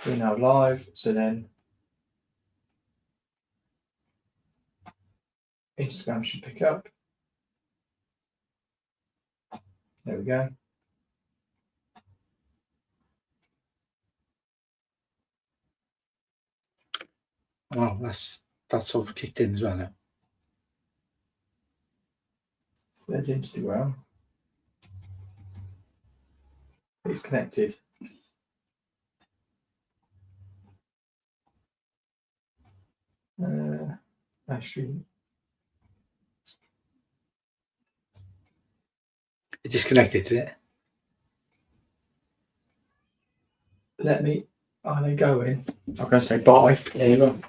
We're now live, so then Instagram should pick up. There we go. Oh, that's all kicked in as well now. So there's Instagram. It's connected. Actually, It disconnected, did it? let me. Are they going? I'm going to say bye. There you go.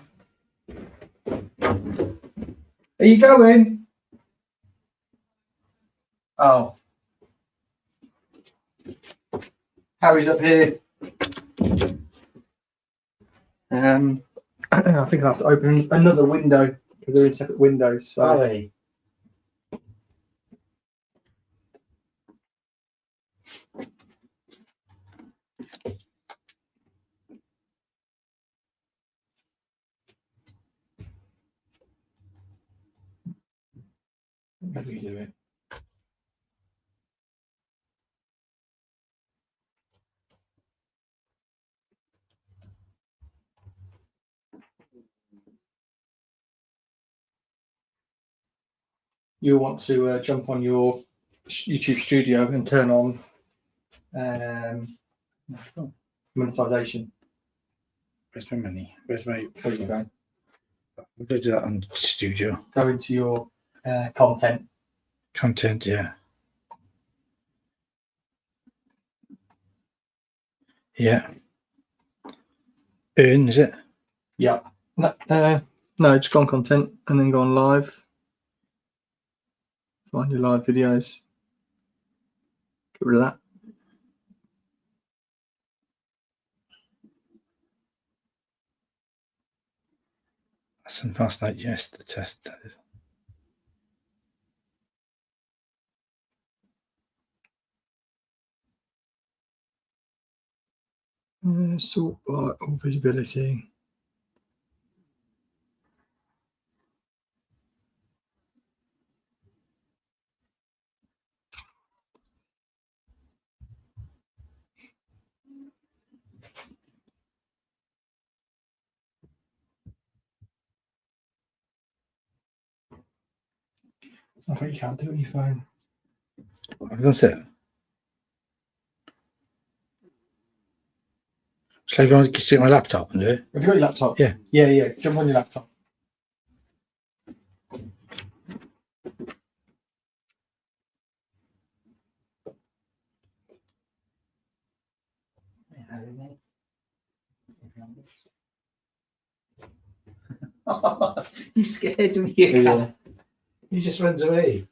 Are you going? Oh. Harry's up here. I think I have to open another window because they're in separate windows. So. Are they? How do you do it? You'll want to jump on your YouTube studio and turn on monetization. Where's my money? Where's my... There you go. We'll go do that on studio. Go into your content. Content, yeah. Yeah. Earn, is it? Yeah. No, just go on content and then go on live. Find your live videos. Get rid of that. That's in last night, yes, the test. That is. Sort by or visibility. I bet you can't do it on your phone. I'm going to say. Shall I go and stick my laptop and do it? Have you got your laptop? Yeah. Yeah. Jump on your laptop. He's scared of me. Yeah. He just runs away.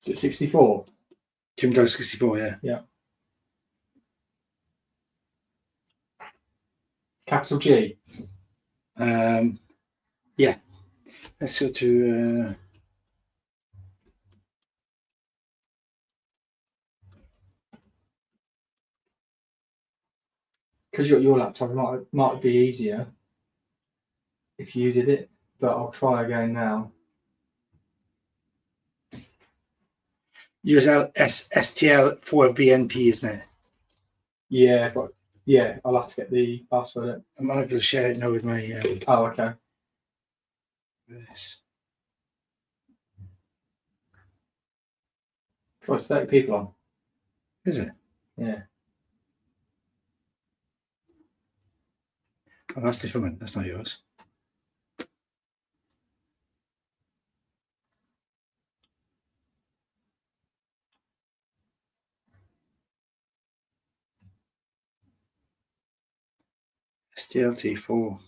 Is it 64? Jim Doe 64, yeah. Yeah. Capital G? Yeah. Let's go to... Because you're at your laptop, it might be easier if you did it, but I'll try again now. Use STL4VNP, isn't it? Yeah, but yeah, I'll have to get the password. I'm not able to share it now with my... Oh, okay. This. Oh, it's 30 people on. Is it? Yeah. Oh, that's different. That's not yours. STLT4.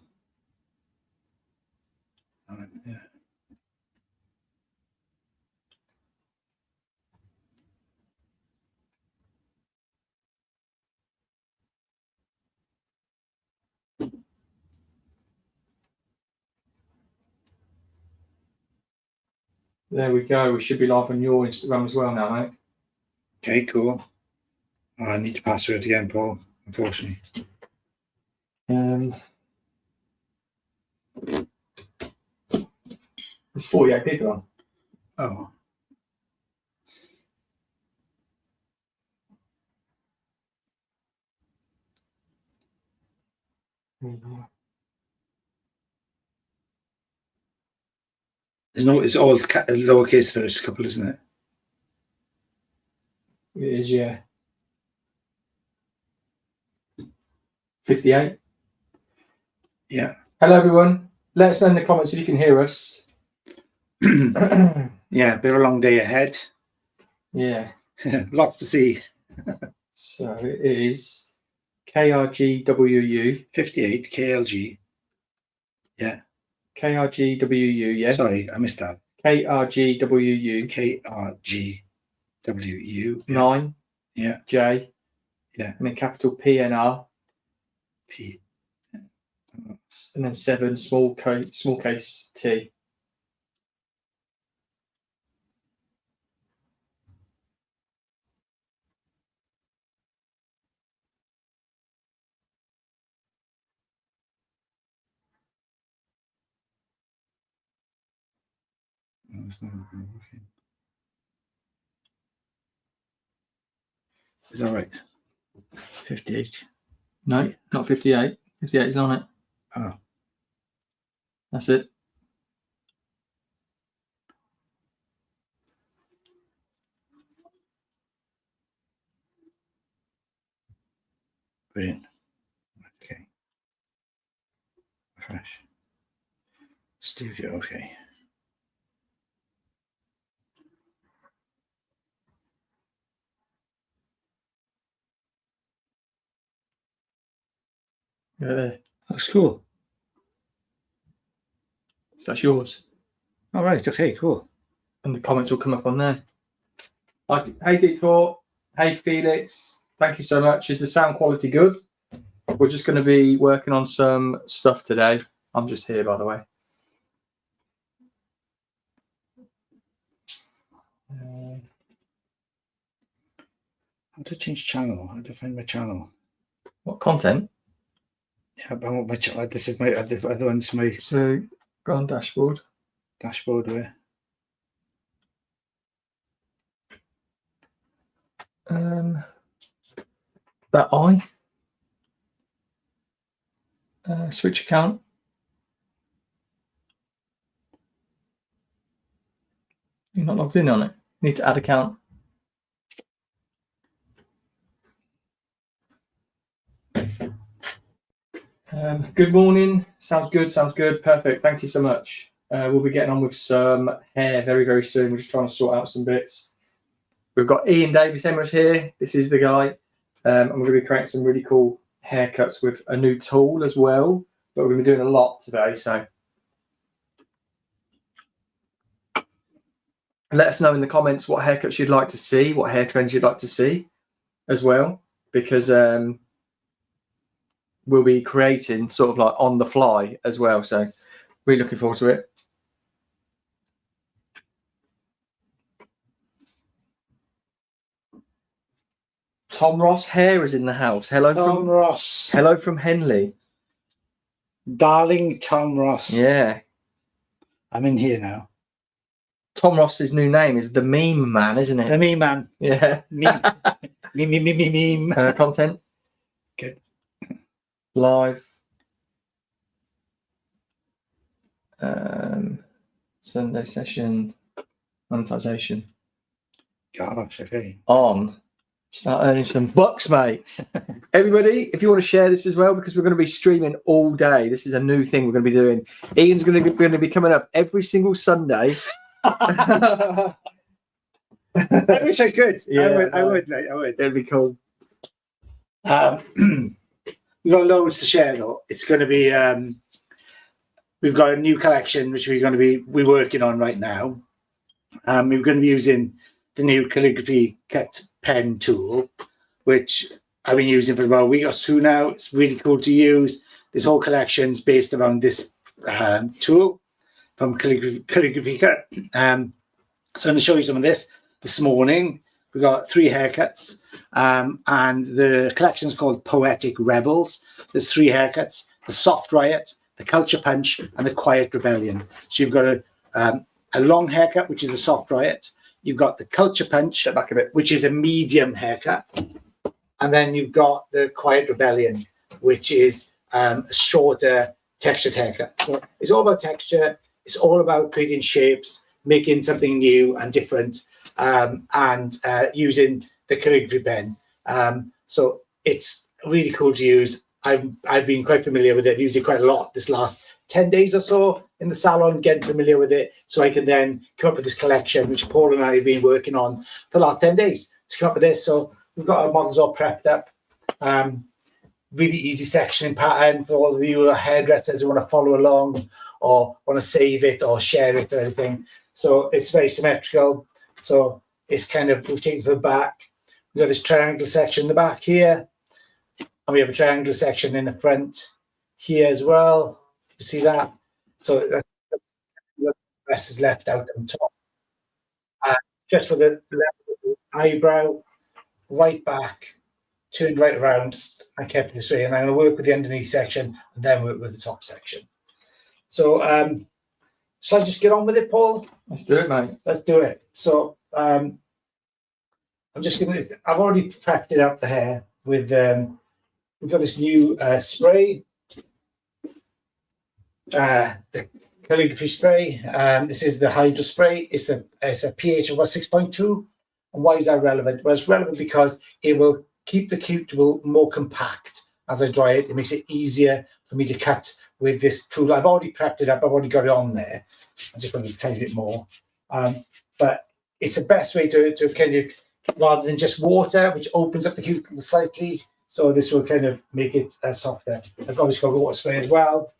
Yeah. There we go. We should be live on your Instagram as well now, mate. Okay, cool. Oh, I need to password again, Paul, unfortunately. It's 48 big one. Oh. It's all lowercase first couple, isn't it? It is, yeah. 58. Yeah. Hello, everyone. Let us know in the comments if you can hear us. Yeah, bit of a long day ahead. Yeah. Lots to see. So it is KRGWU. 58 KLG. Yeah. KRGWU, yeah. Sorry, I missed that. KRGWU. KRGWU. 9. Yeah. J. Yeah. And then capital PNR. P. And then 7, small case T. No, it's not okay. Is that right? 58. No, not 58. 58 is on it. Oh. That's it. Brilliant. Okay. Fresh. Studio, okay. Yeah. That's cool. So that's yours. All right, okay, cool. And the comments will come up on there. Hey Deep4, hey Felix, thank you so much. Is the sound quality good? We're just going to be working on some stuff today. I'm just here, by the way. How to change channel? How to find my channel? What content? Yeah, I want my channel. This is my other one's my So go on dashboard. dashboard where. That switch account. You're not logged in on it. You need to add account. Good morning. Sounds good. Sounds good. Perfect. Thank you so much. We'll be getting on with some hair very, very soon. We're just trying to sort out some bits. We've got Ian Davis Emmerich here. This is the guy. And we're going to be creating some really cool haircuts with a new tool as well. But we're going to be doing a lot today. So let us know in the comments what haircuts you'd like to see, what hair trends you'd like to see as well. Because we'll be creating sort of like on the fly as well. So really looking forward to it. Tom Ross Hair is in the house. Hello, Tom Ross. Hello from Henley. Darling Tom Ross. Yeah. I'm in here now. Tom Ross's new name is the Meme Man, isn't it? The meme man. Yeah. Meme. Meme. Content. Good. Live. Sunday session. Monetization. Gosh, okay. On. Start earning some bucks, mate. Everybody, if you want to share this as well, because we're going to be streaming all day. This is a new thing we're going to be doing. Ian's going to be coming up every single Sunday. I wish I could. Yeah, I would, mate. I would. It'd be cool. We've got loads to share though. It's going to be we've got a new collection which we're working on right now. We're going to be using the new calligraphy cut pen tool, which I've been using for about a week or two now. It's really cool to use. This whole collection's based around this tool from calligraphy cut. So I'm going to show you some of this morning. We've got 3 haircuts, and the collection is called Poetic Rebels. There's 3 haircuts: the Soft Riot, the Culture Punch, and the Quiet Rebellion. So you've got a long haircut, which is the Soft Riot. You've got the Culture Punch, Step back a bit, which is a medium haircut. And then you've got the Quiet Rebellion, which is a shorter textured haircut. So it's all about texture. It's all about creating shapes, making something new and different, and using the calligraphy pen. So it's really cool to use. I've been quite familiar with it. I've used it quite a lot this last 10 days or so in the salon, getting familiar with it, so I can then come up with this collection, which Paul and I have been working on for the last 10 days to come up with this. So we've got our models all prepped up. Really easy sectioning pattern for all of you who are hairdressers who want to follow along or want to save it or share it or anything. So it's very symmetrical. So it's kind of rotating to the back. We've got this triangle section in the back here, and we have a triangle section in the front here as well. You see that? So that's the rest is left out on top. Just for the eyebrow, right back, turned right around. I kept it this way, and I'm going to work with the underneath section and then work with the top section. So, shall I just get on with it, Paul? let's do it, mate. Let's do it. So, I'm just going to. I've already prepped it up the hair with. We've got this new spray, the calligraphy spray. This is the Hydro spray. It's a pH of about 6.2. And why is that relevant? Well, it's relevant because it will keep the cuticle more compact as I dry it. It makes it easier for me to cut with this tool. I've already prepped it up. I've already got it on there. I just want to tell you a bit more. But it's the best way to kind of, rather than just water, which opens up the cuticle slightly. So this will kind of make it softer. I've obviously got water spray as well.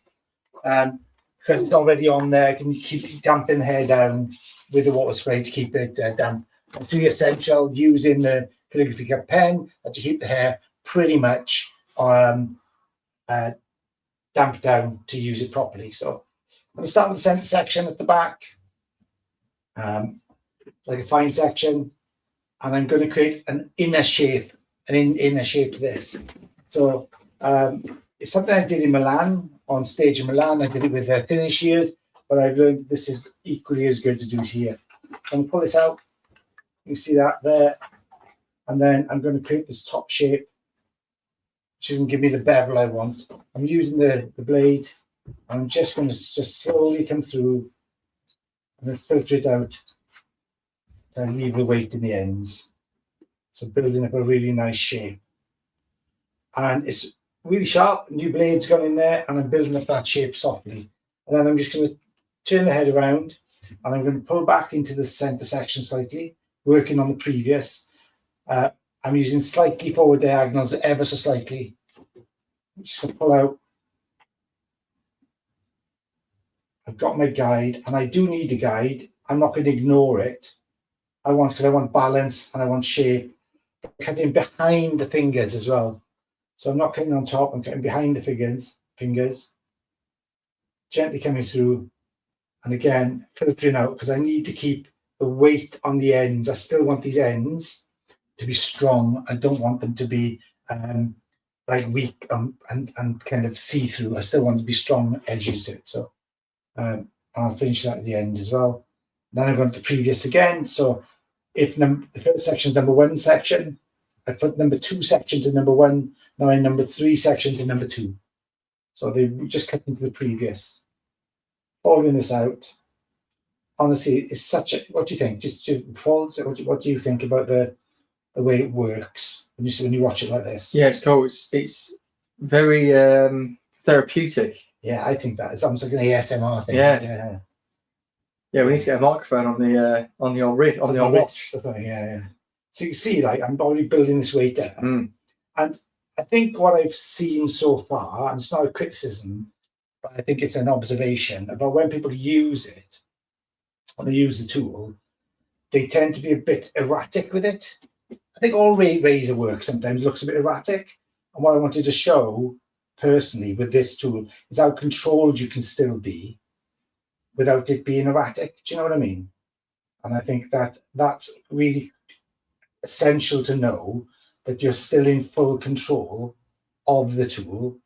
Because it's already on there, I can keep damping the hair down with the water spray to keep it damp. It's really essential using the calligraphy cut pen to keep the hair pretty much damped down to use it properly. So I'm going to start with the center section at the back, like a fine section, and I'm going to create an inner shape, inner shape to this. So it's something I did in Milan, on stage in Milan. I did it with thinning shears, but I've learned this is equally as good to do here. So I'm going to pull this out. You see that there. And then I'm going to create this top shape, which is going to give me the bevel I want. I'm using the blade. I'm just going to just slowly come through and then filter it out and leave the weight in the ends. So building up a really nice shape. And it's really sharp, new blades gone in there, and I'm building up that shape softly. And then I'm just going to turn the head around, and I'm going to pull back into the center section slightly, working on the previous. I'm using slightly forward diagonals, ever so slightly. I'm just going to pull out. I've got my guide, and I do need a guide. I'm not going to ignore it. Because I want balance and I want shape. I'm cutting behind the fingers as well. So I'm not cutting on top, I'm cutting behind the fingers, gently coming through, and again, filtering out, because I need to keep the weight on the ends. I still want these ends to be strong. I don't want them to be like weak and kind of see-through. I still want to be strong edges to it. So I'll finish that at the end as well. Then I'm going to the previous again. So if the first section is number 1 section, I put number 2 section to number 1. Now in number 3 section to number 2. So they just cut into the previous. Following this out. Honestly, it's such a. What do you think? Just Paul, what do you think about the way it works when you watch it like this? Yeah, it's cool. It's very therapeutic. Yeah, I think that it's almost like an ASMR thing. Yeah. Yeah, we need to get a microphone on the old wrist. Yeah. So you can see, like, I'm already building this weight up. And I think what I've seen so far, and it's not a criticism, but I think it's an observation about when people use it, when they use the tool, they tend to be a bit erratic with it. I think all razor work sometimes looks a bit erratic. And what I wanted to show personally with this tool is how controlled you can still be without it being erratic. Do you know what I mean? And I think that that's really essential to know, that you're still in full control of the tool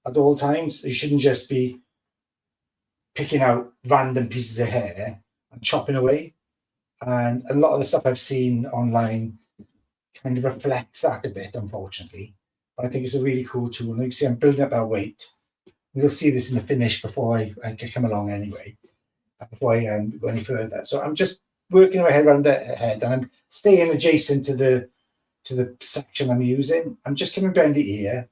at all times. You shouldn't just be picking out random pieces of hair and chopping away. And a lot of the stuff I've seen online kind of reflects that a bit, unfortunately. But I think it's a really cool tool. And you can see I'm building up that weight. You'll see this in the finish before I come along anyway, before I go any further. So I'm just working my head around the head, and I'm staying adjacent to the section I'm using. I'm just coming behind the ear,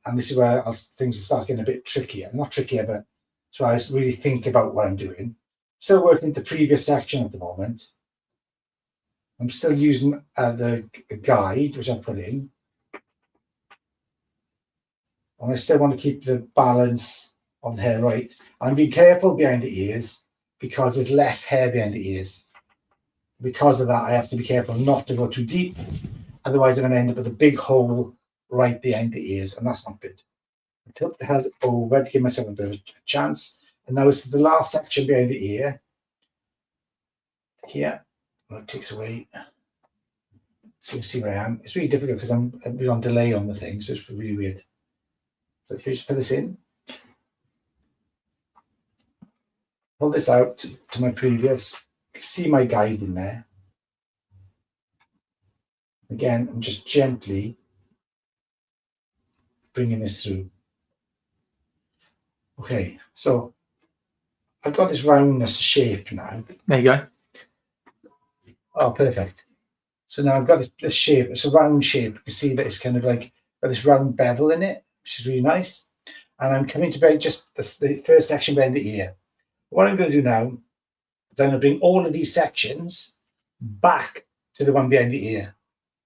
and this is where things are starting a bit trickier. Not trickier, but so I really think about what I'm doing. Still working the previous section at the moment. I'm still using the guide, which I put in. And I still want to keep the balance of the hair right. I'm being careful behind the ears because there's less hair behind the ears. Because of that, I have to be careful not to go too deep. Otherwise, I'm going to end up with a big hole right behind the ears, and that's not good. I tilt the head over to give myself a bit of a chance. And now it's the last section behind the ear. Here, it takes away. So you see where I am. It's really difficult because I'm on delay on the thing, so it's really weird. So here's put this in. Pull this out to my previous. See my guide in there. Again, I'm just gently bringing this through. Okay, so I've got this roundness shape now. There you go. Oh, perfect. So now I've got this shape. It's a round shape. You can see that it's kind of like got this round bevel in it, which is really nice. And I'm coming to just the first section behind the ear. What I'm going to do now is I'm going to bring all of these sections back to the one behind the ear.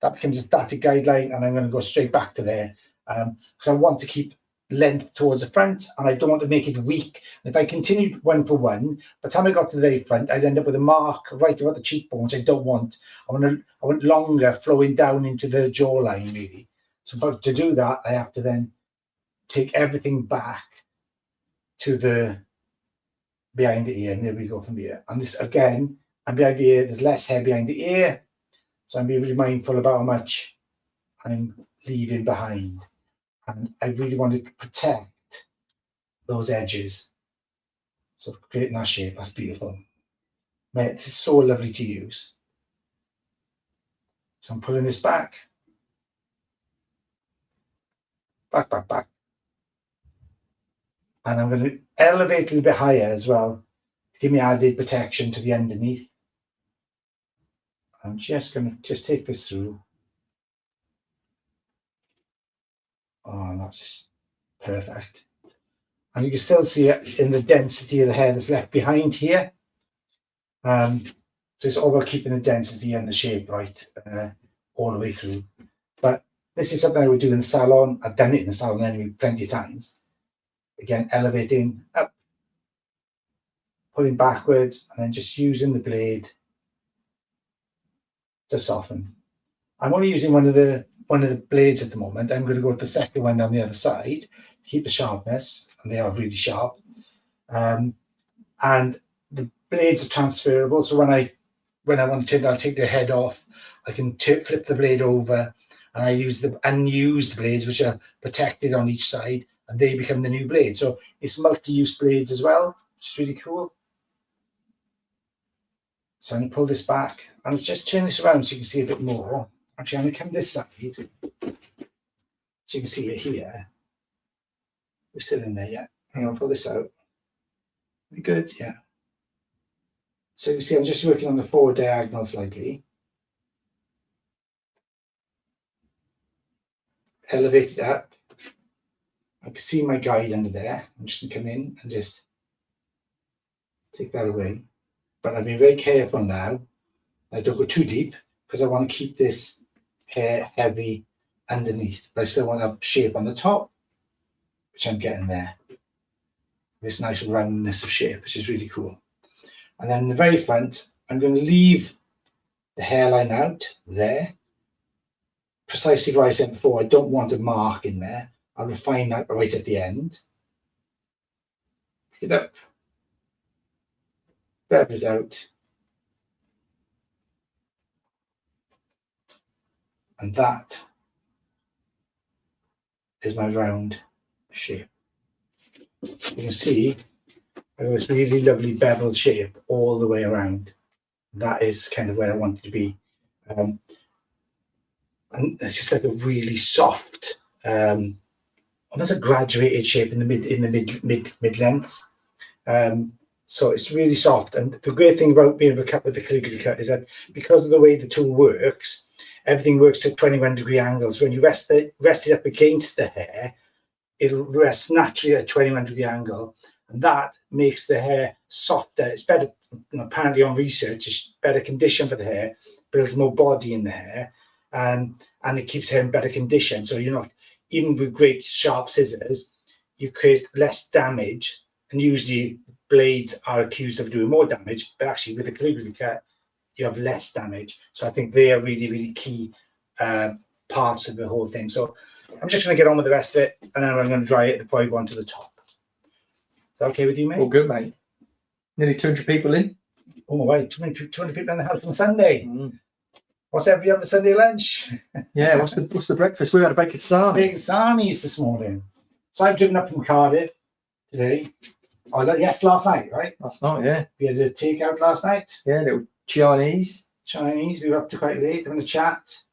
That becomes a static guideline, and I'm going to go straight back to there because I want to keep length towards the front, and I don't want to make it weak. And if I continued one for one, by the time I got to the very front, I'd end up with a mark right about the cheekbones. I don't want. I want longer, flowing down into the jawline, really. So, but to do that, I have to then take everything back to the behind the ear, and there we go from here. And this again, and behind the ear, there's less hair behind the ear, so I'm being really mindful about how much I'm leaving behind. And I really want to protect those edges. So creating that shape, that's beautiful. Mate, this is so lovely to use. So I'm pulling this back. Back. And I'm going to elevate a little bit higher as well to give me added protection to the underneath. I'm just going to take this through. Oh, that's just perfect. And you can still see it in the density of the hair that's left behind here. So it's all about keeping the density and the shape right all the way through. But this is something I would do in the salon. I've done it in the salon anyway plenty of times. Again, elevating up, pulling backwards, and then just using the blade to soften. I'm only using one of the blades at the moment. I'm going to go with the second one on the other side to keep the sharpness, and they are really sharp. And the blades are transferable, so when I want to I'll take the head off. I can flip the blade over, and I use the unused blades, which are protected on each side, and they become the new blade. So it's multi-use blades as well, which is really cool. So I'm going to pull this back, and just turn this around so you can see a bit more. Actually, I'm going to come this side, so you can see it here. We're still in there yet. I'm going to pull this out. We good? Yeah. So you see, I'm just working on the forward diagonal slightly. Elevate it up. I can see my guide under there. I'm just going to come in and just take that away. But I'll be very careful now. I don't go too deep because I want to keep this hair heavy underneath. But I still want that shape on the top, which I'm getting there. This nice roundness of shape, which is really cool. And then in the very front, I'm going to leave the hairline out there. Precisely what I said before, I don't want a mark in there. I'll refine that right at the end. Pick it up. Grab it out. And that is my round shape. You can see I've got this really lovely beveled shape all the way around. That is kind of where I want it to be. And it's just like a really soft, almost a graduated shape in the mid lengths. So it's really soft. And the great thing about being able to cut with the calligraphy cut is that because of the way the tool works, everything works to 21-degree angles. So when you rest it up against the hair, it'll rest naturally at a 21-degree angle. And that makes the hair softer. It's better, apparently on research, it's better condition for the hair, builds more body in the hair, and it keeps hair in better condition. So you're not, even with great sharp scissors, you create less damage. And usually blades are accused of doing more damage, but actually with a calligraphy cut, you have less damage. So I think they are really, really key parts of the whole thing. So I'm just going to get on with the rest of it, and then I'm going to dry it before I go on to the top. Is that okay with you, mate? All good, mate. Nearly 200 people in. Oh my word, 200 people in the house on Sunday. What's every other Sunday lunch? Yeah, what's the breakfast? We had a bacon sarnie. Bacon sarnies this morning. So I've driven up from Cardiff today. Oh, yes, last night, right? Last night, yeah. We had a takeout last night. Yeah, little Chinese. We were up to quite late having a chat.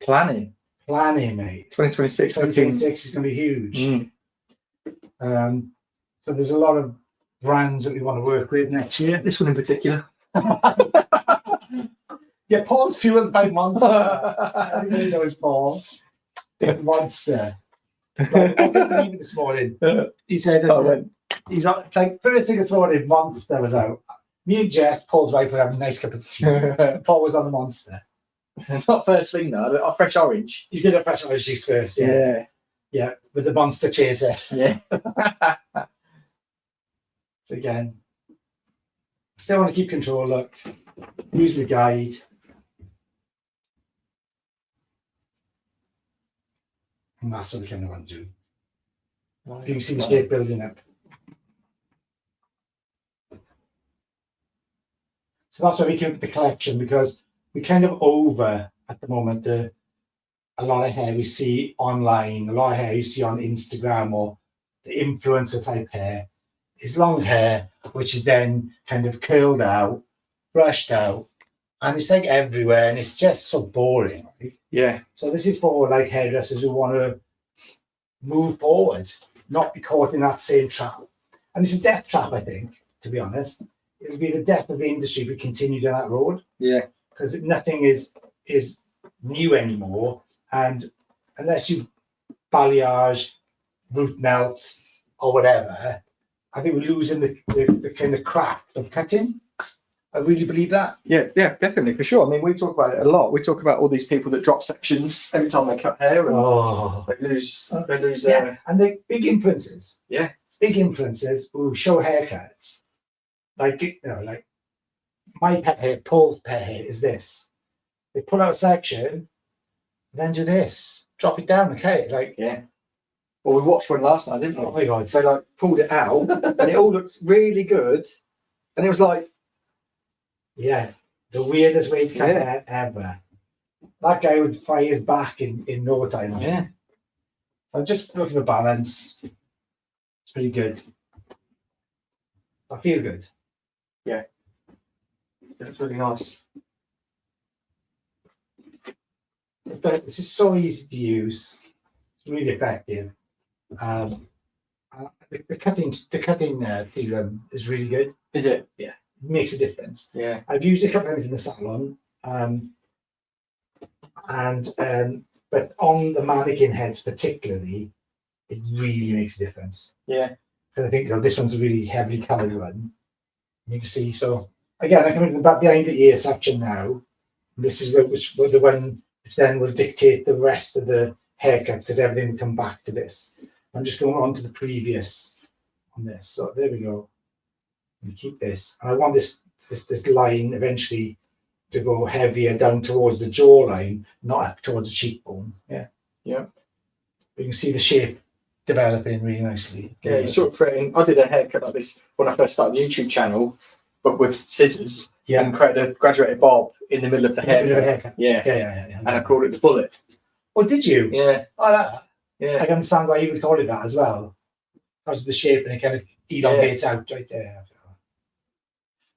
Planning, mate. 2026. 2026 is going to be huge. So there's a lot of brands that we want to work with next year. This one in particular. Yeah, Paul's fueled by Monster. Everybody knows Paul. Big Monster. Like, I couldn't believe it this morning. He said that he's like, first thing this morning, Monster was out. Me and Jess, Paul's wife, were having a nice cup of tea. Paul was on the Monster. Not first thing though, a fresh orange. You did a fresh orange juice first, yeah. Yeah, with the Monster chaser. Yeah. So again, still want to keep control. Look, use the guide. And that's what we kind of want to do. You can see the shape building up. So that's why we keep the collection, because we kind of over at the moment a lot of hair we see online, a lot of hair you see on Instagram, or the influencer type hair is long hair, which is then kind of curled out, brushed out, and it's like everywhere, and it's just so boring. Right? Yeah. So this is for like hairdressers who want to move forward, not be caught in that same trap. And it's a death trap, I think, to be honest. It'll be the death of the industry if we continue down that road. Yeah. Because nothing is new anymore. And unless you balayage, root melt, or whatever, I think we're losing the kind of craft of cutting. I really believe that. Yeah, definitely, for sure. I mean, we talk about it a lot. We talk about all these people that drop sections every time they cut hair, and they lose. Yeah, and they're big influences. Yeah, big influences who show haircuts. Like like my pet hair, Paul's pet hair is this. They pull out a section, then do this, drop it down. Okay, like Well, we watched one last night, didn't we? Oh my god! So like pulled it out, and it all looks really good, and it was like. Yeah, the weirdest way to cut hair ever. That guy would fry his back in no time. Yeah. So I'm just looking for balance. It's pretty good. I feel good. Yeah. It looks really nice. But this is so easy to use. It's really effective. The cutting theorem is really good. Is it? Yeah. Makes a difference. Yeah, I've used it a couple of times in the salon, but on the mannequin heads particularly, it really makes a difference. Yeah, because I think this one's a really heavily coloured one. You can see. So again, I come into the back behind the ear section now. This is the one which then will dictate the rest of the haircut, because everything will come back to this. I'm just going on to the previous on this. So there we go. We keep this, and I want this line eventually to go heavier down towards the jawline, not up towards the cheekbone. Yeah. You can see the shape developing really nicely. Yeah, you sort of creating. I did a haircut like this when I first started the YouTube channel, but with scissors, Yeah. and created a graduated bob in the middle of the haircut. haircut. Yeah. Yeah. And I called it the bullet. Oh, did you? Yeah. I like that. Yeah. I can understand why you would call it that as well. Because of the shape and it kind of elongates out right there.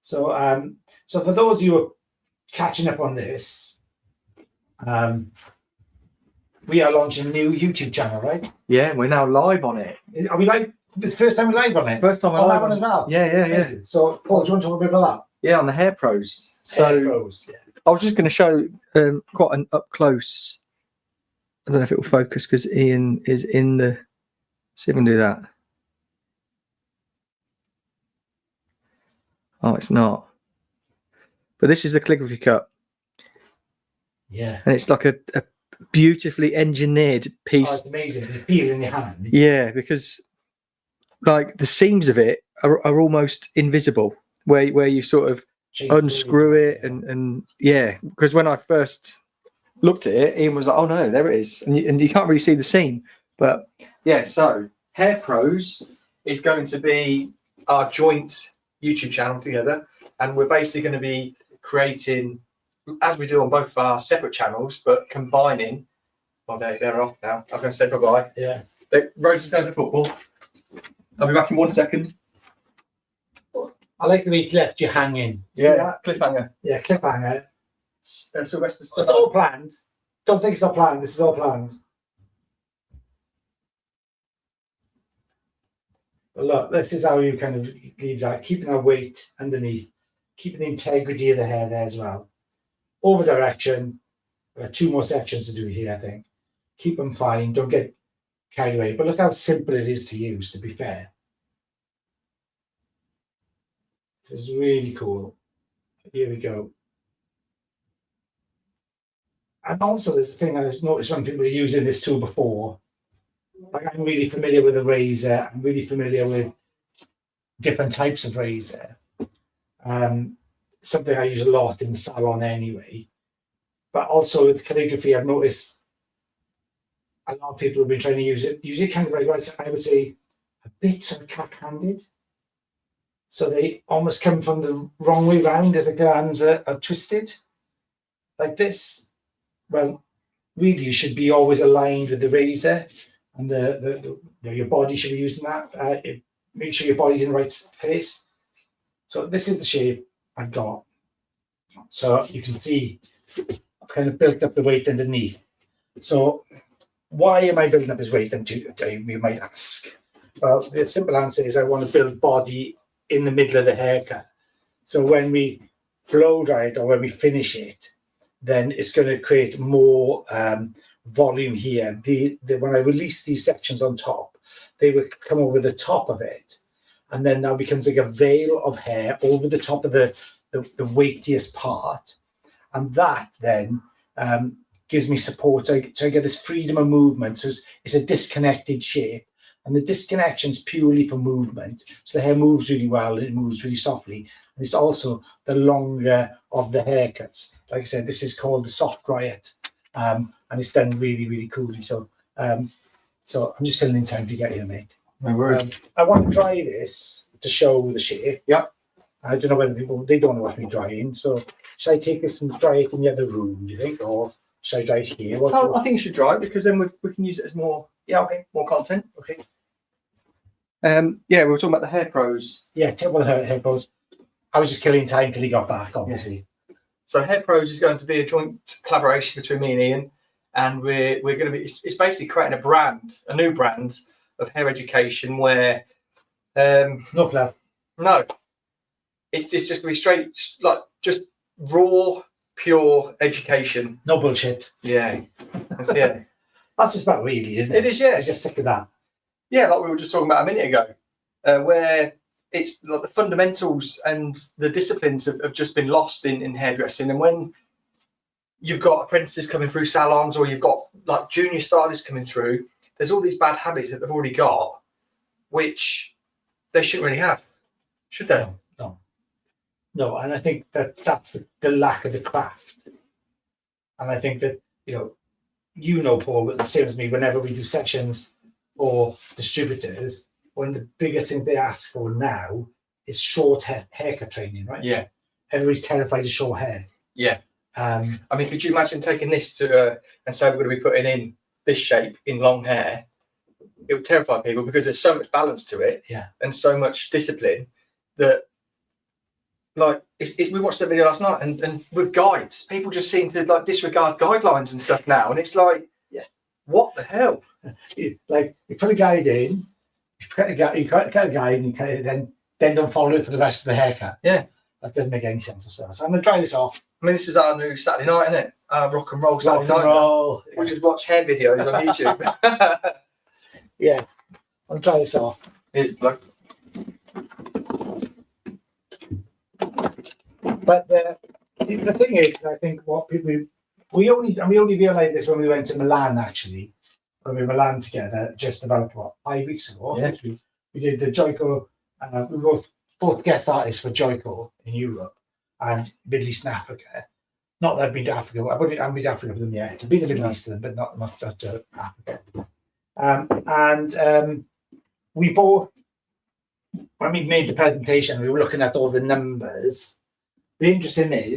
So so for those of you who are catching up on this, we are launching a new YouTube channel, right? Yeah, we're now live on it. Are we live? This is the first time we're live on it? First time we're On live that one as well? Yeah. So Paul, do you want to talk a bit about Yeah, on the Hair Pros. that? So Hair Pros, yeah. I was just going to show quite an up close. I don't know if it will focus because Ian is in the. See if I can do that. Oh, it's not. But this is the calligraphy cup, Yeah. and it's like a beautifully engineered Oh, piece. it's amazing. You feel it in your hand. Yeah, because like the seams of it are almost invisible, where you sort of unscrew it and yeah, because when I first looked at it, Ian was like, "Oh no, there it is," and you can't really see the seam. But yeah, so Hair Pros is going to be our joint YouTube channel together, and we're basically going to be creating, as we do on both of our separate channels, but combining. Oh, they're off now. I'm going to say bye-bye. Yeah. Rose is going to football. I'll be back in 1 second. I like the way it left you hanging. See Yeah, that? cliffhanger. Yeah, cliffhanger. Sylvester's It's all planned. Don't think it's not planned. This is all planned. But look, this is how you kind of leave that, keeping our weight underneath, keeping the integrity of the hair there as well. Over direction. There are 2 more sections to do here, I think. Keep them fine. Don't get carried away. But look how simple it is to use, to be fair. This is really cool. Here we go. And also, there's a thing I've noticed when people are using this tool before. Like, I'm really familiar with a razor. I'm really familiar with different types of razor. Something I use a lot in the salon anyway. But also with calligraphy, I've noticed a lot of people have been trying to use it kind of like, I would say, a bit sort of cack-handed. So they almost come from the wrong way round as the glands are twisted, like this. Well, really, you should be always aligned with the razor, and your body should be using that. Make sure your body's in the right place. So this is the shape I've got. So you can see I've kind of built up the weight underneath. So why am I building up this weight? You might ask. Well, the simple answer is I want to build body in the middle of the haircut. So when we blow dry it or when we finish it, then it's going to create more volume here. When I release these sections on top, they will come over the top of it, and then now becomes like a veil of hair over the top of the weightiest part, and that then gives me support. So I get this freedom of movement. So it's a disconnected shape. And the disconnection is purely for movement. So the hair moves really well, and it moves really softly. And it's also the longer of the haircuts. Like I said, this is called the soft riot. And it's done really, really coolly. So so I'm just filling in time to get here, mate. No worries. I want to dry this to show the shape. Yep. I don't know whether they don't want me drying. So should I take this and dry it in the other room, do you think? Or should I dry it here? I think you should dry it, because then we can use it as more more content. Okay. Yeah, we were talking about the Hair Pros. Yeah, tell me the hair pros. I was just killing time till he got back, obviously. So Hair Pros is going to be a joint collaboration between me and Ian, and we're going to be. It's basically creating a new brand of hair education where. No love. No, it's just going to be straight, like just raw, pure education. No bullshit. Yeah, yeah. That's just about really, isn't it? It is, yeah. I'm just sick of that. Yeah, like we were just talking about a minute ago, where it's like the fundamentals and the disciplines have just been lost in hairdressing. And when you've got apprentices coming through salons, or you've got like junior stylists coming through, there's all these bad habits that they've already got, which they shouldn't really have, should they? No, and I think that's the lack of the craft. And I think that, Paul, the same as me, whenever we do sessions or distributors, one of the biggest things they ask for now is short haircut training, right? Yeah. Everybody's terrified of short hair. Yeah. I mean, could you imagine taking this to and say we're going to be putting in this shape in long hair? It would terrify people because there's so much balance to it, and so much discipline that, like, we watched that video last night, and with guides, people just seem to like disregard guidelines and stuff now, and it's like, what the hell? Like, you put a guide in, you cut a guide, and then don't follow it for the rest of the haircut. Yeah, that doesn't make any sense whatsoever. So I'm going to try this off. I mean, this is our new Saturday night, isn't it? Rock and roll Saturday night. Roll. We just watch hair videos on YouTube. Yeah, I'll try this off. Here's the plug. But the thing is, I think what people we only realised this when we went to Milan, actually, when we were in Milan together just about 5 weeks ago. Yeah. We did the Joyco. We were both guest artists for Joyco in Europe and Middle East and Africa. Not that I've been to Africa. I haven't been to Africa with them yet. I've been to Middle East, but not to Africa. We both, when we made the presentation, we were looking at all the numbers. The interesting thing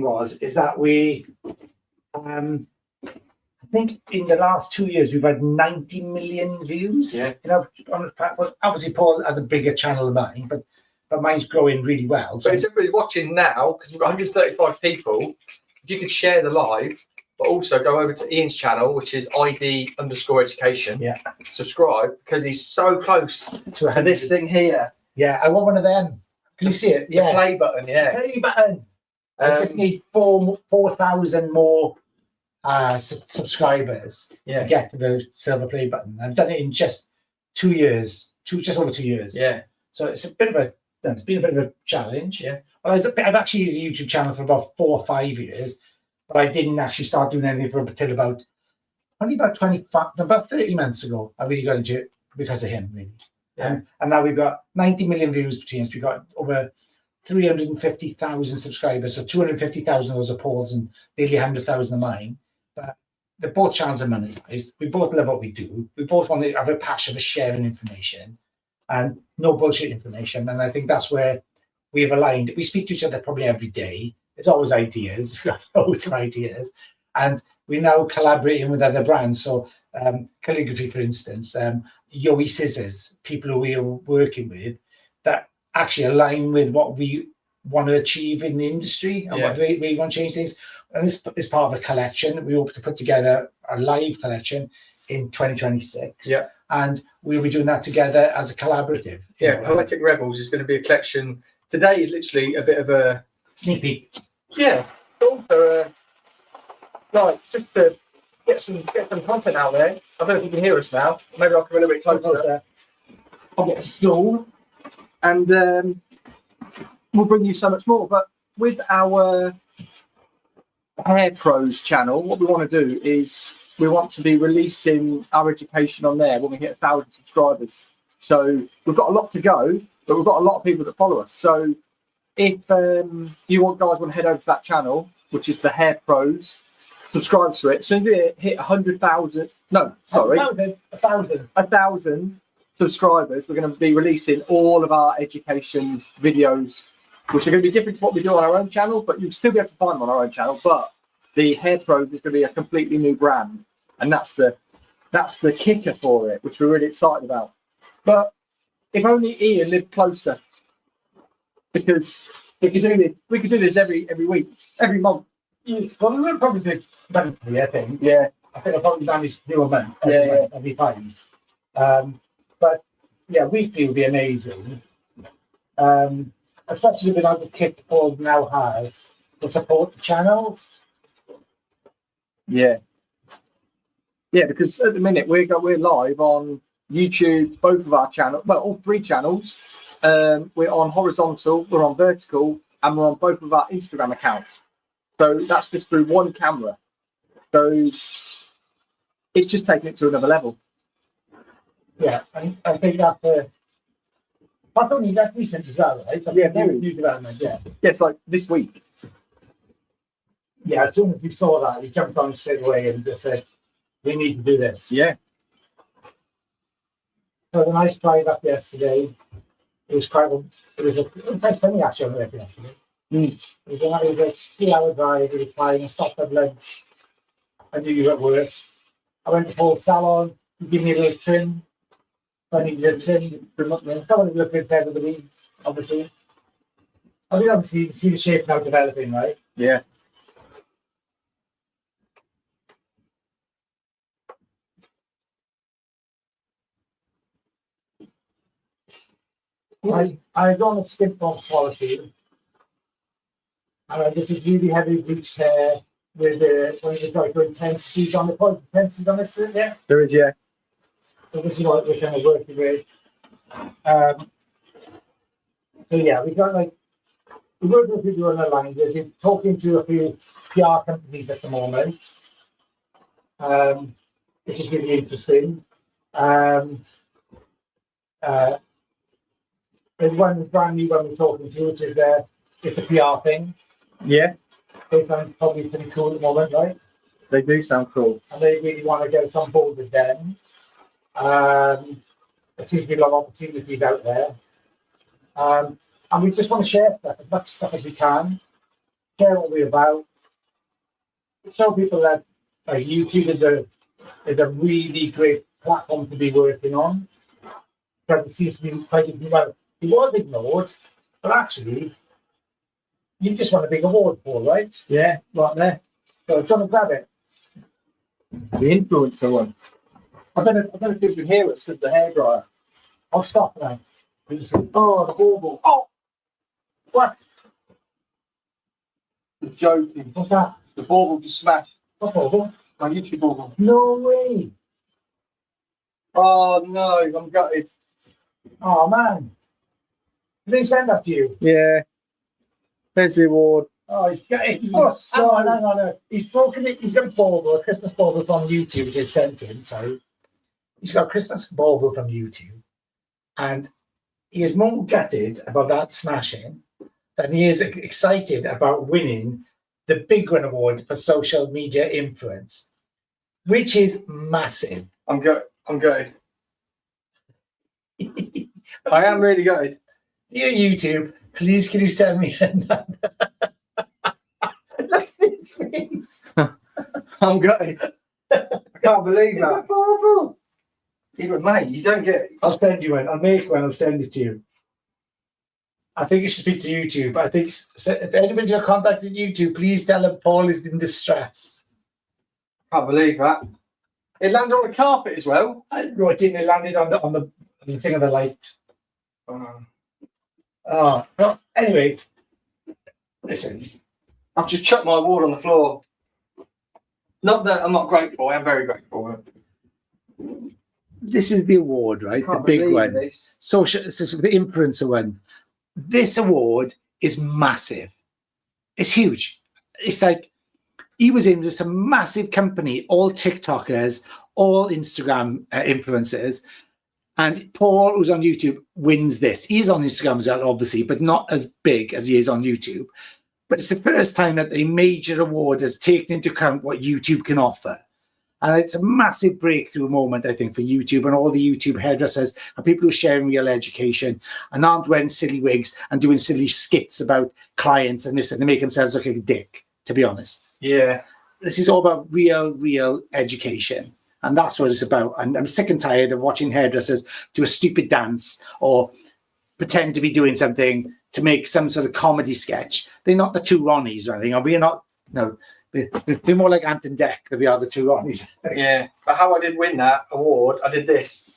is that we, I think in the last 2 years we've had 90 million views. Yeah. You know, obviously Paul has a bigger channel than mine, but mine's growing really well. So it's everybody watching now, because we've got 135 people. If you could share the live, but also go over to Ian's channel, which is ID_education. Yeah. Subscribe, because he's so close to this thing here. Yeah, I want one of them. Can you see it? The play button, yeah. Play button. I just need 4,000 more subscribers to get to the silver play button. I've done it in just 2 years, just over 2 years. Yeah. So it's been a bit of a challenge. Yeah. Well, I've actually used a YouTube channel for about 4 or 5 years, but I didn't actually start doing anything until about 30 months ago. I really got into it because of him, really. Yeah. And now we've got 90 million views between us. We've got over 350,000 subscribers. So 250,000 of those are Paul's and nearly 100,000 of mine. But they're both channels are monetized. We both love what we do. We both want to have a passion for sharing information and no bullshit information. And I think that's where we've aligned. We speak to each other probably every day. It's always ideas. We've got loads of ideas. And we're now collaborating with other brands. So calligraphy, for instance, Yowie Scissors, people who we are working with that actually align with what we want to achieve in the industry and what we want to change things. And this is part of a collection. We hope to put together a live collection in 2026. Yeah. And we'll be doing that together as a collaborative. Yeah, Poetic Rebels is going to be a collection. Today is literally a bit of a sneak peek. Yeah. Also, like, just to get some content out there. I don't know if you can hear us now. Maybe I'll come a little bit closer. I'll get a stool and we'll bring you so much more. But with our Hair Pros channel, what we want to do is we want to be releasing our education on there when we hit 1,000 subscribers. So we've got a lot to go, but we've got a lot of people that follow us. So if you guys want to head over to that channel, which is the Hair Pros, subscribe to it. So if you hit 100,000, no, sorry, 1,000 subscribers, we're going to be releasing all of our education videos, which are going to be different to what we do on our own channel, but you'll still be able to find them on our own channel. But the Hair Pros is going to be a completely new brand, and that's the kicker for it, which we're really excited about. But if only Ian lived closer, because we could do this every week, every month. Well, we'll probably do monthly, I think. Yeah. I think I'll probably manage to do a month every time. But yeah, weekly would be amazing. Especially without the kit Paul now has to support the channels. Yeah. Yeah, because at the minute we're live on YouTube, both of our channels, well, all 3 channels. We're on horizontal, we're on vertical, and we're on both of our Instagram accounts. So that's just through one camera. So it's just taking it to another level. Yeah, I think that's only that recent as well, right? That's new development, yeah. Yeah, it's like this week. Yeah, as soon as you saw that, you jumped on straight away and just said, we need to do this. Yeah. So the nice tried up yesterday. It was quite sunny actually on the way yesterday. It was a 3-hour drive. We were flying. I stopped at lunch. I knew you were at work. I went to Paul's Salon. He gave me a little trim. I needed a trim. Someone looked at everybody, obviously. I mean, obviously, you can see the shape now developing, right? Yeah. I don't want to skip on quality. This is really heavy bleached hair with one of the intensities on the point. Intensities on this, yeah? There is, yeah. So this is what we're kind of working with. So yeah, we got we work with people on the line. We've been talking to a few PR companies at the moment, which is really interesting. There's one brand new one we're talking to, which is it's a PR thing. Yeah. They sound probably pretty cool at the moment, right? They do sound cool. And they really want to get us on board with them. There seems to be a lot of opportunities out there. And we just want to share stuff, as much stuff as we can, share what we're about, show people that YouTube is a really great platform to be working on. Because it seems to be quite, well, it was ignored, but actually, you just won a big award for, right? Yeah, right there. So, do you want to grab it? The influencer one. I don't know if you can hear us with the hairdryer. I'll stop now. Oh, the bauble. Oh! What? You're joking. What's that? The bauble just smashed. What bauble? My YouTube bauble. No way. Oh, no, I'm gutted. Oh, man. Did they send that to you? Yeah. There's the award. Oh, he's got it. Oh, No. He's broken it. He's got a bauble, a Christmas bauble from YouTube, which is sent him. So he's got a Christmas bauble from YouTube. And he is more gutted about that smashing than he is excited about winning the Big One Award for social media influence, which is massive. I'm gutted. I am really gutted. Dear YouTube, please can you send me another? Look at his face. I'm gutted. I can't believe It's that. horrible. Even mate, you don't get. I'll send you one. I'll make one. I'll send it to you. I think you should speak to YouTube. I think if anybody's got contacted YouTube, please tell them Paul is in distress. Can't believe that. It landed on the carpet as well. I wrote it. It landed on the thing of the light. Oh, well, anyway. Listen, I've just chucked my award on the floor. Not that I'm not grateful. I am very grateful. this is the award, right? The big one. So the influencer one. This award is massive. It's huge. It's like he was in with some massive company, all TikTokers, all Instagram influencers. And Paul, who's on YouTube, wins this. He's on Instagram as well, obviously, but not as big as he is on YouTube. But it's the first time that a major award has taken into account what YouTube can offer. And it's a massive breakthrough moment, I think, for YouTube and all the YouTube hairdressers and people who are sharing real education and aren't wearing silly wigs and doing silly skits about clients and this, and they make themselves look like a dick, to be honest. Yeah. This is all about real education. And that's what it's about. And I'm sick and tired of watching hairdressers do a stupid dance or pretend to be doing something to make some sort of comedy sketch. They're not the two Ronnies or anything. Or we're not, no. We're more like Ant and Dec than we are the two Ronnies. Yeah. But how I did win that award, I did this.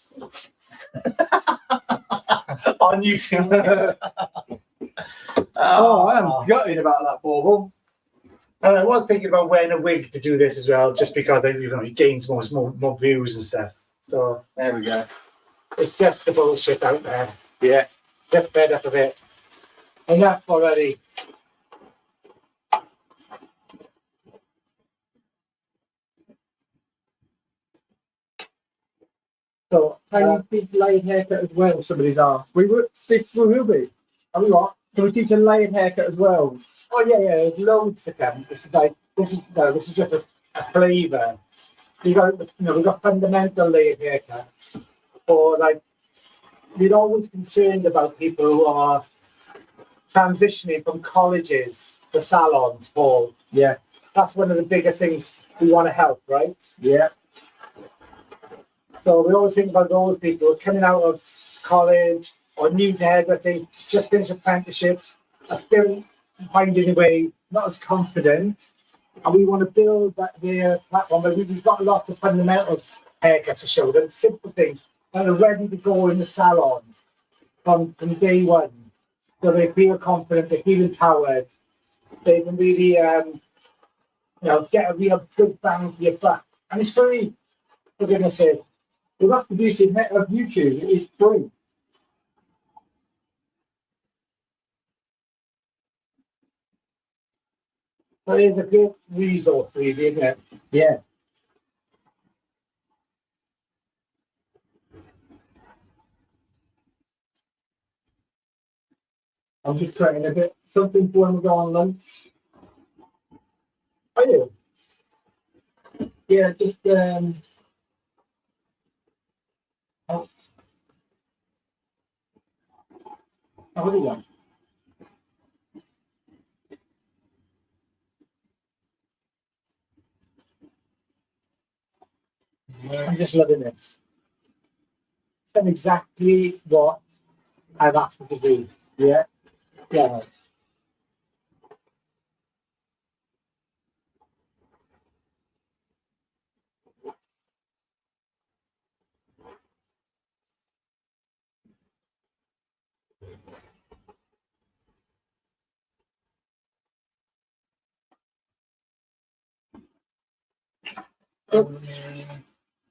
On YouTube. Oh, I'm gutted about that bauble. And I was thinking about wearing a wig to do this as well, just because it gains more views and stuff. So there we go. It's just the bullshit out there. Yeah. Get fed up of it. Enough already. So can you teach layered haircut as well? Somebody's asked. We will be. Are we what? Can we teach a layered haircut as well? Oh yeah, there's loads to come. This is just a flavour. We've got fundamental layered haircuts, or like we're always concerned about people who are transitioning from colleges to salons, Paul. Yeah. That's one of the biggest things we want to help, right? Yeah. So we always think about those people who are coming out of college or new to hairdressing, just finished apprenticeships, are still finding a way, not as confident. And we want to build their platform. But we've got lots of fundamental haircuts to show them, simple things that are ready to go in the salon from day one. So they feel confident, they feel empowered, they can really get a real good bang for your buck. And it's free, for goodness sake. Well, that's the beauty of YouTube. It's free. So it's a good resource, really, isn't it? Yeah. I'm just creating a bit something for when we go on lunch. Are you? Yeah, just what do you want? I'm just loving this. It's done exactly what I've asked it to do. Yeah. Yeah.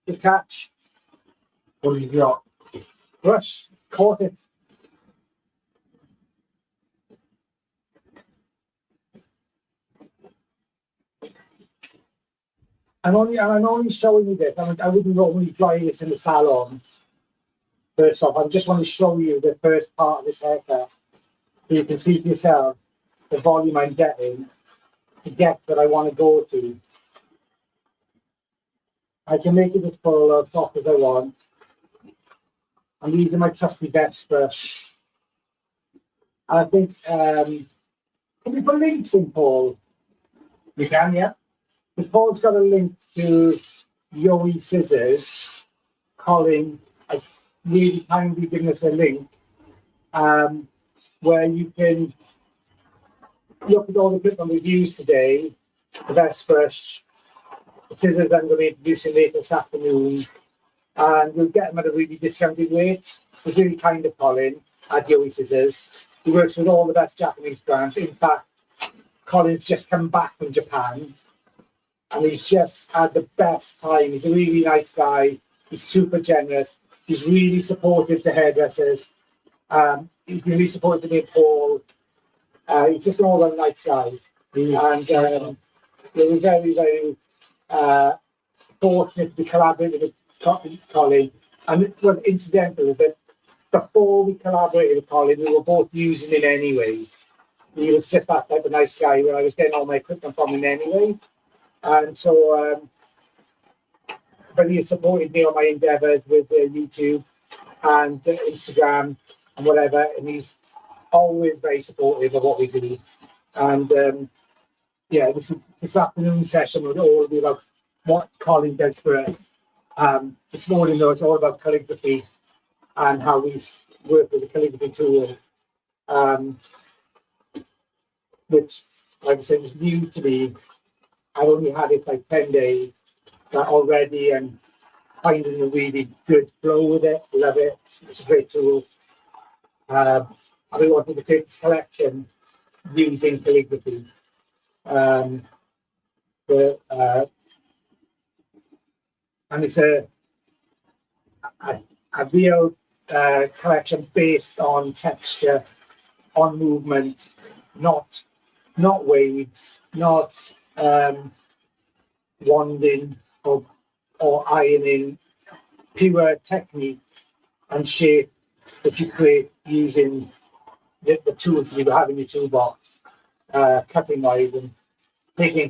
Good catch. What do you got? Brush. Caught it. I'm only showing you this. I wouldn't normally try this in the salon. First off, I just want to show you the first part of this haircut, so you can see for yourself the volume I'm getting to get that I want to go to. I can make it as full or soft as I want. I'm using my trusty Best brush. And I think, can we put links in, Paul? You can, yeah. But Paul's got a link to Yowie Scissors. Colin has really kindly given us a link where you can look at all the different reviews today. The Best brush, the scissors I'm going to be introducing later this afternoon, and you'll get them at a really discounted rate. It's really kind of Colin at Yowie Scissors. He works with all the best Japanese brands. In fact, Colin's just come back from Japan, and he's just had the best time. He's a really nice guy. He's super generous. He's really supportive to hairdressers. He's been really supportive to me and Paul. He's just an all-round nice guy. And we're very, very fortunate to be collaborating with Colin. And well, incidentally, that before we collaborated with Colin, we were both using him anyway. He was just that type of nice guy where I was getting all my equipment from him anyway. And so, but he has supported me on my endeavors with YouTube and Instagram and whatever. And he's always very supportive of what we do. And yeah, this afternoon session will all be about what Colin does for us. This morning, though, it's all about calligraphy and how we work with the calligraphy tool, which, like I said, was new to me. I only had it like 10 days already and finding a really good flow with it. Love it. It's a great tool. I really wanted to create this collection using calligraphy. And it's a real collection based on texture, on movement, not waves, not wanding or ironing, pure technique and shape that you create using the tools you have in your toolbox, cutting wise and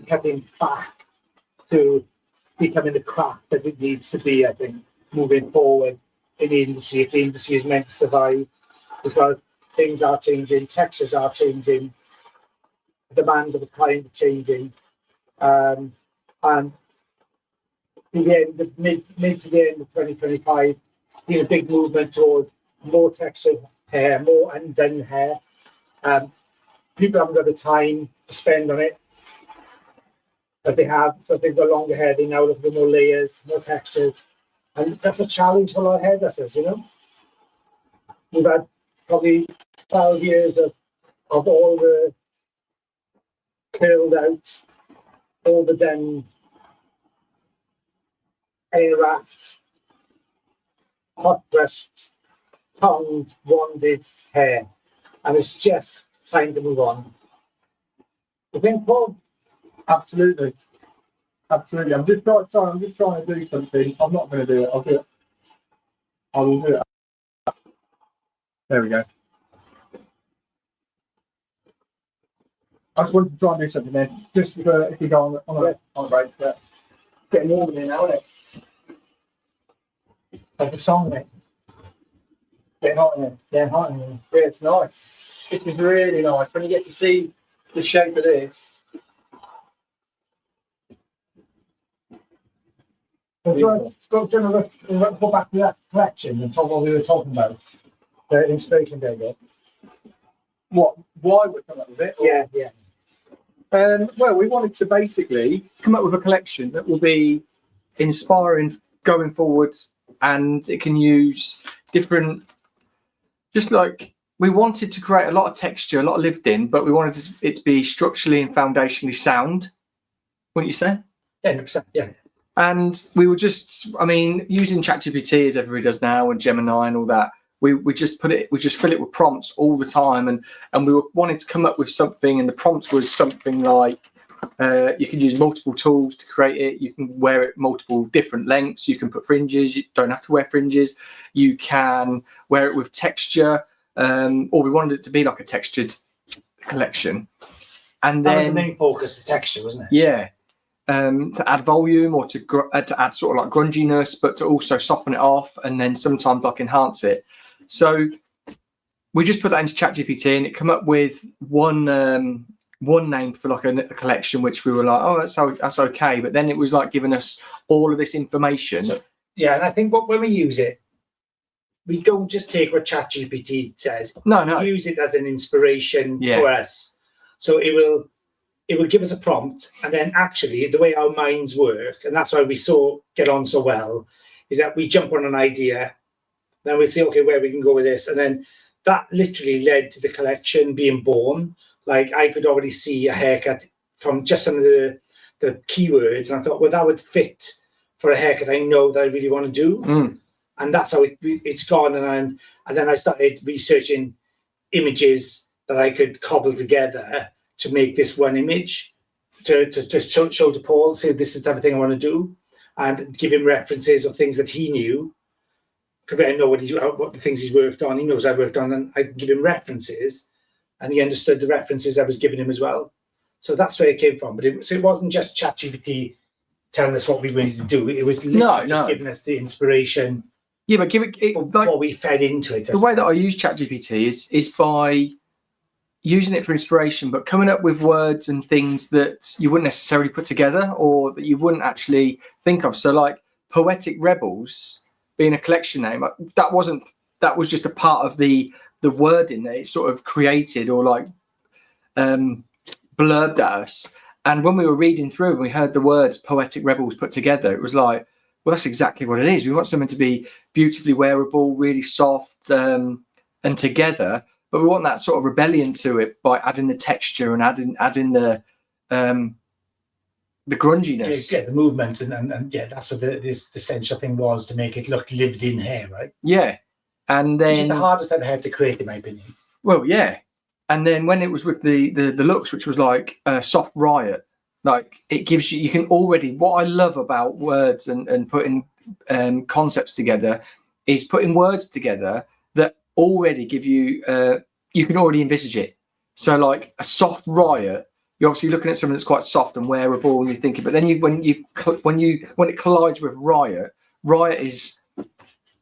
cutting back to becoming the craft that it needs to be, I think, moving forward. in the industry if the industry is meant to survive, because things are changing, textures are changing, demands of the client are changing, and mid to the end of 2025, seen a big movement toward more textured hair, more undone hair. People haven't got the time to spend on it, but they have. So if they've got longer hair, they now look for more layers, more textures, and that's a challenge for a lot of hairdressers. You know, we've had probably 12 years of all the curled out, all the done hair wrapped, hot brushed, tongued, wanded hair, and it's just time to move on. You think, Paul? Absolutely. Absolutely. I'm just trying to do something. I'm not going to do it. I'll do it. I will do it. There we go. I just wanted to try and do something then. Just if you go on a break. Yeah. Getting warm in here now, isn't it? Like the song, mate. Getting hot in here. Getting hot in here. Yeah, it's nice. This is really nice. When you get to see the shape of this. Go back to that collection and talk what we were talking about. The inspiration there. What? Why we come up with it? Yeah, yeah. Well, we wanted to basically come up with a collection that will be inspiring going forward, and it can use different. Just like we wanted to create a lot of texture, a lot of lived in, but we wanted it to be structurally and foundationally sound. Wouldn't you say? Yeah, 100%. Yeah. And we were just, I mean, using ChatGPT as everybody does now, and Gemini and all that. We just fill it with prompts all the time, and we were wanting to come up with something, and the prompt was something like you can use multiple tools to create it. You can wear it multiple different lengths. You can put fringes. You don't have to wear fringes. You can wear it with texture, or we wanted it to be like a textured collection. And that then was the main focus, is texture, wasn't it? Yeah. To add volume, or to add sort of like grunginess, but to also soften it off, and then sometimes like enhance it. So we just put that into ChatGPT, and it come up with one name for like a collection, which we were like, oh, that's okay. But then it was like giving us all of this information. So, yeah, and I think when we use it, we don't just take what ChatGPT says. No. We use it as an inspiration for us. So it will give us a prompt, and then actually the way our minds work, and that's why we get on so well, is that we jump on an idea, then we say, okay, where we can go with this, and then that literally led to the collection being born. Like I could already see a haircut from just some of the keywords, and I thought, well, that would fit for a haircut I know that I really want to do, and that's how it's gone. And then I started researching images that I could cobble together to make this one image, to show to Paul, say this is the type of thing I want to do, and give him references of things that he knew. Because I know what the things he's worked on. He knows I've worked on, and I can give him references, and he understood the references I was giving him as well. So that's where it came from. But it wasn't just ChatGPT telling us what we wanted to do. It was literally just giving us the inspiration. Yeah, but give it like what we fed into it. The way that I use ChatGPT is by using it for inspiration, but coming up with words and things that you wouldn't necessarily put together, or that you wouldn't actually think of. So like Poetic Rebels being a collection name, that was just a part of the wording that it sort of created, or like blurbed at us. And when we were reading through and we heard the words Poetic Rebels put together, it was like, well, that's exactly what it is. We want something to be beautifully wearable, really soft, and together. But we want that sort of rebellion to it by adding the texture and adding the grunginess. Yeah, the movement, and yeah, that's what this essential thing was, to make it look lived in hair, right? Yeah, and then which is the hardest type of hair to create, in my opinion. Well, yeah, and then when it was with the looks, which was like soft riot, like it gives you can already. What I love about words and putting concepts together is putting words together that already give you you can already envisage it. So like a soft riot, you're obviously looking at something that's quite soft and wearable, and you're thinking, but then when it collides with riot is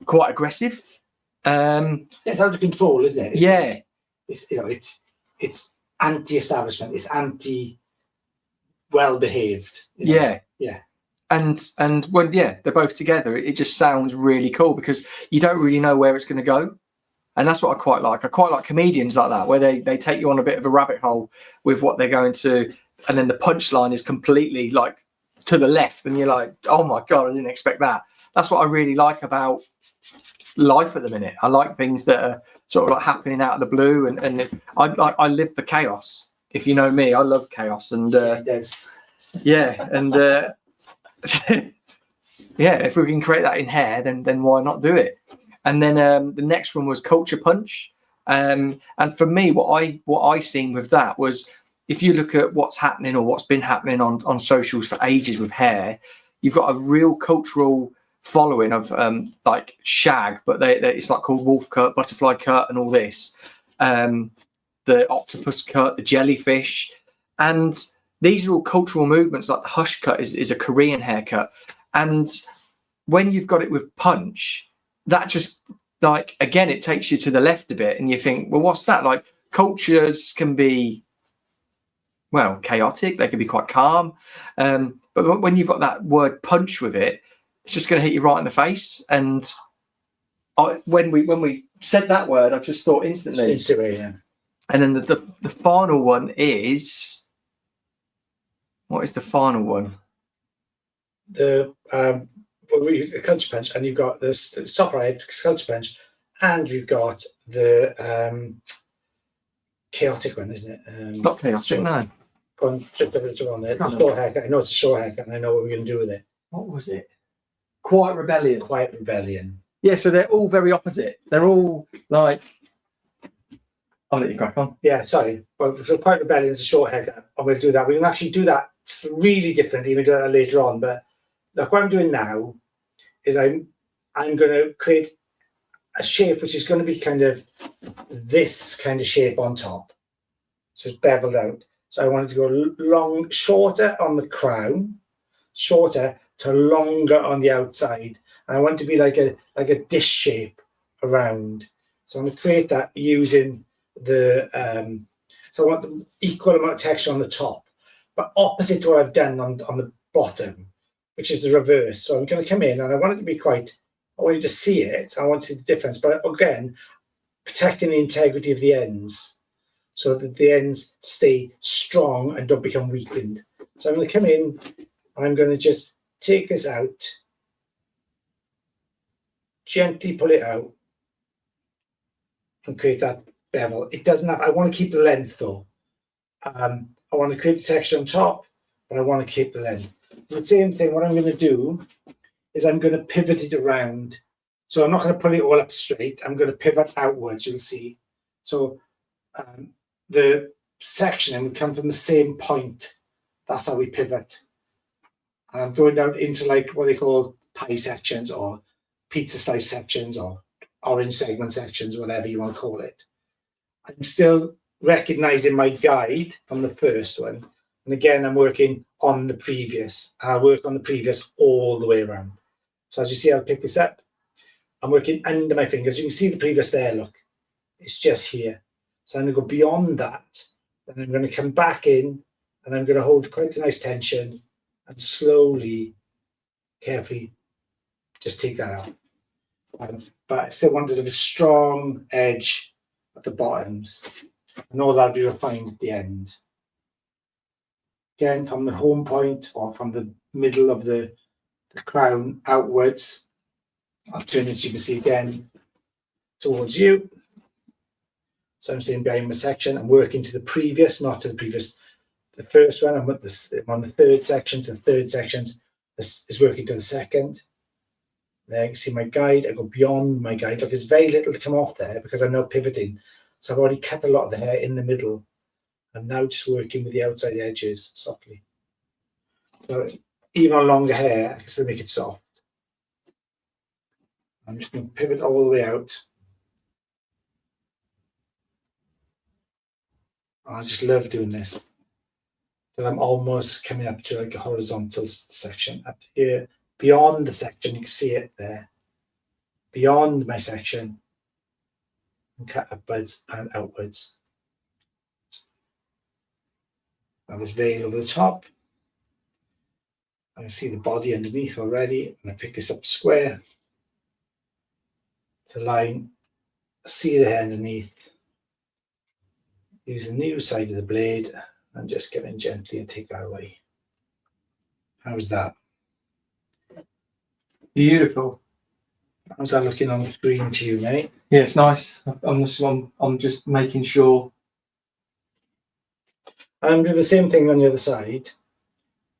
quite aggressive. It's out of control, isn't it? Yeah. It's, you know, it's anti-establishment. It's anti-well-behaved. Yeah. Yeah. And when they're both together, it just sounds really cool because you don't really know where it's going to go. And that's what I quite like. I quite like comedians like that, where they take you on a bit of a rabbit hole with what they're going to, and then the punchline is completely like to the left, and you're like, oh my God, I didn't expect that. That's what I really like about life at the minute. I like things that are sort of like happening out of the blue, and I live for chaos. If you know me, I love chaos, and yeah, and yeah, if we can create that in hair, then why not do it? And then the next one was culture punch, and for me, what I seen with that was, if you look at what's happening or what's been happening on socials for ages with hair, you've got a real cultural following of like shag, but it's like called wolf cut, butterfly cut, and all this, the octopus cut, the jellyfish, and these are all cultural movements. Like the hush cut is a Korean haircut, and when you've got it with punch, that just, like, again, it takes you to the left a bit, and you think, well, what's that? Like, cultures can be, well, chaotic, they can be quite calm, but when you've got that word punch with it, it's just going to hit you right in the face. And when we said that word, I just thought instantly. Yeah. And then the final one is, what is the final one? The culture punch, and you've got the soft ride culture punch, and you've got the chaotic one, isn't it? It's not chaotic, no. Go on, just a bit on there. The short haircut. I know it's a short haircut, and I know what we're going to do with it. What was it? Quiet Rebellion. Quiet Rebellion. Yeah, so they're all very opposite. They're all like, I'll let you crack on. Yeah, sorry. Well, so Quiet Rebellion is a short haircut, and we'll do that. We can actually do that really differently. We'll do that later on. But look, what I'm doing now is I'm going to create a shape which is going to be kind of this kind of shape on top. So it's beveled out. So I wanted to go shorter on the crown, shorter to longer on the outside. And I want it to be like a dish shape around. So I'm going to create that using the so I want the equal amount of texture on the top, but opposite to what I've done on the bottom, which is the reverse. So I'm going to come in, and I want it to be I want you to see it. I want to see the difference, but again, protecting the integrity of the ends so that the ends stay strong and don't become weakened. So I'm going to come in, and I'm going to just take this out, gently pull it out, and create that bevel. It doesn't have, I want to keep the length though. I want to create the texture on top, but I want to keep the length. The same thing, what I'm going to do is I'm going to pivot it around. So I'm not going to pull it all up straight. I'm going to pivot outwards, you'll see. So the sectioning would come from the same point. That's how we pivot. And I'm going down into like what they call pie sections or pizza slice sections or orange segment sections, whatever you want to call it. I'm still recognizing my guide from the first one. And again, I'm working on the previous. I'll work on the previous all the way around. So as you see, I'll pick this up. I'm working under my fingers. You can see the previous there, look. It's just here. So I'm going to go beyond that. And I'm going to come back in, and I'm going to hold quite a nice tension and slowly, carefully, just take that out. But I still wanted a strong edge at the bottoms, and all that'll be refined at the end. Again, from the home point or from the middle of the crown outwards, I'll turn it, as you can see, again towards you. So I'm staying behind my section. I'm working to the previous, not to the previous. The first one, I'm on the third section to the third section. This is working to the second. There you can see my guide. I go beyond my guide. Look, there's very little to come off there because I'm now pivoting. So I've already cut a lot of the hair in the middle. I'm now just working with the outside edges softly. So even on longer hair, I can still make it soft. I'm just going to pivot all the way out. I just love doing this. So I'm almost coming up to like a horizontal section up here. Beyond the section, you can see it there. beyond my section and cut upwards and outwards. Now this veil over the top. I can see the body underneath already. And I pick this up square to line, see the hair underneath. Use the new side of the blade and just get in gently and take that away. How's that? Beautiful. How's that looking on the screen to you, mate? Yeah, it's nice. I'm just making sure. I'm doing the same thing on the other side.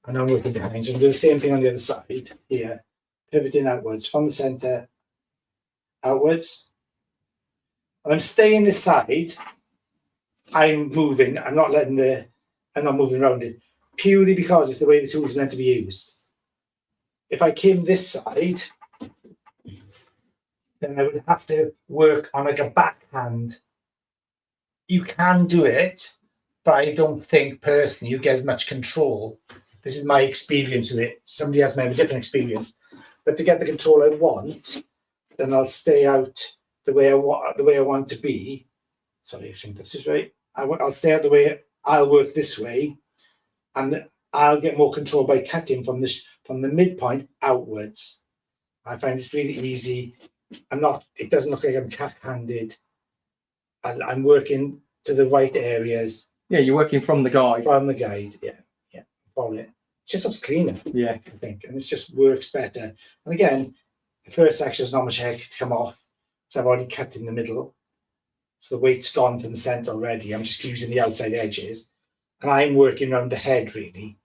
And I'm working behind, so I'm doing the same thing on the other side here, pivoting outwards from the center, outwards. And I'm staying this side. I'm moving. I'm not moving around it, purely because it's the way the tool is meant to be used. If I came this side, then I would have to work on like a backhand. You can do it, but I don't think personally you get as much control. This is my experience with it. Somebody else may have a different experience, but to get the control I want, then I'll stay out the way I want to be. Sorry, I think this is right. I'll stay out the way. I'll work this way, and I'll get more control by cutting from the midpoint outwards. I find it's really easy. It doesn't look like I'm cack-handed. I'm working to the right areas. Yeah, you're working from the guide. From the guide, yeah. Follow it. It just looks cleaner. Yeah. I think, and it just works better. And again, the first section is not much hair to come off because I've already cut in the middle. So the weight's gone from the centre already. I'm just using the outside edges. And I'm working around the head, really.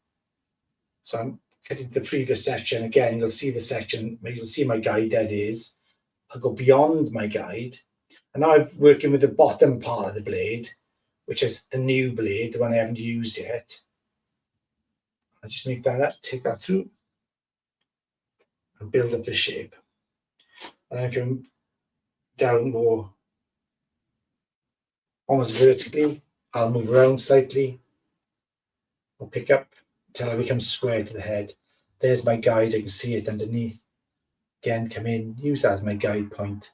So I'm cutting the previous section. Again, you'll see the section. You'll see my guide that is. I'll go beyond my guide. And now I'm working with the bottom part of the blade, which is the new blade, the one I haven't used yet. I just make that up, take that through, and build up the shape. And I can down more, almost vertically. I'll move around slightly. I'll pick up until I become square to the head. There's my guide. I can see it underneath. Again, come in, use that as my guide point,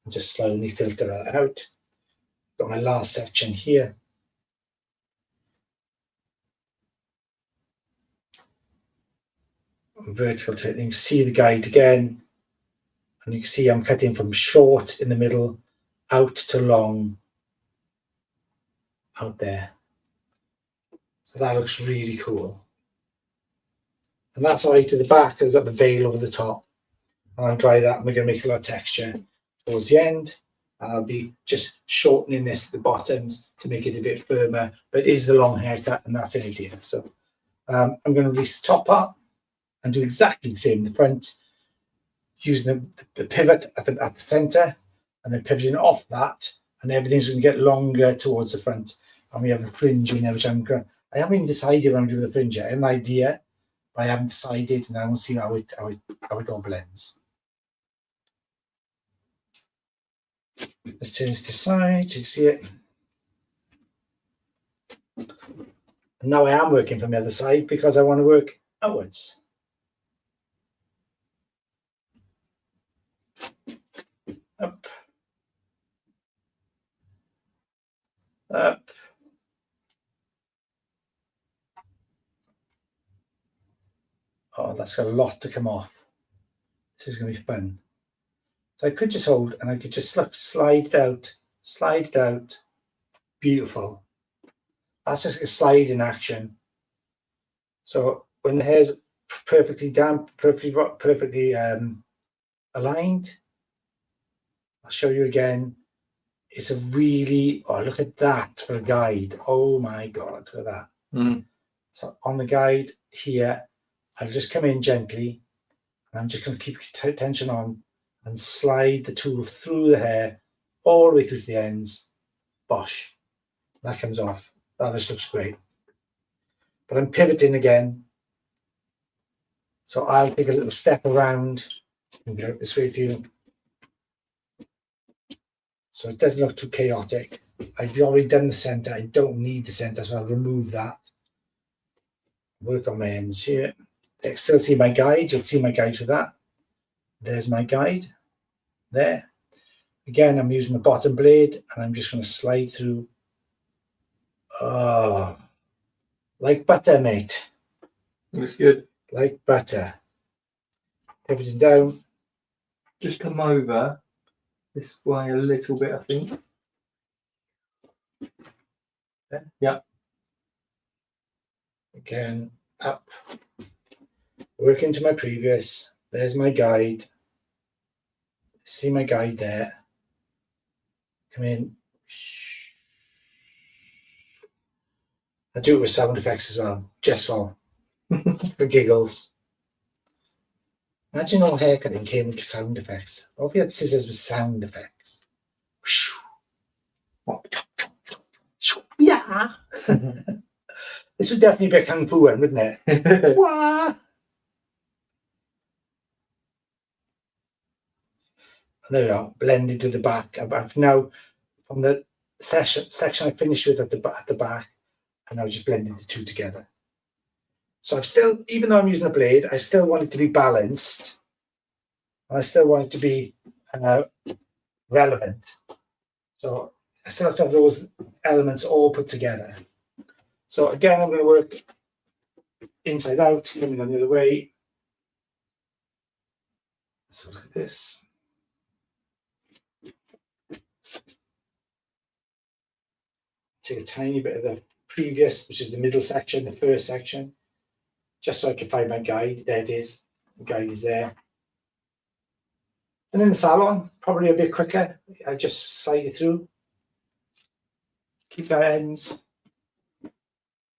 and just slowly filter that out. Got my last section here. Vertical to it. You can see the guide again, and you can see I'm cutting from short in the middle out to long out there. So that looks really cool. And that's all right to the back. I've got the veil over the top. And I'll dry that, and we're going to make a lot of texture towards the end. And I'll be just shortening this at the bottoms to make it a bit firmer, but it is the long haircut, and that's the idea. So I'm going to release the top part and do exactly the same in the front, using the pivot at the center, and then pivoting off that, and everything's going to get longer towards the front. And we have a fringe in there, which I haven't even decided what I'm doing with the fringe yet. I have an idea, but I haven't decided, and I will see how it all blends. Let's turn this to the side so you can see it. And now I am working from the other side because I want to work outwards. Up. Up. Oh, that's got a lot to come off. This is going to be fun. So I could just hold, and I could just slide it out. Beautiful. That's just a slide in action. So when the hair's perfectly damp, perfectly aligned, I'll show you again. It's a really, oh, look at that for a guide. Oh my God, look at that. Mm. So on the guide here, I'll just come in gently, and I'm just going to keep tension on and slide the tool through the hair all the way through to the ends. Bosh. That comes off. That just looks great. But I'm pivoting again. So I'll take a little step around and go this way for you. So it doesn't look too chaotic. I've already done the center. I don't need the center, so I'll remove that. Work on my ends here. I still see my guide. You'll see my guide for that. There's my guide. there. Again, I'm using the bottom blade and I'm just going to slide through. Oh, like butter, mate. Looks good. Like butter. Everything down. Just come over this way a little bit, I think. There. Yeah. Again, up. Work into my previous. There's my guide. See my guide there. Come in. I do it with sound effects as well, just for giggles. Imagine all haircutting came with sound effects. What if we had scissors with sound effects? Yeah. This would definitely be a kung fu one, wouldn't it? Wah! There we are, blended to the back. I've now, from the section I finished with at the back, and now just blended the two together. So I've still, even though I'm using a blade, I still want it to be balanced. I still want it to be relevant. So I still have to have those elements all put together. So again, I'm going to work inside out, coming on the other way. So look at this. Take a tiny bit of the previous, which is the middle section, the first section, just so I can find my guide. There it is. The guide is there. And in the salon, probably a bit quicker. I just slide it through. Keep that ends.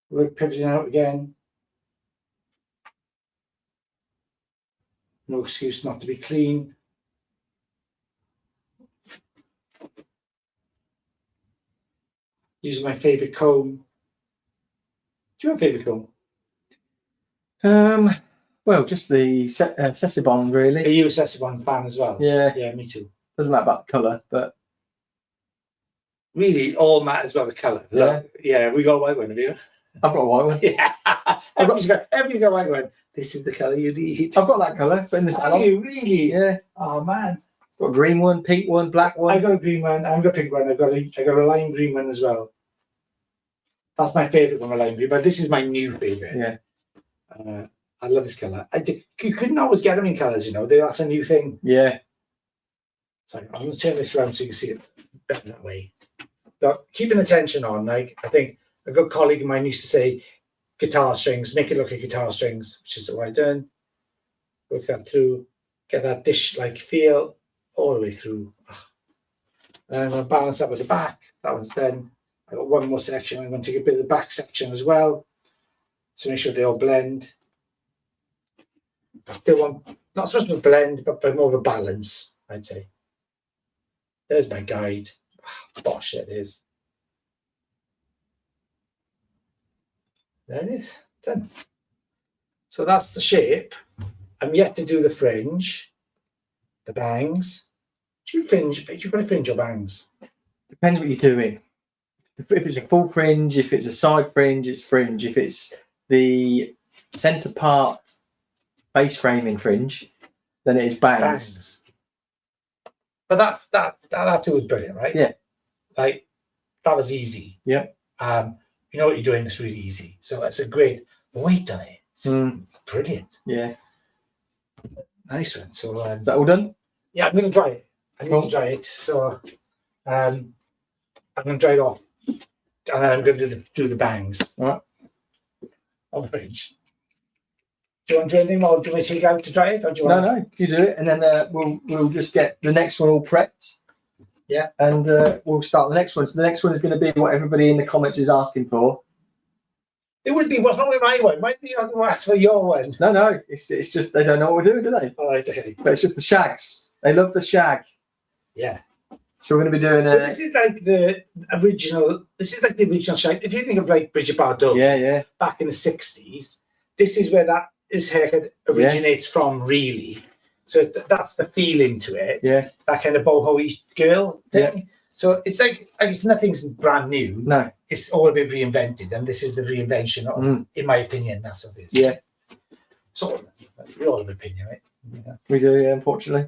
Work pivoting out again. No excuse not to be clean. Using my favourite comb. Do you have a favourite comb? Well, just the Sessibon, really. Are you a Sessibon fan as well? Yeah. Yeah, me too. Doesn't matter about the colour, but really all matters about the colour. Look, yeah, we got a white one, have you? I've got a white one. Yeah. Everybody's got a white one. This is the colour you need. I've got that colour, but in the salon. You really? Yeah. Oh man. Got a green one, pink one, black one. I got a green one. I've got a pink one. I got a lime green one as well. That's my favourite one, a lime green. But this is my new favourite. Yeah. I love this colour. You couldn't always get them in colours, you know. That's a new thing. Yeah. So I'm going to turn this around so you can see it better that way. But keeping the tension on, like I think a good colleague of mine used to say, guitar strings, make it look like guitar strings, which is what I've done. Work that through, get that dish-like feel all the way through. And I'm going to balance that with the back. That one's done. I've got one more section. I'm going to take a bit of the back section as well. So make sure they all blend. I still want, not so much of a blend, but more of a balance, I'd say. There's my guide. Bosh, there it is. There it is, done. So that's the shape. I'm yet to do the fringe, the bangs. Do you fringe? Do you got a fringe or bangs? Depends what you're doing. If it's a full fringe, if it's a side fringe, it's fringe. If it's the centre part face framing fringe, then it is bangs. But that too was brilliant, right? Yeah. Like that was easy. Yeah. You know what you're doing is really easy. So it's a great weight on it. It's brilliant. Yeah. Nice one. So is that all done? Yeah, I'm gonna dry it. I need to dry it. So I'm gonna dry it off. And then I'm gonna do the bangs. All right. On the fringe. Do you want to do anything, or do you want me to take it out to dry it? Or do you want... No, you do it, and then we'll just get the next one all prepped. Yeah. And we'll start the next one. So the next one is going to be what everybody in the comments is asking for. It would be, what's wrong with my one? Why do you ask for your one? No, it's just they don't know what we're doing, do they? All right, okay. But it's just the shags. They love the shag. Yeah. So we're going to be doing this is like the original. This is like the original shag. If you think of like Bridget Bardot, yeah, back in the 60s, this is where this haircut originates from, really. So that's the feeling to it. Yeah. That kind of boho-y girl thing. Yeah. So it's like nothing's brand new. No. It's all a bit reinvented, and this is the reinvention of, in my opinion, that's what it is. Yeah. So we all have an opinion, right? Yeah. We do, yeah, unfortunately.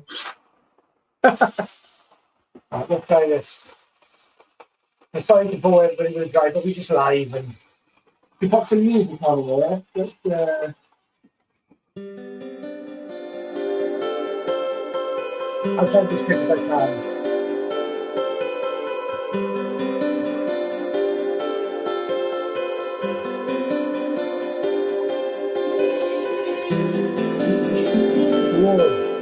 Right, let's try this. I'm sorry to bore everybody with the drive, but we just live and we put some music on there. Just, I'll try to as quick as I can. Whoa.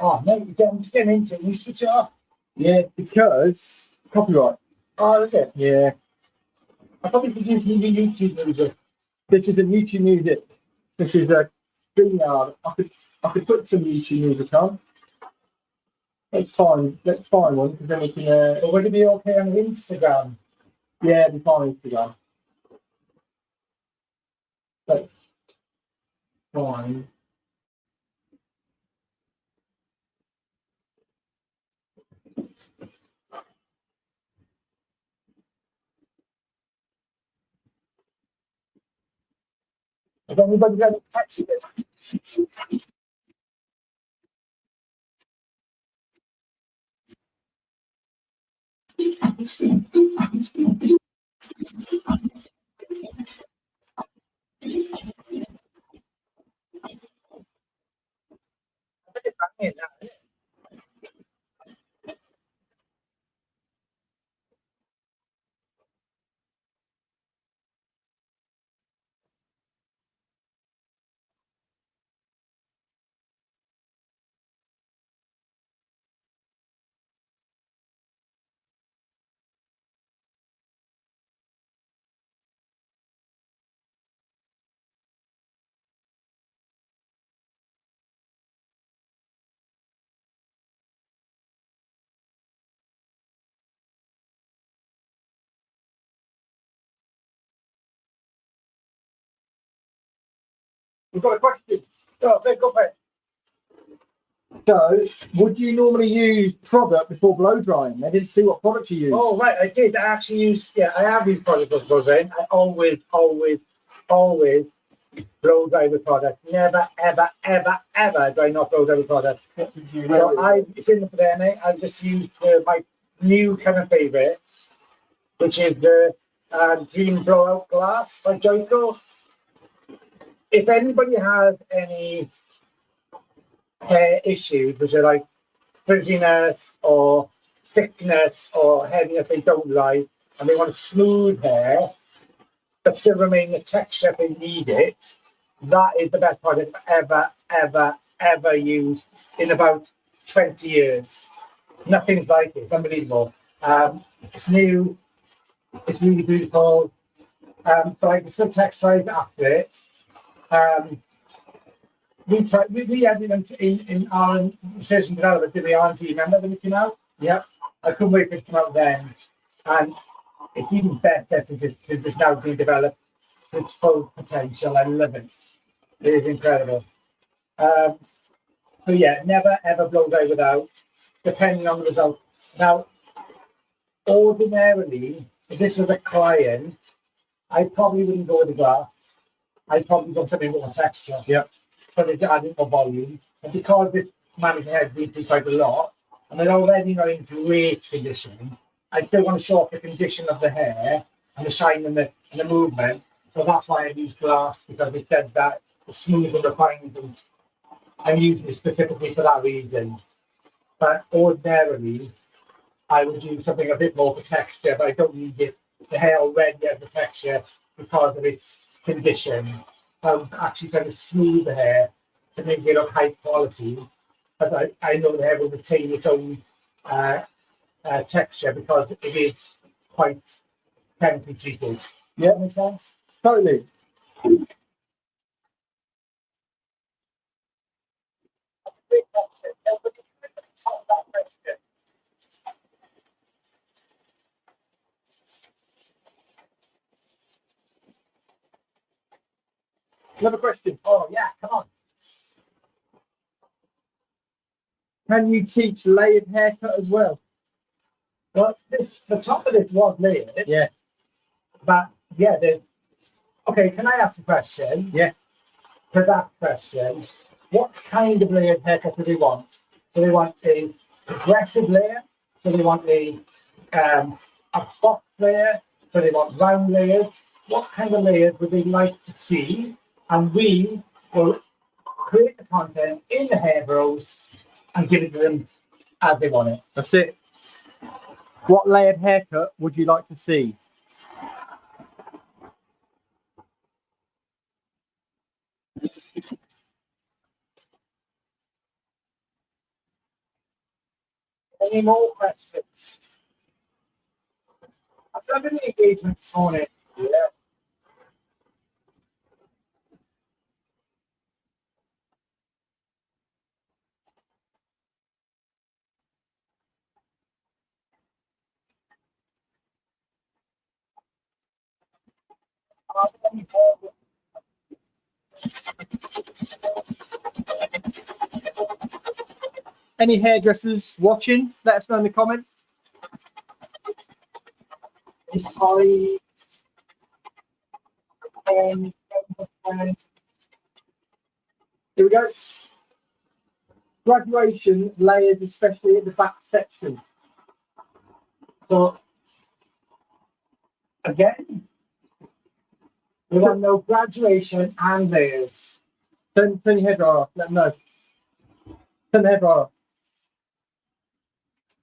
Oh, mate, I'm just getting into it. You switch it off. Yeah, because copyright. Oh, is it? Yeah, I probably could use new YouTube music. this isn't YouTube music. This is a StreamYard. I could put some YouTube music on. Let's find one because then we can. But would it be okay on Instagram? Yeah, we find Instagram. Let's find. Has anybody got a text it? We've got a question. Oh, go for it. So, would you normally use product before blow drying? I didn't see what product you use. Oh, right, I did. I actually used, I have used product before then. I always blow dry the product. Never, ever, ever, ever do I not blow dry the product. What did you So it's in there, mate. I've just used my new kind of favourite, which is the Dream Blowout Glass by Joyco. If anybody has any hair issues, which are like frizziness or thickness or heaviness they don't like, and they want smooth hair, but still remain the texture if they need it, that is the best product I've ever used in about 20 years. Nothing's like it. It's unbelievable. It's new. It's really beautiful. But I can still texturize after it. We had it in our research and development, did we, R&D? Remember when it came out? Yep. I couldn't wait for it to come out then. And it's even better since it's now being developed to its full potential. I love it. It is incredible. So yeah, never ever blow dry without, depending on the result. Now, ordinarily, if this was a client, I probably wouldn't go with the glass. I'd probably go something with more texture. Yep. So they added more volume. And because this mannequin has been through quite a lot, and they're already not in great condition, I still want to show off the condition of the hair and the shine and the movement. So that's why I use glass, because it does that, the smooth and refined. And I'm using it specifically for that reason. But ordinarily, I would use something a bit more for texture, but I don't need it. The hair already has the texture because of its condition. I'm actually trying to smooth the hair to make it of high quality. But I know the hair will retain its own texture because it is quite chemically treated. Yeah, Makes sense? totally. Great question. Nobody thought that question. Another question. Oh yeah, come on. Can you teach layered haircut as well? Well, the top of this was layered. Yeah. But yeah, okay, can I ask a question? Yeah. For that question, what kind of layered haircut do they want? Do they want a progressive layer? Do they want a box layer? Do they want round layers? What kind of layers would they like to see? And we will create the content in the hair bros and give it to them as they want it. That's it. What layered haircut would you like to see? Any more questions? I've done an engagement this morning. Yeah. Any hairdressers watching? Let us know in the comments. Here we go. Graduation layers, especially at the back section. So, again, we want no graduation and layers. Turn your head off. Let them know. Turn the head off.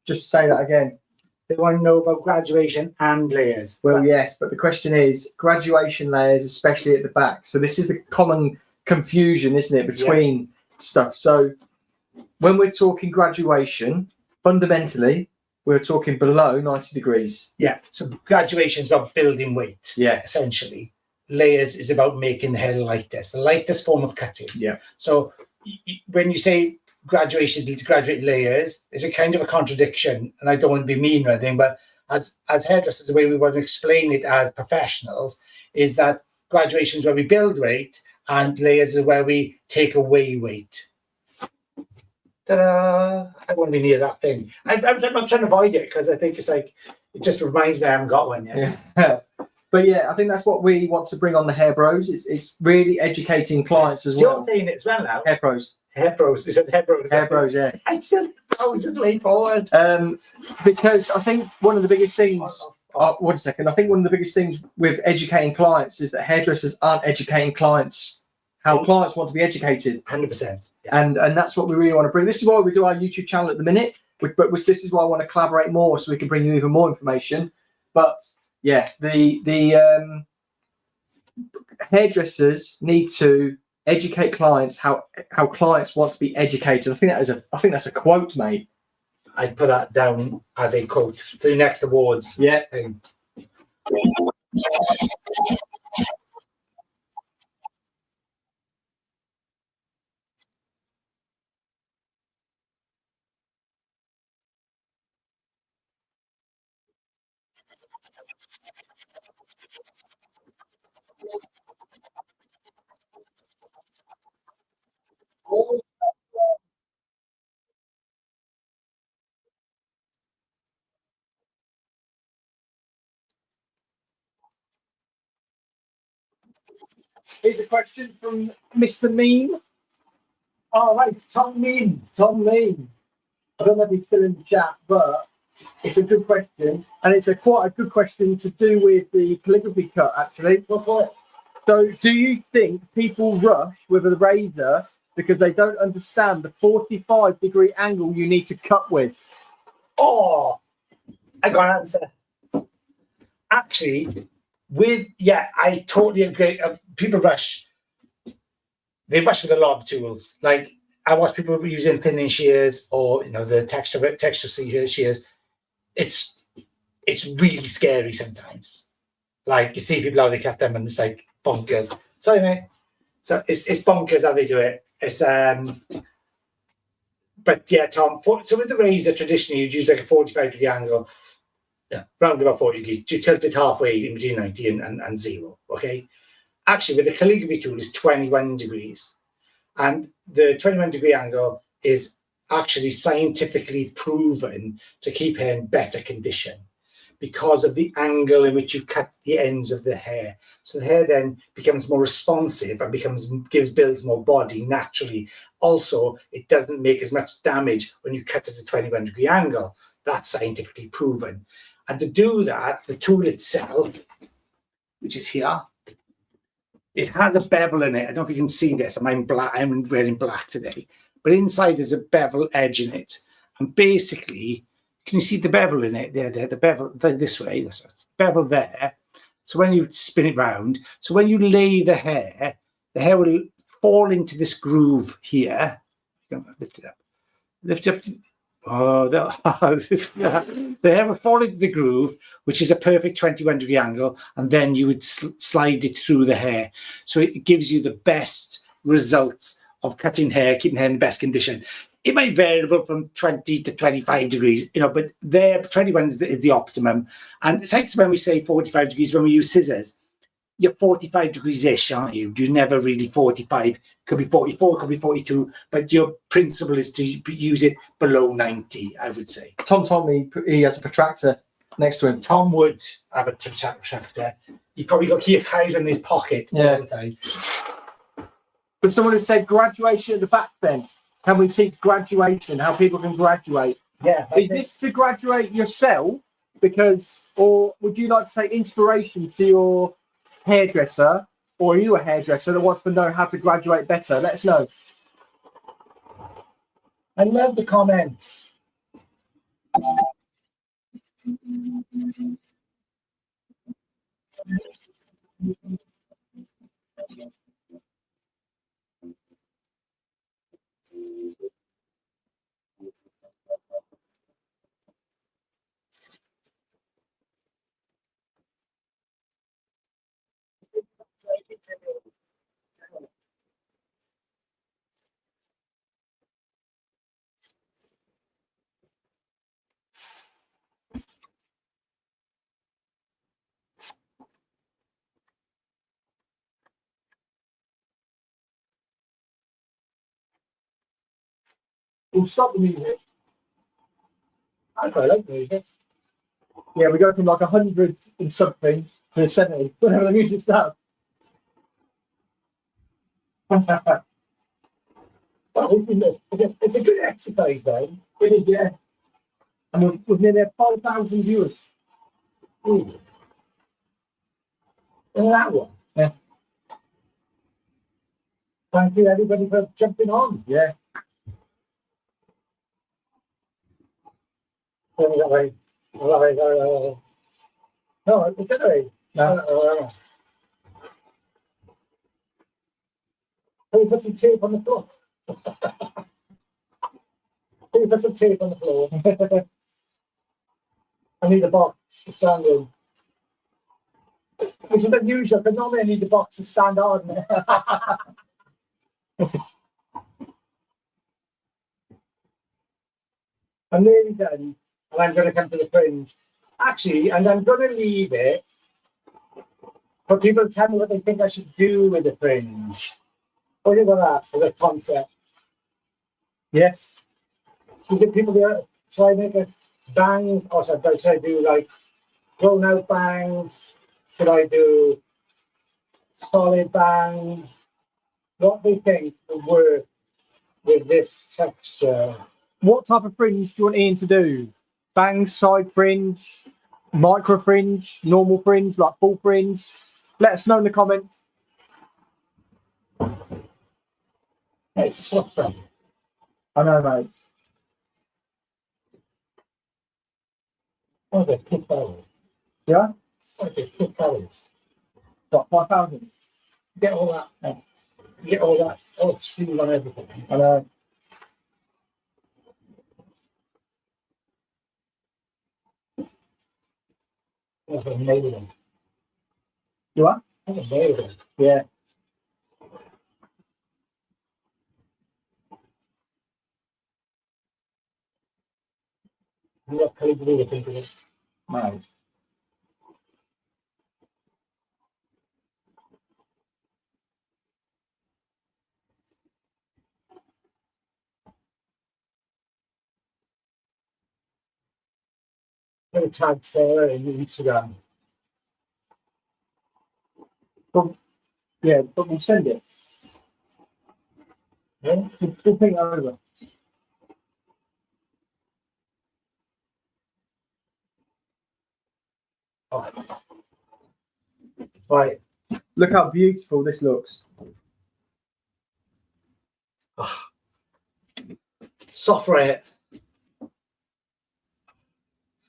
Just say that again. They want to know about graduation and layers. Well, yes, but the question is graduation layers, especially at the back. So this is the common confusion, isn't it, between stuff. So when we're talking graduation, fundamentally, we're talking below 90 degrees. Yeah. So graduation is about building weight. Yeah. Essentially, layers is about making the hair lightest, the lightest form of cutting. Yeah. So when you say graduation to graduate layers, is a kind of a contradiction, and I don't want to be mean or anything, but as hairdressers, the way we want to explain it as professionals is that graduation is where we build weight and layers is where we take away weight. Ta-da! I want to be near that thing. I'm trying to avoid it because I think it's like it just reminds me I haven't got one yet. Yeah. But yeah, I think that's what we want to bring on the hair bros. It's really educating clients as well. You're saying it as well now. Hair pros. Hair bros. You said hair bros. Hair bros, yeah. I said bros is way forward. Because I think one of the biggest things. One second. I think one of the biggest things with educating clients is that hairdressers aren't educating clients how clients want to be educated. 100%. Yeah. And that's what we really want to bring. This is why we do our YouTube channel at the minute. But this is why I want to collaborate more so we can bring you even more information. But yeah, the hairdressers need to educate clients how clients want to be educated. I think that's a quote, mate. I'd put that down as a quote for the next awards. Yeah. Thing. Here's a question from Mr. Meme. All right, Tom Mean. I don't know if he's still in the chat, but it's a good question, and it's quite a good question to do with the calligraphy cut, actually. So, do you think people rush with a razor because they don't understand the 45-degree angle you need to cut with? Oh, I got an answer. Actually, I totally agree. People rush. They rush with a lot of tools. Like I watch people using thinning shears or the texture shears. It's really scary sometimes. Like you see people how they cut them and it's like bonkers. Sorry, mate. So it's bonkers how they do it. It's but yeah, Tom. So with the razor, traditionally you'd use like a 45-degree angle. Yeah, round about 40 degrees. You tilt it halfway in between 90 and 0. Okay. actually with the calligraphy tool is 21 degrees. And the 21-degree angle is actually scientifically proven to keep hair in better condition because of the angle in which you cut the ends of the hair. So the hair then becomes more responsive and builds more body naturally. Also, it doesn't make as much damage when you cut at a 21-degree angle. That's scientifically proven. And to do that, the tool itself, which is here, it has a bevel in it. I don't know if you can see this. I'm wearing black today. But inside there's a bevel edge in it. And basically, can you see the bevel in it? There, the bevel this way, bevel there. So when you spin it round, so when you lay the hair will fall into this groove here. Lift it up. Lift it up. Oh, the hair will fall into the groove, which is a perfect 21-degree angle, and then you would slide it through the hair. So it gives you the best results of cutting hair, keeping hair in the best condition. It might variable from 20 to 25 degrees, but there 21 is the optimum. And it's like when we say 45 degrees when we use scissors, you're 45 degrees-ish, aren't you? You're never really 45. Could be 44, could be 42, but your principle is to use it below 90, I would say. Tom told me he has a protractor next to him. Tom would have a protractor. He probably got key highs in his pocket all the time. But someone had said graduation at the back then. Can we teach graduation, how people can graduate? Yeah. Is this to graduate yourself? Or would you like to say inspiration to your hairdresser, or are you a hairdresser that wants to know how to graduate better? Let us know. I love the comments. We'll stop the music. I quite like music. Yeah, we go from like 100 and something to 70 whenever the music starts. Well, it's a good exercise, though. It is, yeah. And we've nearly 5,000 viewers. Ooh. And that one. Yeah. Thank you, everybody, for jumping on. Yeah. No, is that right? No. Can you put some tape on the floor? Can you put some tape on the floor? I need a box to stand in. Which is a bit unusual, because normally I need the box to stand on. I'm nearly done, and I'm going to come to the fringe. Actually, and I'm going to leave it for people to tell me what they think I should do with the fringe. What do you think of that for the concept? Yes. You get people to try make a bangs, or should I do like grown out bangs? Should I do solid bangs? What do you think would work with this texture? What type of fringe do you want Ian to do? Bangs, side fringe, micro fringe, normal fringe, like full fringe? Let us know in the comments. Yeah, it's a soft fringe. I know, mate. Oh, they're $2. Yeah? Oh, they're $2. What, 5,000? Get all that. Get all that. Oh, steel on everything. I know. Oh, I've nailed them. You what? I've nailed them. Yeah. What can you believe it into this? No. Tag Sarah in Instagram. Yeah, but we'll send it. Yeah? We'll ping it over. Oh. Right. Look how beautiful this looks. Oh. Soft red.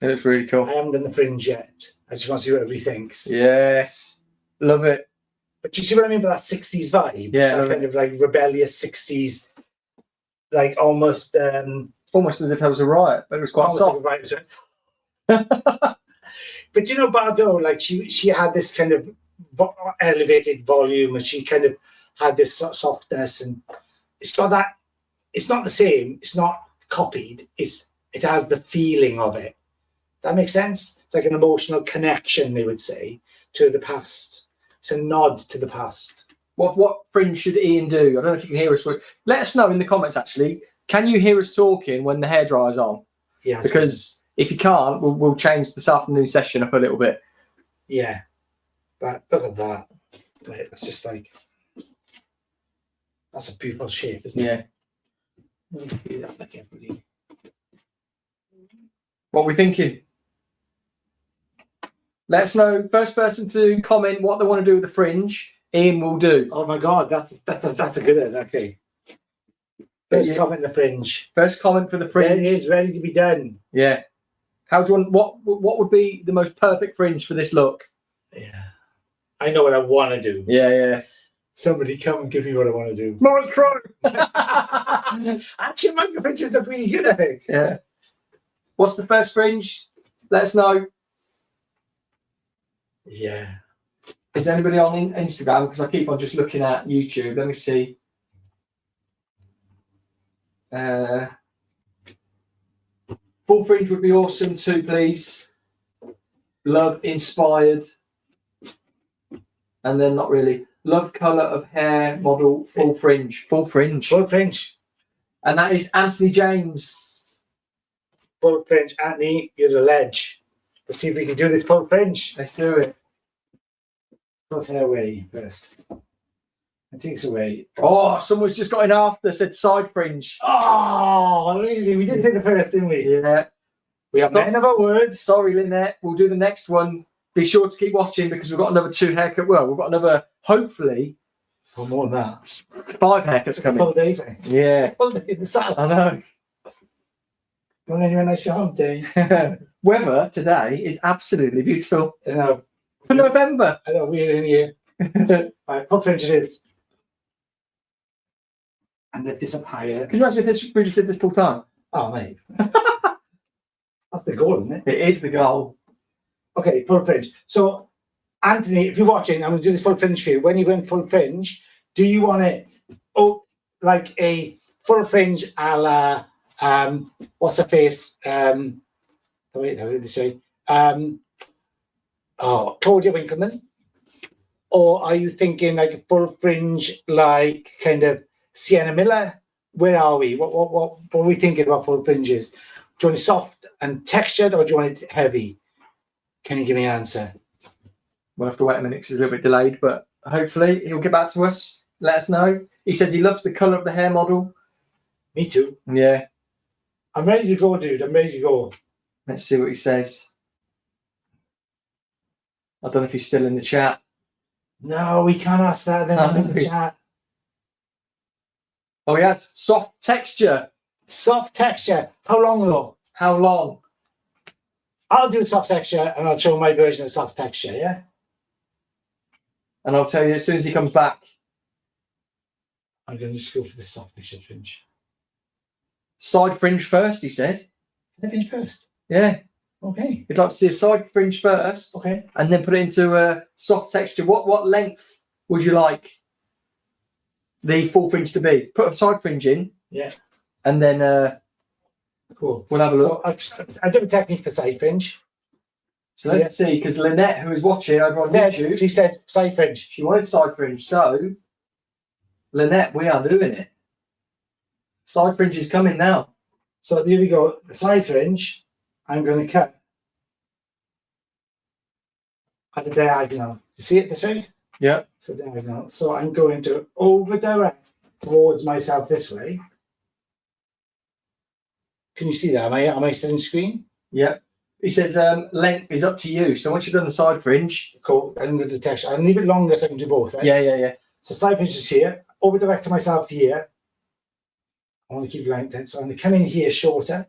It looks really cool. I haven't done the fringe yet. I just want to see what everybody thinks. Yes. Love it. But you see what I mean by that 60s vibe? Yeah. That kind of like rebellious 60s, like almost almost as if it was a riot, but it was quite soft. Like but you know, Bardot, like she had this kind of elevated volume, and she kind of had this softness, and it's got that. It's not the same. It's not copied. It has the feeling of it. That makes sense. It's like an emotional connection, they would say, to the past. It's a nod to the past. What fringe should Ian do? I don't know if you can hear us. Let us know in the comments. Actually, can you hear us talking when the hairdryer's on? Yeah. Because if you can't, we'll change this afternoon session up a little bit. Yeah. But look at that. That's just like, that's a beautiful shape, isn't it? Yeah. Let me see that like everybody. What are we thinking? Let us know. First person to comment what they want to do with the fringe, Ian will do. Oh my God, that's a good one. Okay. First comment the fringe. First comment for the fringe. It is ready to be done. Yeah. How do you want? What would be the most perfect fringe for this look? Yeah. I know what I want to do. Yeah. Somebody come and give me what I want to do. Micro. Actually, micro fringe would look really good, I think. Yeah. What's the first fringe? Let us know. Yeah. Is anybody on Instagram? Because I keep on just looking at YouTube. Let me see. Full fringe would be awesome too, please. Love inspired. And then not really. Love colour of hair model full fringe. Full fringe. Full fringe. And that is Anthony James. Full fringe. Anthony, you're the ledge. Let's see if we can do this full fringe. Let's do it. Cross hair away first. It takes away. Oh, someone's just got in after, said side fringe. Oh, really? We did say the first, didn't we? Yeah. We have men of our words. Sorry, Lynette. We'll do the next one. Be sure to keep watching because we've got another 2 haircut. Well, we've got another, hopefully, Or more than that. 5 haircuts coming. Full day, thanks. Yeah. Full day in the salon. I know. Going anywhere nice for home day? Weather today is absolutely beautiful. You know. For November. I know, we're in here. Right, full fringe it is. And lift this up higher. Can you imagine if we just did this full time? Oh, mate. That's the goal, isn't it? It is the goal. Okay, full fringe. So, Anthony, if you're watching, I'm going to do this full fringe for you. When you go in full fringe, do you want it, like a full fringe a la, what's her face? This way. Claudia Winkleman? Or are you thinking like a full fringe, like kind of Sienna Miller? Where are we? What are we thinking about full fringes? Do you want it soft and textured, or do you want it heavy? Can you give me an answer? We'll have to wait a minute because it's a little bit delayed, but hopefully he'll get back to us. Let us know. He says he loves the colour of the hair model. Me too. Yeah. I'm ready to go, dude. I'm ready to go. Let's see what he says. I don't know if he's still in the chat. No, we can't ask that then in the chat. Oh, he has soft texture. Soft texture. How long though? How long? I'll do soft texture and I'll show my version of soft texture, yeah? And I'll tell you as soon as he comes back. I'm going to just go for the soft texture fringe. Side fringe first, he said. Fringe first? Yeah. Okay. He'd like to see a side fringe first. Okay. And then put it into a soft texture. What length would you like the full fringe to be? Put a side fringe in. Yeah. And then cool. We'll have a look. So I do a technique for side fringe. So let's see, because Lynette, who is watching over on YouTube, she said side fringe. She wanted side fringe. So, Lynette, we are doing it. Side fringe is coming now. So here we go. The side fringe, I'm going to cut at a diagonal. You see it this way? Yeah. It's a diagonal. So I'm going to over direct towards myself this way. Can you see that? Am I still in screen? Yeah. He says length is up to you. So once you've done the side fringe, Cool. And the texture. I'll leave it longer so I can do both, right? yeah. So side fringe is here. Over direct to myself here. I want to keep length then. So I'm going to come in here shorter.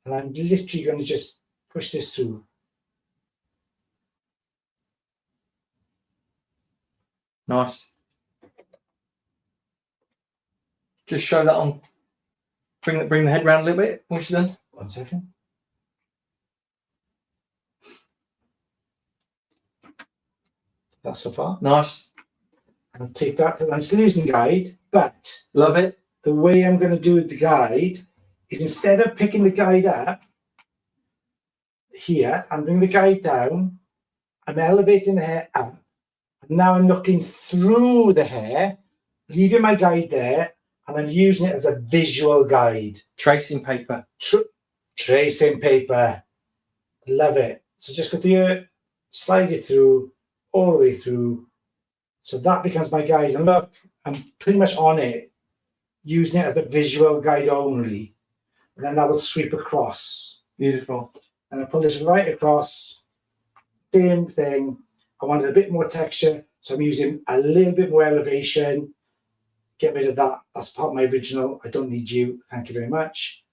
And I'm literally going to just push this through. Nice. Just show that on. Bring the head round a little bit once you're done. 1 second. That's so far. Nice. I'll take that. I'm still using guide, but Love it. the way I'm going to do the guide is instead of picking the guide up here, I'm bringing the guide down. I'm elevating the hair up. And now I'm looking through the hair, leaving my guide there, and I'm using it as a visual guide. Tracing paper. Tracing paper. Love it. So just go here, slide it through, all the way through. So that becomes my guide. And look, I'm pretty much on it, using it as a visual guide only. And then I will sweep across. Beautiful. And I pull this right across. Same thing. I wanted a bit more texture, so I'm using a little bit more elevation. Get rid of that. That's part of my original. I don't need you. Thank you very much.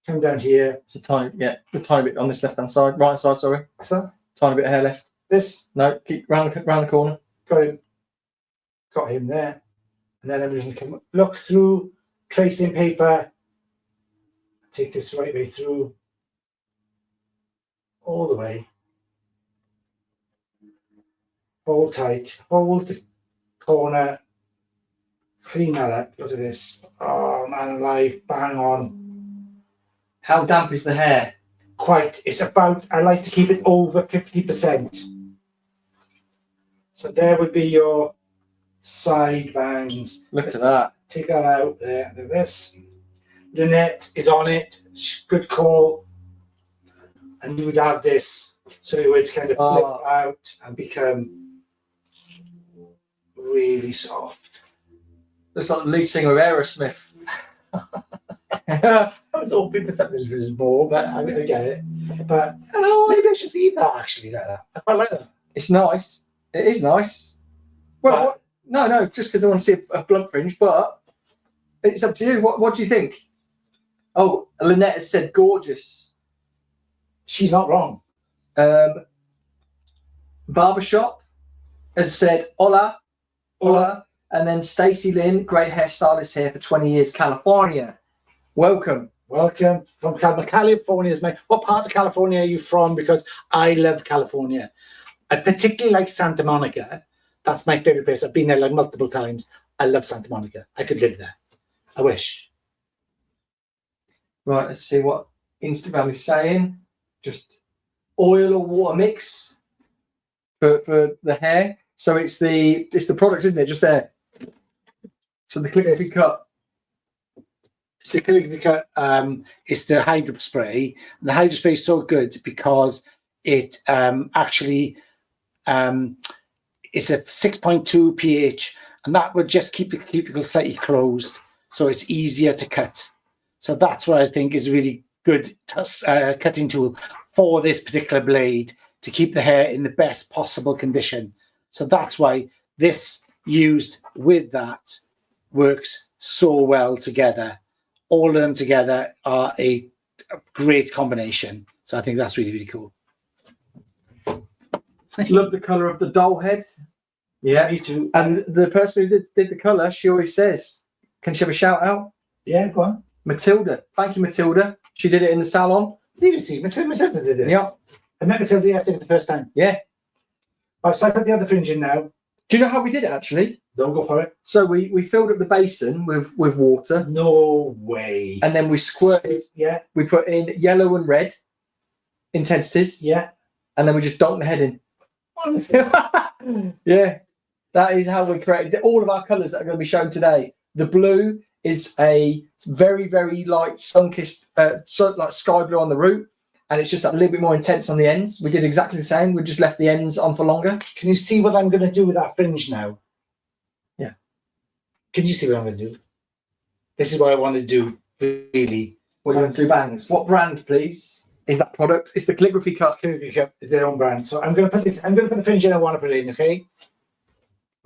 Come down here. It's a tiny bit on this left hand side, right hand side. Sorry. What's that? Tiny bit of hair left. This. No, keep round the corner. Got him. Got him there. And then I'm just going to come look through, tracing paper. Take this right way through. All the way. Hold tight. Hold the corner. Clean that up. Look at this. Oh man alive. Bang on. How damp is the hair? Quite. It's about, I like to keep it over 50%. So there would be your side bangs. Look at that. Take that out there. Look at this. Lynette is on it. Good call. And you would have this, so it would kind of flip out and become really soft. Looks like the lead singer of Aerosmith. I was hoping for something a little more, but I get it. But maybe I should leave that actually like that. I quite like that. It's nice. It is nice. Well, no, just because I want to see a blunt fringe, but it's up to you. What do you think? Oh, Lynette has said gorgeous. She's not wrong. Barbershop has said hola. And then Stacey Lynn, great hairstylist here for 20 years, California. Welcome. Welcome from California. What part of California are you from? Because I love California. I particularly like Santa Monica. That's my favorite place. I've been there like multiple times. I love Santa Monica. I could live there. I wish. Right, let's see what Instagram is saying. Just oil or water mix for the hair. So it's the product, isn't it? Just there. So the calligraphy cut. It's the calligraphy cut. It's the hydro spray. The hydro spray is so good because it actually it's a 6.2 pH, and that would just keep the cuticle slightly closed, so it's easier to cut. So that's what I think is a really good cutting tool for this particular blade to keep the hair in the best possible condition. So that's why this used with that works so well together. All of them together are a great combination. So I think that's really, really cool. Love the colour of the doll head. Yeah, me too. And the person who did the colour, she always says, can she have a shout out? Yeah, go on. Matilda. Thank you, Matilda. She did it in the salon. Did you see? Matilda did it. Yeah. I met Matilda yesterday for the first time. Yeah. Right, so I put the other fringe in now. Do you know how we did it actually? Don't go for it. So we filled up the basin with water. No way. And then we squirted. Yeah. We put in yellow and red intensities. Yeah. And then we just dunked the head in. Yeah. That is how we created all of our colours that are going to be shown today. The blue is a very, very light sun-kissed, like sky blue on the root. and it's just a little bit more intense on the ends. We did exactly the same. We just left the ends on for longer. Can you see what I'm going to do with that fringe now? Yeah. Can you see what I'm going to do? This is what I want to do, really. What do you want to do, bangs? What brand, please? Is that product? It's the calligraphy cut. Calligraphy cut, their own brand. So I'm going to put this. I'm going to put the fringe in. I want to put it in. Okay.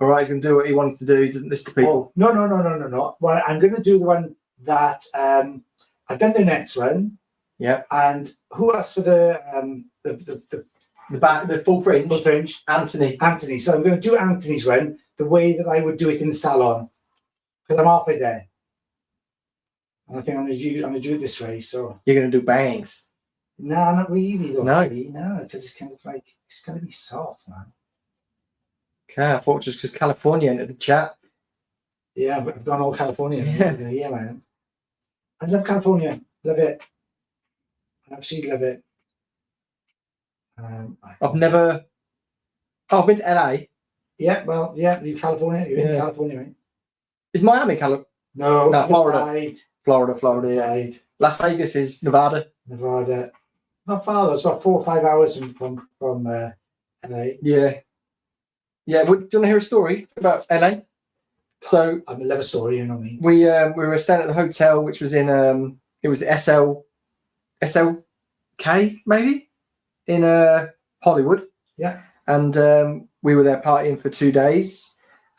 All right, he's going to do what he wanted to do. He doesn't listen to people. Oh, no. Well, I'm going to do the one that I've done the next one. Yeah. And who asked for the back, the full fringe? Full fringe. Anthony. So I'm going to do Anthony's one the way that I would do it in the salon, because I'm halfway there. And I think I'm going to do it this way. So you're going to do bangs? No, not really. Though, no, because it's kind of like it's going to be soft, man. Okay, I thought just because California entered the chat. Yeah, but I've gone all California. Yeah, man. I love California. Love it. I absolutely love it. I've never. Oh, I've been to LA. Yeah, well, yeah, you're California. You're in California, right? Is Miami California? No, Florida. Florida. Yeah. Las Vegas is Nevada. Not far though. It's about 4 or 5 hours from LA. Yeah. Yeah. Do you want to hear a story about LA? So I love a story, you know me. We were staying at the hotel, which was in it was SLK maybe in Hollywood. Yeah. And we were there partying for 2 days,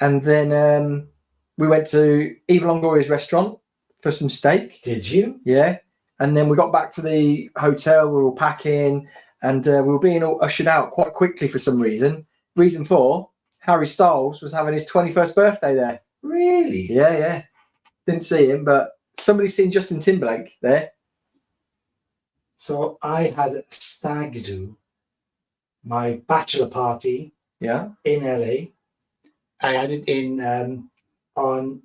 and then we went to Eva Longoria's restaurant for some steak. Did you? Yeah. And then we got back to the hotel. We were all packing, and we were being all ushered out quite quickly for some reason. Reason for Harry Styles was having his 21st birthday there. Really? Yeah. Didn't see him, but somebody's seen Justin Timberlake there. So I had a stag do my bachelor party. Yeah. In LA. I had it in on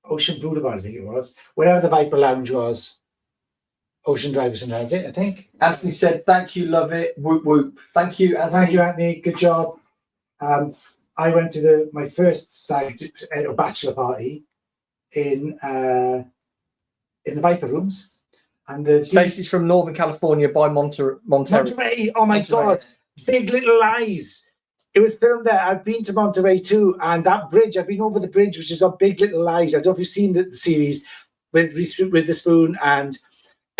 Ocean Boulevard, I think it was. Wherever the Viper Lounge was. Ocean Drive has it, I think. Anthony said, "Thank you, love it. Whoop whoop." Thank you, Anthony. Thank you, Anthony. Good job. I went to my first stag bachelor party in the Viper Rooms, and the Stacey's from Northern California by Monterey. Oh my God, Big Little Lies. It was filmed there. I've been to Monterey too, and that bridge. I've been over the bridge, which is on Big Little Lies. I don't know if you've seen the series with the Spoon and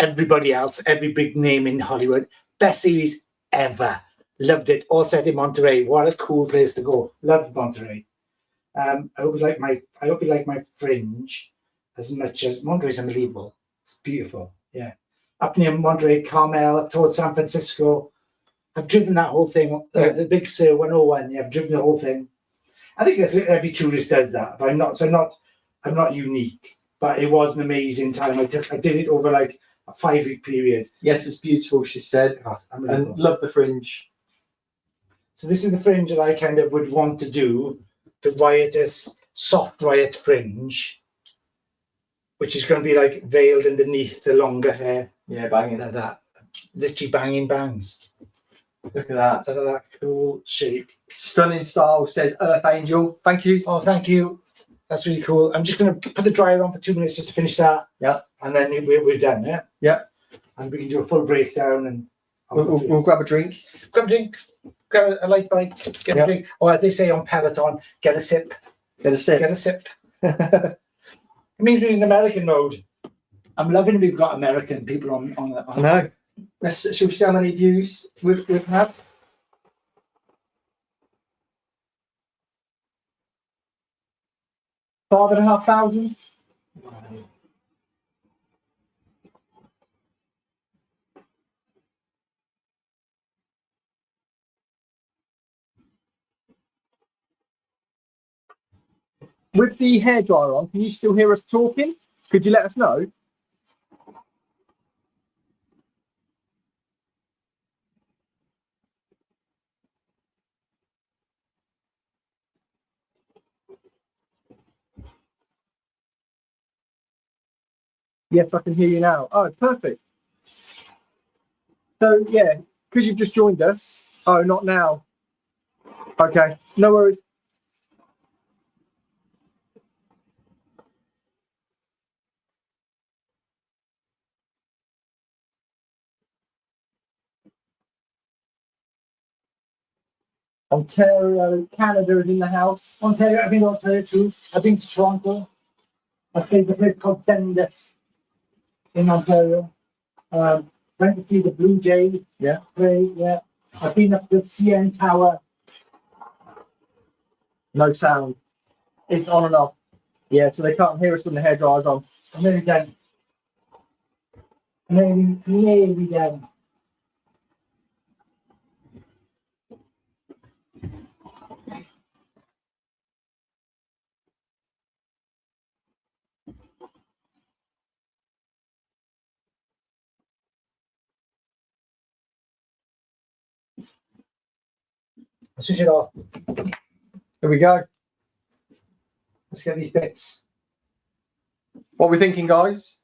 everybody else, every big name in Hollywood. Best series ever. Loved it. All set in Monterey. What a cool place to go. Loved Monterey. I hope you like my fringe as much as Monterey's unbelievable. It's beautiful. Yeah. Up near Monterey, Carmel, up towards San Francisco. I've driven that whole thing. The Big Sur 101. Yeah, I've driven the whole thing. I think every tourist does that, but I'm not unique. But it was an amazing time. I did it over like a 5-week period. Yes, it's beautiful, she said. And love the fringe. So this is the fringe that I kind of would want to do, the riotous, soft riot fringe, which is going to be like veiled underneath the longer hair. Yeah, banging. Like that. Literally banging bangs. Look at that. Look at that cool shape. Stunning style, says Earth Angel. Thank you. Oh, thank you. That's really cool. I'm just going to put the dryer on for 2 minutes just to finish that. Yeah. And then we're done, yeah? Yeah. And we can do a full breakdown and we'll grab a drink. Grab a drink. Grab a light bite. Get a drink. Or as they say on Peloton, get a sip. Get a sip. Get a sip. It means we're in American mode. I'm loving we've got American people on that. No. Shall we see how many views we've had? Five and a half thousand. With the hairdryer on, can you still hear us talking? Could you let us know? Yes, I can hear you now. Oh, perfect. So, yeah, because you've just joined us. Oh, not now. Okay, no worries. Ontario, Canada is in the house. Ontario, I've been to Ontario too. I've been to Toronto. I stayed at a place called Dundas in Ontario. Went to see the Blue Jays play. Yeah, I've been up to the CN Tower. No sound. It's on and off. Yeah, so they can't hear us when the hairdryer's on. I'm nearly done. Nearly done. I'll switch it off. Here we go. Let's get these bits. What are we thinking, guys?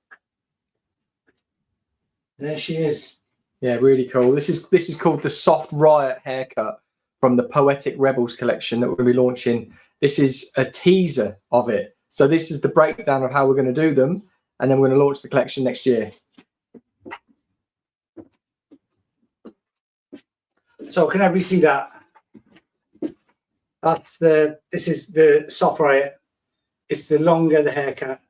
There she is. Yeah, really cool. This is called the Soft Riot haircut from the Poetic Rebels collection that we're going to be launching. This is a teaser of it. So this is the breakdown of how we're going to do them, and then we're going to launch the collection next year. So can everybody see that? This is the Soft Riot. It's the longer the haircut.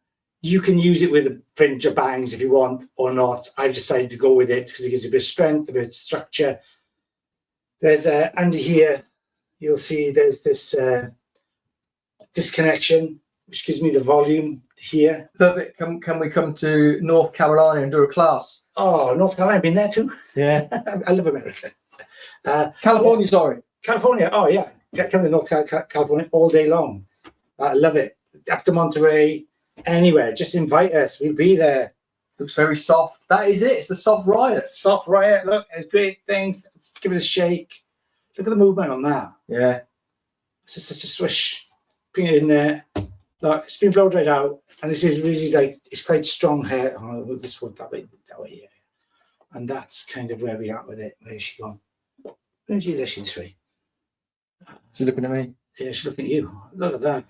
You can use it with a fringe or bangs if you want or not. I've decided to go with it because it gives a bit of strength, a bit of structure. There's under here, you'll see there's this disconnection, which gives me the volume here. Perfect. Can we come to North Carolina and do a class? Oh, North Carolina, I've been there too. Yeah. I love America. California, sorry. California, oh yeah. Come to North California all day long. I love it. Up to Monterey, anywhere. Just invite us. We'll be there. Looks very soft. That is it. It's the Soft Riot. Soft Riot. Look, it's great things. Let's give it a shake. Look at the movement on that. Yeah. It's just such a swish. Bring it in there. Look, it's been blow dried out, and this is really like it's quite strong hair. Oh, this one that way, yeah. And that's kind of where we are with it. Where's she gone? Where's she? There she's free. She's looking at me. Yeah, she's looking at you. Look at that.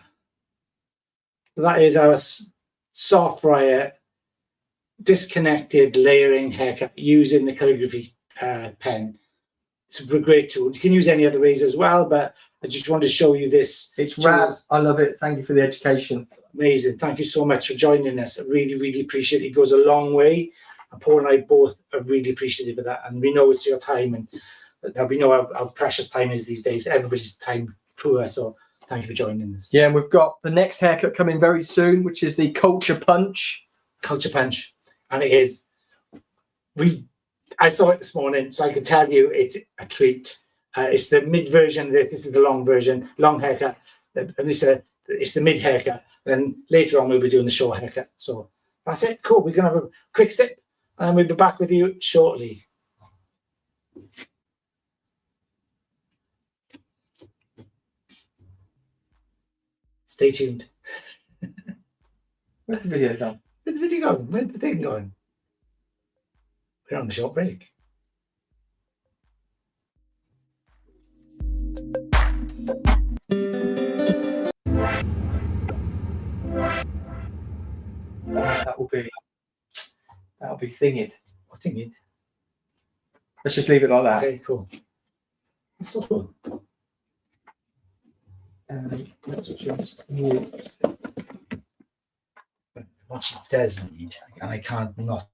That is our Soft Riot disconnected layering haircut using the calligraphy pen. It's a great tool. You can use any other razor as well, but I just wanted to show you this. It's rad. I love it. Thank you for the education. Amazing. Thank you so much for joining us. I really, really appreciate it. It goes a long way. And Paul and I both are really appreciative of that. And we know it's your time, and we know how precious time is these days. Everybody's time poor. So thank you for joining us. Yeah, and we've got the next haircut coming very soon, which is the Culture Punch. Culture Punch. And it is. I saw it this morning, so I can tell you it's a treat. It's the mid version. This is the long version, long haircut. And it's the mid haircut. Then later on, we'll be doing the short haircut. So that's it. Cool. We're going to have a quick sip, and we'll be back with you shortly. Stay tuned. Where's the video gone? Where's the video going? Where's the thing going? We're on the short break. That'll be thinged. What thinged? Let's just leave it like that. Okay, cool. That's so cool. Let's just move. What she does need, and I can't not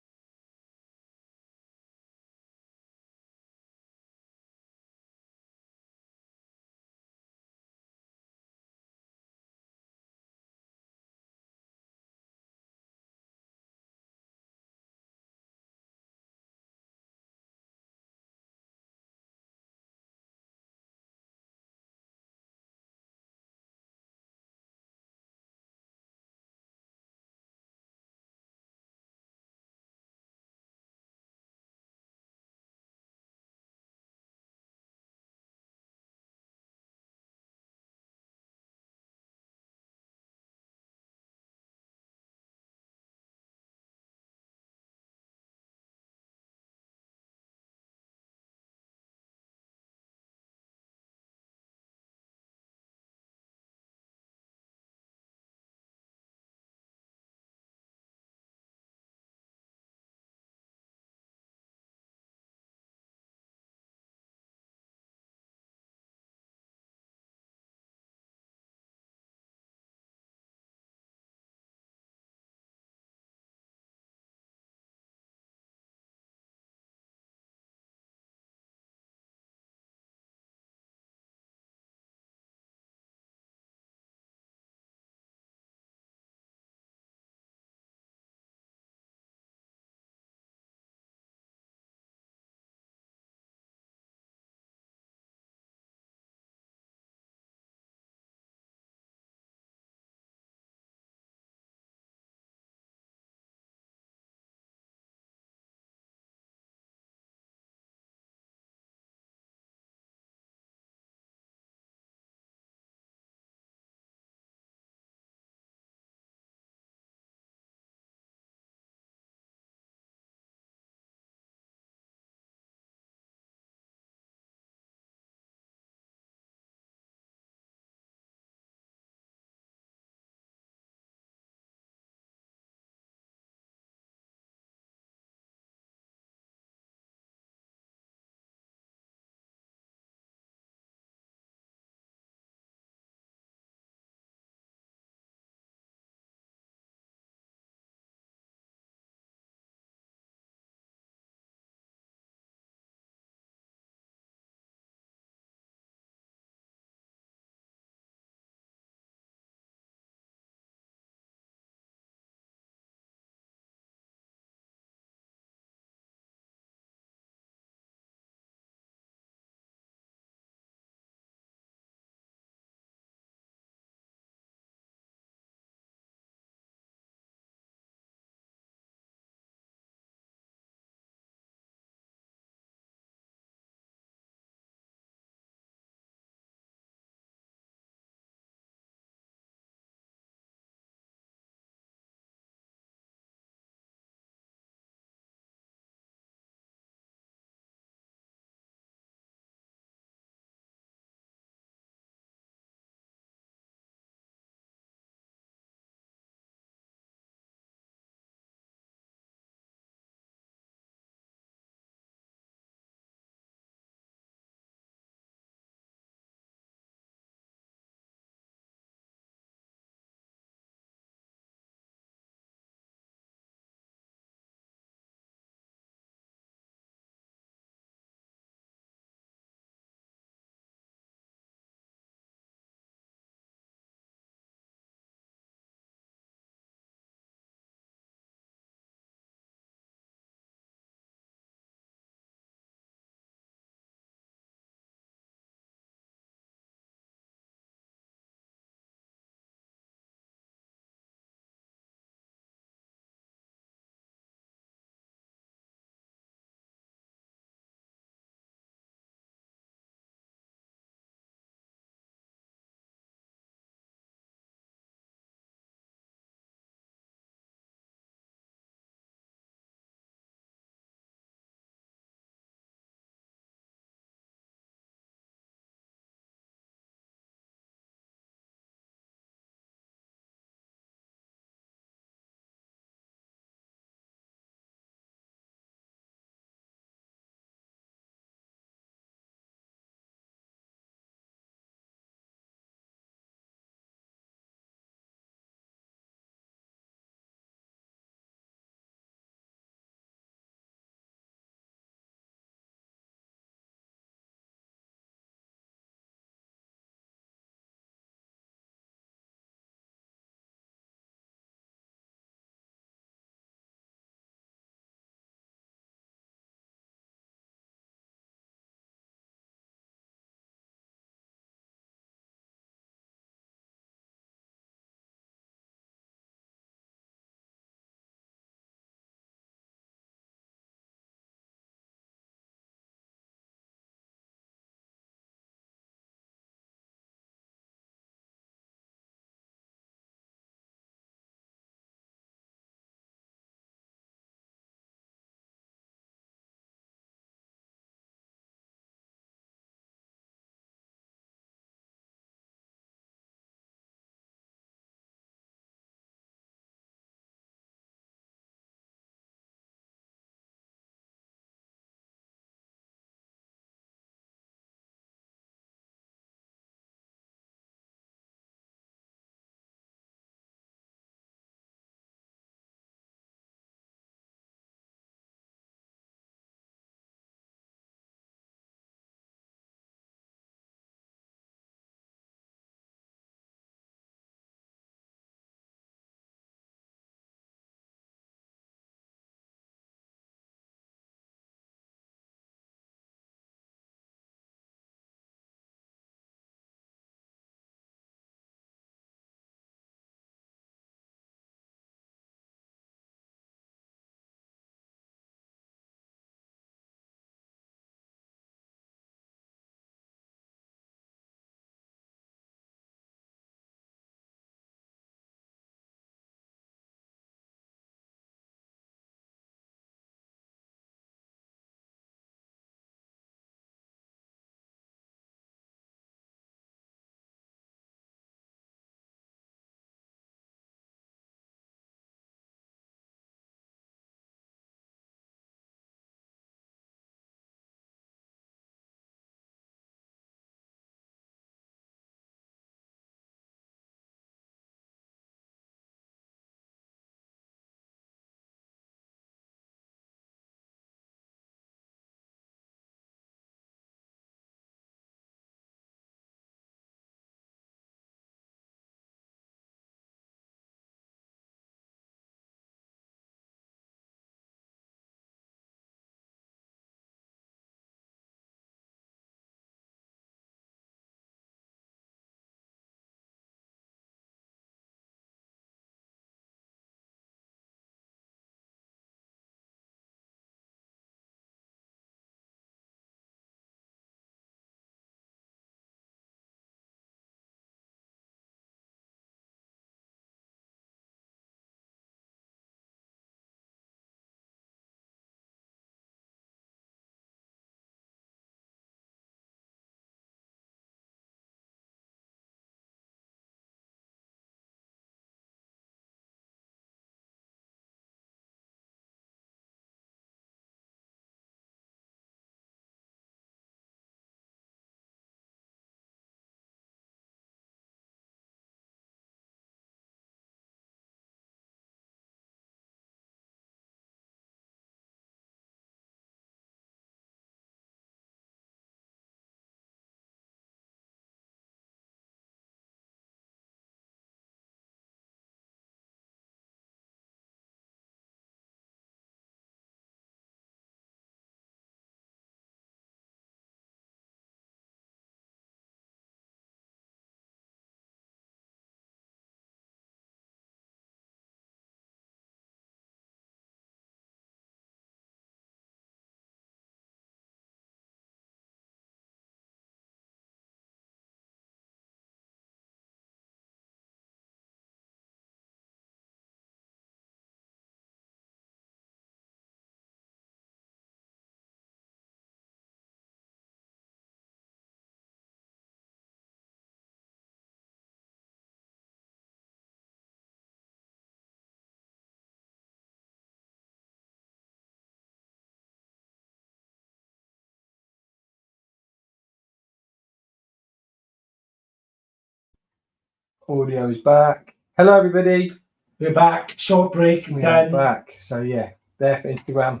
Audio is back. Hello, everybody. We're back. Short break. We Done. are back. So yeah, there for Instagram.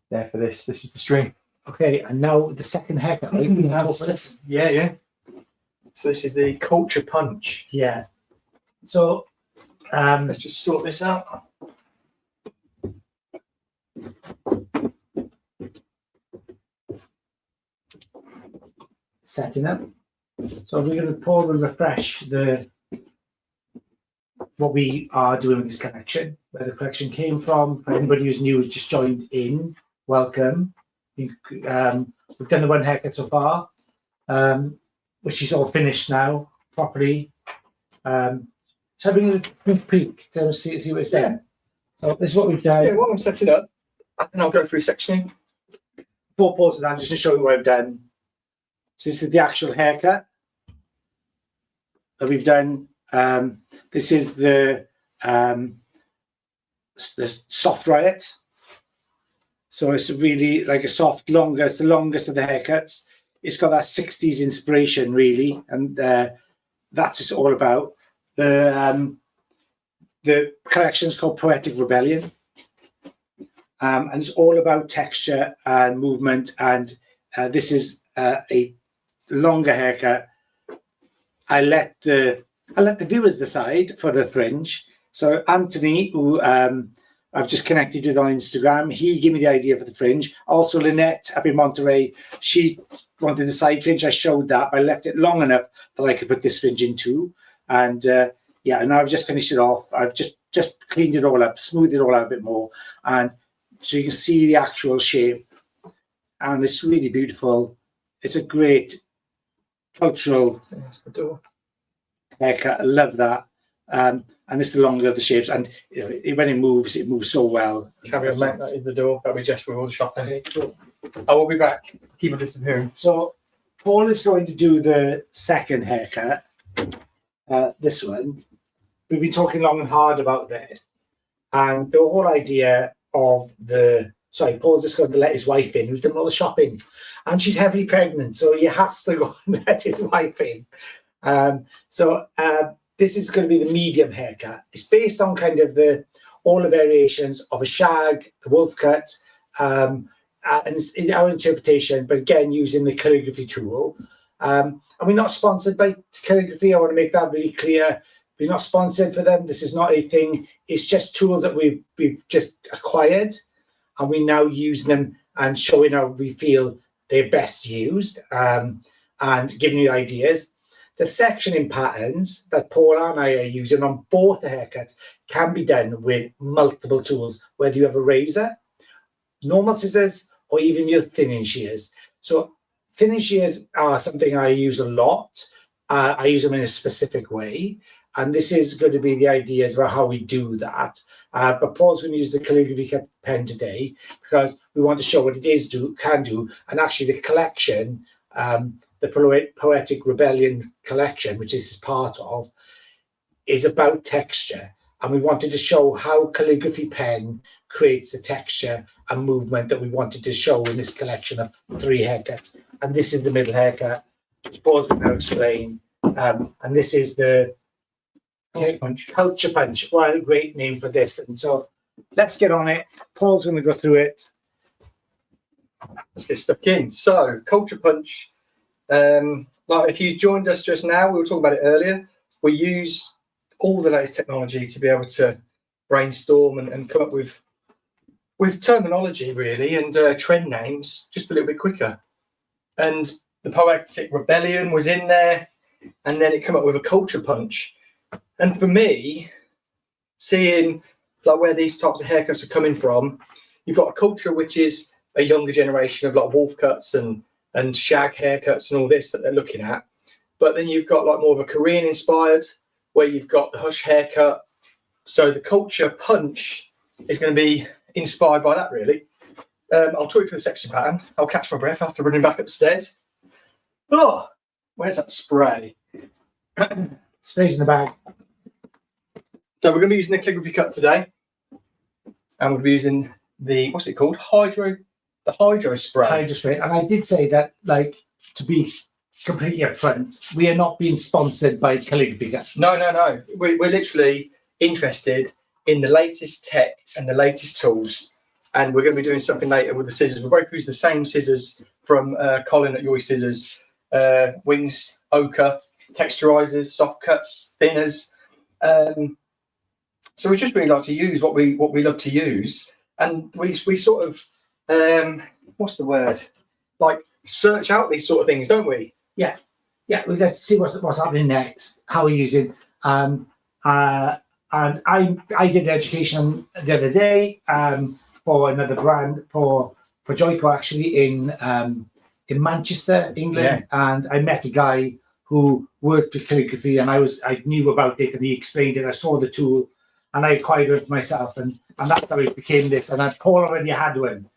There for this. This is the stream. Okay, and now the second haircut. Right? We have for this. Yeah. So this is the culture punch. Yeah. So Let's just sort this out. setting up. So we're going to pause and refresh what we are doing with this collection, where the collection came from. For anybody who's new, who's just joined in, welcome. We've done the one haircut so far, which is all finished now properly. So bring a sneak peek to see what it's done. So this is what we've done. Yeah, while I'm setting up, and I'll go through sectioning. Before pausing that, just to show you what I've done. So this is the actual haircut that we've done. This is the soft riot. So it's really like a soft, longer. It's the longest of the haircuts. It's got that 60s inspiration, really, and that's what it's all about. The collection is called Poetic Rebellion, and it's all about texture and movement. And this is a longer haircut. I let the viewers decide for the fringe. So Anthony, who I've just connected with on Instagram, he gave me the idea for the fringe. Also Lynette up in Monterey, she wanted the side fringe. I showed that, but I left it long enough that I could put this fringe in too. And and I've just finished it off. I've just cleaned it all up, smoothed it all out a bit more, and so you can see the actual shape. And it's really beautiful. It's a great cultural haircut. I love that. And this is the longer of the shapes, and when it moves so well. Carry on, mate. That is the door. That'll be just with all the shopping. Okay, cool. I will be back. Keep on disappearing. So Paul is going to do the second haircut. This one. We've been talking long and hard about this, and the whole idea of Paul's just going to let his wife in, who's done all the shopping, and she's heavily pregnant, so he has to go and let his wife in. This is going to be the medium haircut. It's based on kind of all the variations of a shag, the wolf cut, and it's in our interpretation, but again, using the calligraphy tool. And we're not sponsored by calligraphy. I want to make that really clear. We're not sponsored for them. This is not a thing. It's just tools that we've just acquired, and we now use them and showing how we feel they're best used, and giving you ideas. The sectioning patterns that Paul and I are using on both the haircuts can be done with multiple tools, whether you have a razor, normal scissors, or even your thinning shears. So thinning shears are something I use a lot. I use them in a specific way. And this is going to be the ideas about how we do that. But Paul's going to use the calligraphy pen today because we want to show what it can do. And actually the collection, the Poetic Rebellion collection, which this is part of, is about texture. And we wanted to show how calligraphy pen creates the texture and movement that we wanted to show in this collection of 3 haircuts. And this is the middle haircut, which Paul's going to explain. And this is the Culture Punch. What a great name for this. And so let's get on it. Paul's going to go through it. Let's get stuck in. So, Culture Punch. If you joined us just now, we were talking about it earlier. We use all the latest technology to be able to brainstorm and come up with terminology, really, and trend names just a little bit quicker. And the Poetic Rebellion was in there, and then it came up with a Culture Punch. And for me, seeing where these types of haircuts are coming from, you've got a culture which is a younger generation of wolf cuts and shag haircuts and all this that they're looking at. But then you've got more of a Korean inspired, where you've got the hush haircut. So the Culture Punch is going to be inspired by that, really. I'll talk you through the section pattern. I'll catch my breath after running back upstairs. Oh, where's that spray? Spray's in the bag. So we're going to be using the calligraphy cut today, and we'll be using what's it called? The hydro spray. Hydro spray. And I did say that, to be completely upfront, we are not being sponsored by Calligraphy. No. We're literally interested in the latest tech and the latest tools, and we're going to be doing something later with the scissors. We're both using the same scissors from Colin at Yoy Scissors, wings, ochre, texturizers, soft cuts, thinners. So we just really like to use what we love to use, and we sort of what's the word, like search out these sort of things, don't we? Yeah, we got to see what's happening next, how we're using. And I did education the other day for another brand for Joyco actually in Manchester, England, and I met a guy who worked with calligraphy, and I knew about it, and he explained it. I saw the tool, and I acquired it myself, and that's how it became this. And Paul already had one,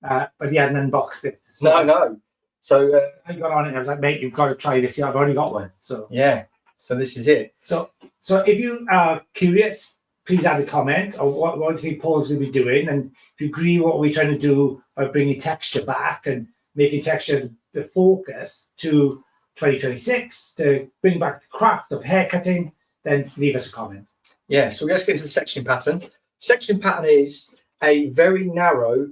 but he hadn't unboxed it. So No. So I got on it and I was like, mate, you've got to try this. Yeah, I've already got one. So yeah, so this is it. So if you are curious, please add a comment on what you think Paul's going to be doing. And if you agree what we're trying to do by bringing texture back and making texture the focus to 2026 to bring back the craft of haircutting, then leave us a comment. Yeah, so let's get into the section pattern. Section pattern is a very narrow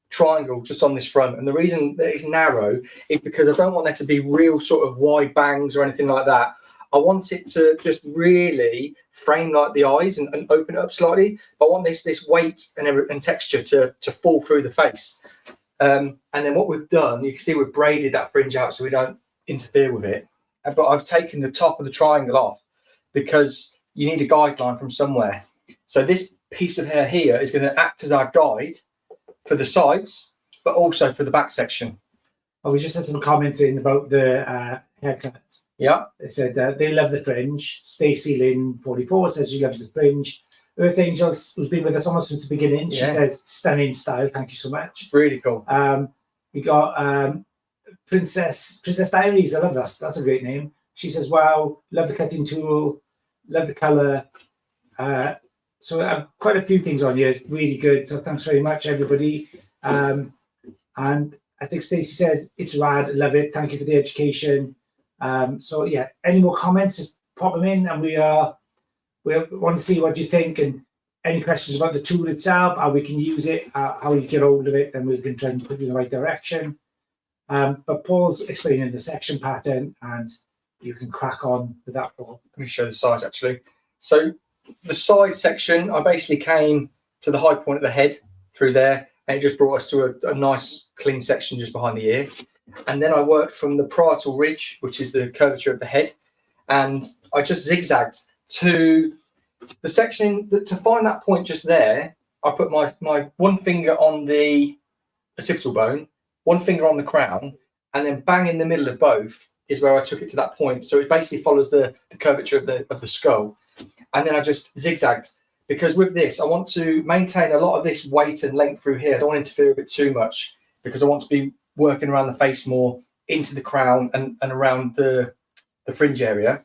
triangle just on this front, and the reason that it's narrow is because I don't want there to be real sort of wide bangs or anything like that. I want it to just really frame like the eyes and open it up slightly, but I want this weight and texture to fall through the face. And then what we've done, you can see we've braided that fringe out so we don't interfere with it, but I've taken the top of the triangle off because you need a guideline from somewhere. So this piece of hair here is going to act as our guide for the sides, but also for the back section. Oh, we just had some comments in about the haircut. Yeah. They said they love the fringe. Stacey Lynn 44 says she loves the fringe. Earth Angels, who's been with us almost since the beginning, she says stunning style. Thank you so much. Really cool. We got Princess Diaries. I love that. That's a great name. She says, wow, love the cutting tool, love the colour. So quite a few things on here, really good. So thanks very much, everybody. And I think Stacey says it's rad, love it. Thank you for the education. So yeah, any more comments? Just pop them in, and we want to see what you think, and any questions about the tool itself, how we can use it, how you get hold of it, and we can try and put you in the right direction. But Paul's explaining the section pattern, and you can crack on with that, Paul. Let me show the sides actually. So the side section, I basically came to the high point of the head through there, and it just brought us to a nice clean section just behind the ear. And then I worked from the parietal ridge, which is the curvature of the head, and I just zigzagged to the section to find that point just there. I put my one finger on the occipital bone, one finger on the crown, and then bang in the middle of both is where I took it to that point. So it basically follows the curvature of the skull. And then I just zigzagged, because with this, I want to maintain a lot of this weight and length through here. I don't want to interfere with it too much, because I want to be working around the face more, into the crown and around the fringe area.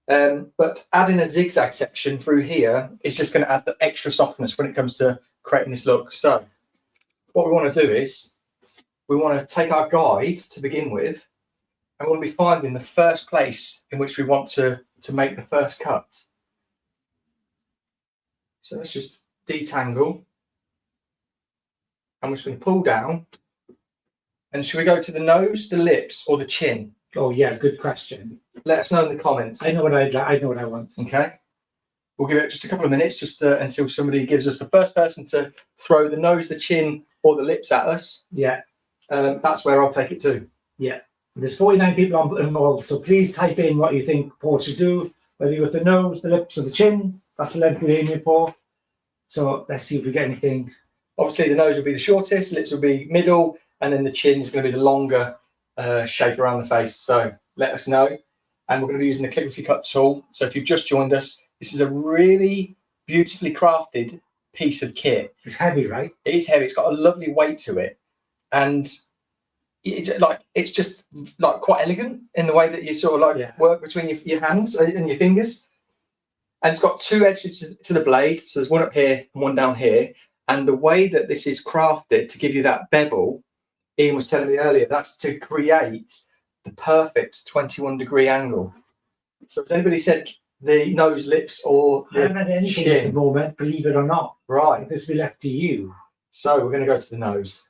But adding a zigzag section through here is just going to add the extra softness when it comes to creating this look. So what we want to do is we want to take our guide to begin with, and we want to be finding the first place in which we want to make the first cut. So let's just detangle, and we're just going to pull down. And should we go to the nose, the lips, or the chin? Oh yeah, good question. Let us know in the comments. I know what I know what I want. Okay. We'll give it just a couple of minutes, just until somebody gives us the first person to throw the nose, the chin, or the lips at us. Yeah. That's where I'll take it to. Yeah. There's 49 people involved, so please type in what you think Paul should do, whether you with the nose, the lips, or the chin. That's the length we're aiming for. So let's see if we get anything. Obviously, the nose will be the shortest, lips will be middle, and then the chin is going to be the longer shape around the face. So let us know. And we're going to be using the calligraphy cut tool. So if you've just joined us, this is a really beautifully crafted piece of kit. It's heavy, right? It is heavy. It's got a lovely weight to it, and it's just like quite elegant in the way that you sort of work between your hands and your fingers. And it's got two edges to the blade, so there's one up here and one down here. And the way that this is crafted to give you that bevel, Ian was telling me earlier, that's to create the perfect 21-degree angle. So has anybody said the nose, lips, or I haven't had anything at the moment, believe it or not. Right. This will be left to you. So we're going to go to the nose.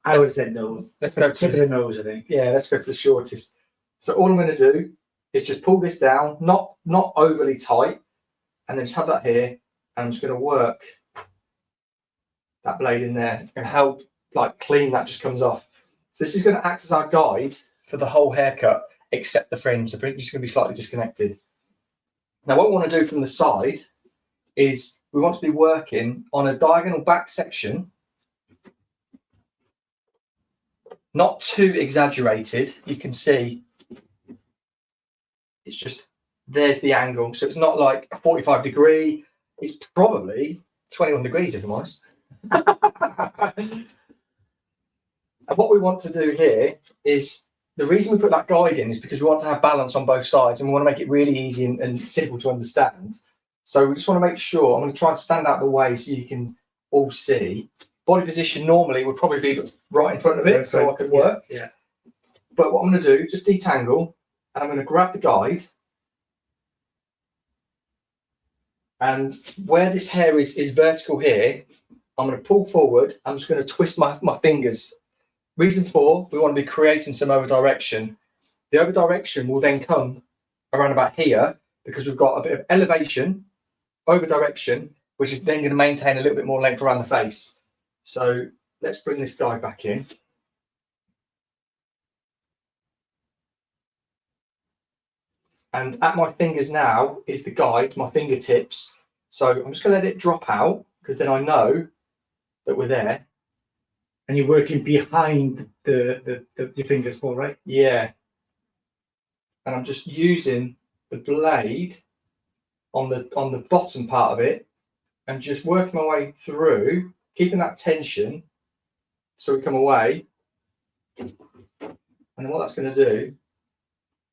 I would have said nose. Let's go tip of the nose, I think. Yeah, let's go to the shortest. So all I'm going to do is just pull this down, not overly tight, and then just have that here, and I'm just going to work that blade in there and how like clean that just comes off. So this is going to act as our guide for the whole haircut, except the fringe. The fringe is going to be slightly disconnected. Now what we want to do from the side is we want to be working on a diagonal back section, not too exaggerated. You can see it's just, there's the angle. So it's not like a 45 degree, it's probably 21 degrees if I'm honest. And what we want to do here is, the reason we put that guide in is because we want to have balance on both sides and we want to make it really easy and simple to understand. So we just want to make sure, I'm going to try and stand out the way so you can all see. Body position normally would probably be right in front of it, so I could work. Yeah. But what I'm going to do, just detangle, and I'm going to grab the guide. And where this hair is vertical here, I'm going to pull forward. I'm just going to twist my fingers. Reason for, we want to be creating some over direction. The over direction will then come around about here because we've got a bit of elevation, over direction, which is then going to maintain a little bit more length around the face. So let's bring this guy back in. And at my fingers now is the guide, my fingertips. So I'm just going to let it drop out because then I know that we're there. And you're working behind your fingers, Paul, right? Yeah. And I'm just using the blade on the bottom part of it and just working my way through, keeping that tension so we come away. And then what that's going to do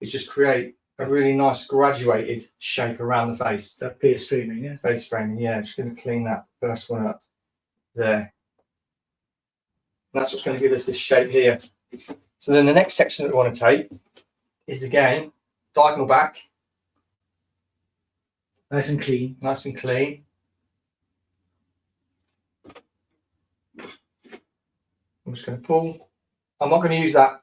is just create a really nice graduated shape around the face. That face framing, yeah? Face framing, yeah. Just going to clean that first one up there. And that's what's going to give us this shape here. So then the next section that we want to take is, again, diagonal back. Nice and clean. Nice and clean. I'm just going to pull. I'm not going to use that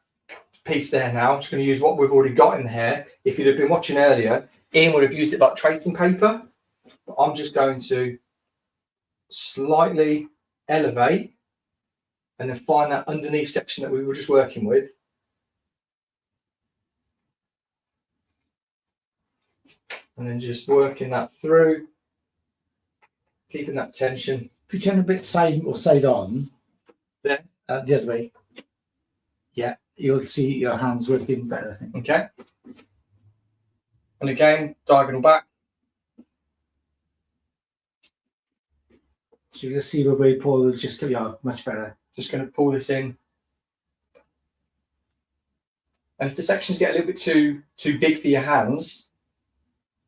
piece there now. I'm just going to use what we've already got in the hair. If you'd have been watching earlier, Ian would have used it like tracing paper. But I'm just going to slightly elevate and then find that underneath section that we were just working with. And then just working that through, keeping that tension. If you turn a bit side or side on, there, the other way, yeah, you'll see your hands working better, I think. Okay. And again, diagonal back. So you just see where we pull, it's just much better. Just going to pull this in. And if the sections get a little bit too big for your hands,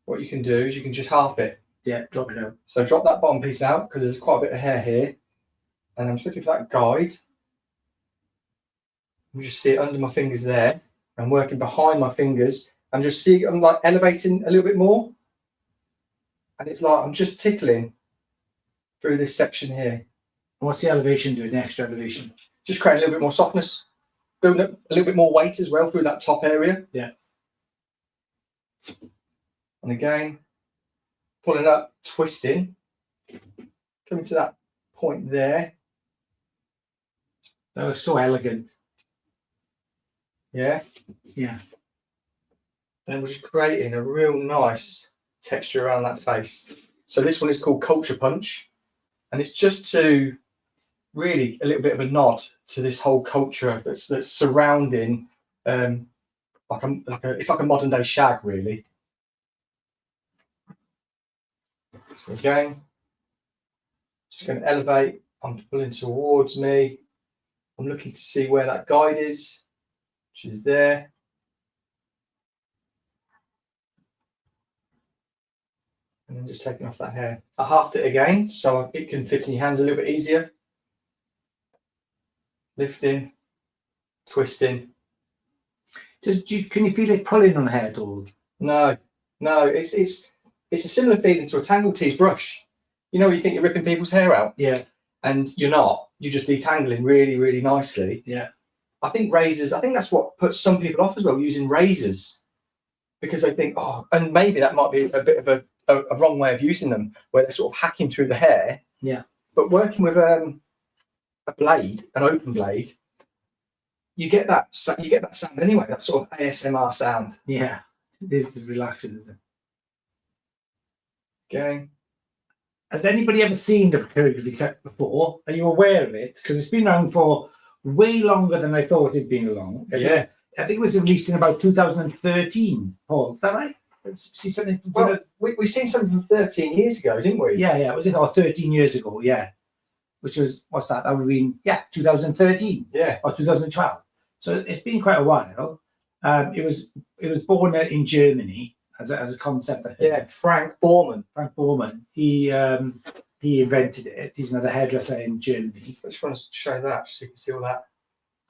what you can do is you can just half it. Yeah, drop it out. So drop that bottom piece out because there's quite a bit of hair here. And I'm just looking for that guide. You just see it under my fingers there. I'm working behind my fingers. And just see I'm like elevating a little bit more. And it's like I'm just tickling through this section here. What's the elevation doing, the extra elevation? Just creating a little bit more softness. Building up a little bit more weight as well through that top area. Yeah. And again, pulling up, twisting. Coming to that point there. That was so elegant. Yeah. Yeah. And we're just creating a real nice texture around that face. So this one is called Culture Punch. And it's just to really a little bit of a nod to this whole culture that's surrounding it's like a modern day shag, really. So again, just going to elevate. I'm pulling towards me. I'm looking to see where that guide is, which is there. And then just taking off that hair. I halved it again so it can fit in your hands a little bit easier. Lifting, twisting. Can you feel it pulling on hair at all? No, it's a similar feeling to a tangle tease brush. You know, you think you're ripping people's hair out, Yeah, and you're not. You're just detangling really, really nicely. yeah. I think razors. I think that's what puts some people off as well, using razors, because they think, oh, and maybe that might be a bit of a wrong way of using them, where they're sort of hacking through the hair. Yeah. But working with a blade, an open blade, you get that sound anyway. That sort of ASMR sound. Yeah, this is relaxing, isn't it? Okay. Has anybody ever seen the calligraphy cut before? Are you aware of it? Because it's been around for way longer than I thought it'd been along. Yeah. I think it was released in about 2013. Paul, is that right? See something? Well, we've seen something from 13 years ago, didn't we? Yeah. Was it 13 years ago? Yeah. Which was, what's that? That would have been 2013. Yeah. Or 2012. So it's been quite a while. It was born in Germany as a concept. I think. Yeah. Frank Borman. He invented it. He's another hairdresser in Germany. I just want to show that so you can see all that.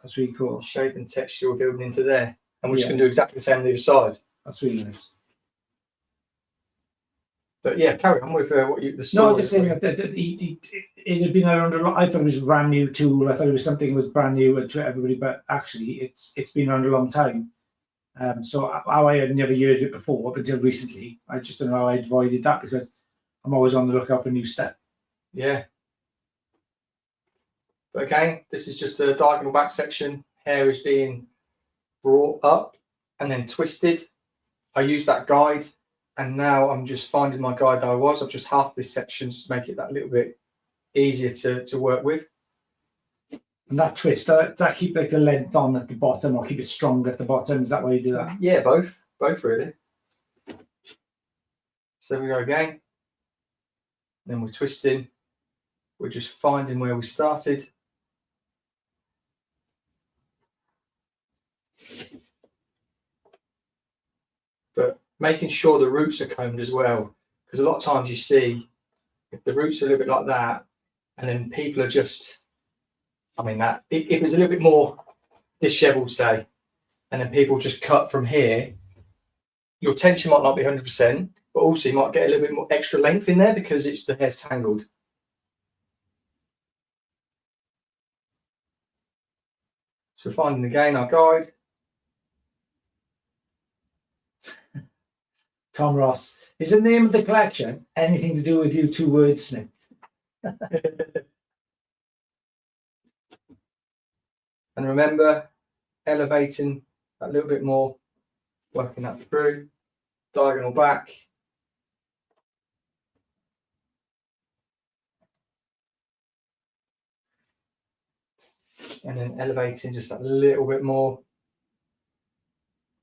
That's really cool. Shape and texture we're building into there, and we're just going to do exactly the same on the other side. That's really nice. But yeah, carry on with what you. No, just saying that it had been around a lot. I thought it was a brand new tool. I thought it was something that was brand new to everybody, but actually, it's been around a long time. So how I had never heard of it before up until recently. I just don't know how I avoided that because I'm always on the lookout for new stuff. Yeah. But again, this is just a diagonal back section. Hair is being brought up and then twisted. I used that guide, and now I'm just finding my guide that I was. I've just halved this section to make it that little bit easier to work with. And that twist, does that keep like the length on at the bottom or keep it strong at the bottom? Is that why you do that? Yeah, both really. So we go again. Then we're twisting. We're just finding where we started. But making sure the roots are combed as well, because a lot of times you see if the roots are a little bit like that, and then people are just, that if it's a little bit more disheveled, say, and then people just cut from here, your tension might not be 100%, but also you might get a little bit more extra length in there because the hair's tangled. So we're finding again our guide. Tom Ross. Is the name of the collection anything to do with you two wordsmiths? And remember, elevating a little bit more, working that through, diagonal back. And then elevating just a little bit more.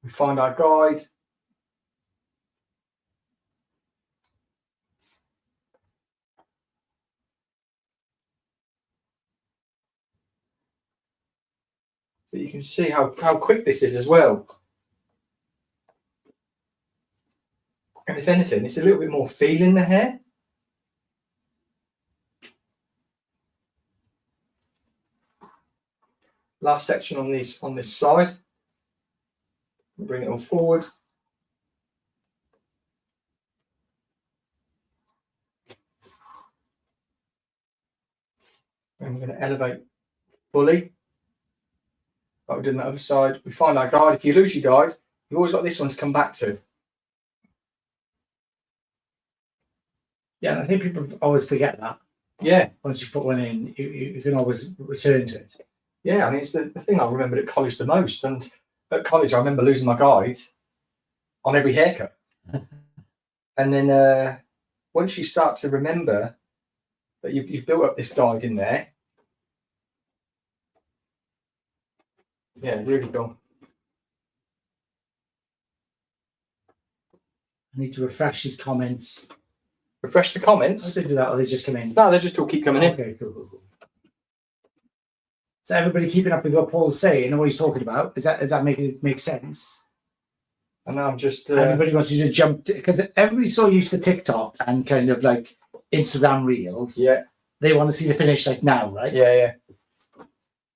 We find our guide. But you can see how quick this is as well. And if anything, it's a little bit more feel in the hair. Last section on this side. We'll bring it all forward. And we're going to elevate fully. Like we did on the other side. We find our guide. If you lose your guide, you've always got this one to come back to. Yeah, and I think people always forget that. Yeah. Once you put one in, you can always return to it. Yeah, it's the thing I remembered at college the most. And at college, I remember losing my guide on every haircut. And then once you start to remember that you've built up this guide in there, yeah, really cool. I need to refresh his comments. Refresh the comments. I did do that, or they just come in? No, they just all keep coming in. Okay, cool. So everybody keeping up with what Paul's saying and what he's talking about. Does that make sense? And now I'm just everybody wants you to jump because everybody's so used to TikTok and kind of like Instagram reels. Yeah. They want to see the finish like now, right? Yeah.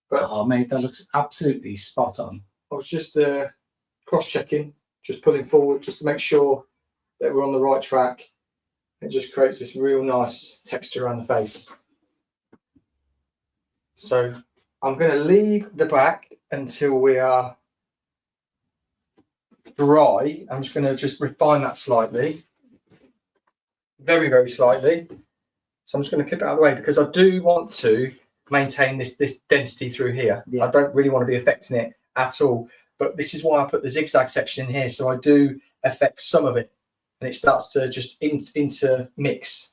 But oh mate, that looks absolutely spot on. I was just cross-checking, just pulling forward just to make sure that we're on the right track. It just creates this real nice texture around the face. So I'm going to leave the back until we are dry. I'm just going to just refine that slightly, very, very slightly. So I'm just going to clip it out of the way because I do want to maintain this density through here. Yeah. I don't really want to be affecting it at all, but this is why I put the zigzag section in here, so I do affect some of it and it starts to just intermix.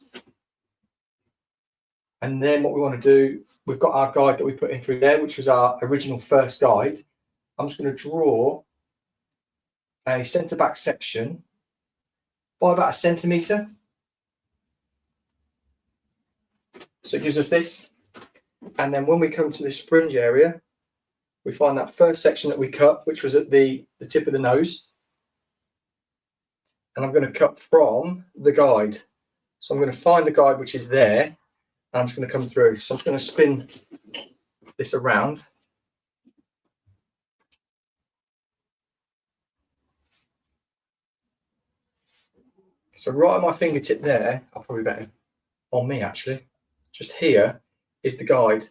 And then what we want to do, we've got our guide that we put in through there, which was our original first guide. I'm just going to draw a centre back section by about 1 centimetre. So it gives us this. And then when we come to this fringe area, we find that first section that we cut, which was at the tip of the nose. And I'm going to cut from the guide. So I'm going to find the guide, which is there. And I'm just going to come through. So I'm just going to spin this around. So right at my fingertip there, I'll probably better on me actually, just here is the guide.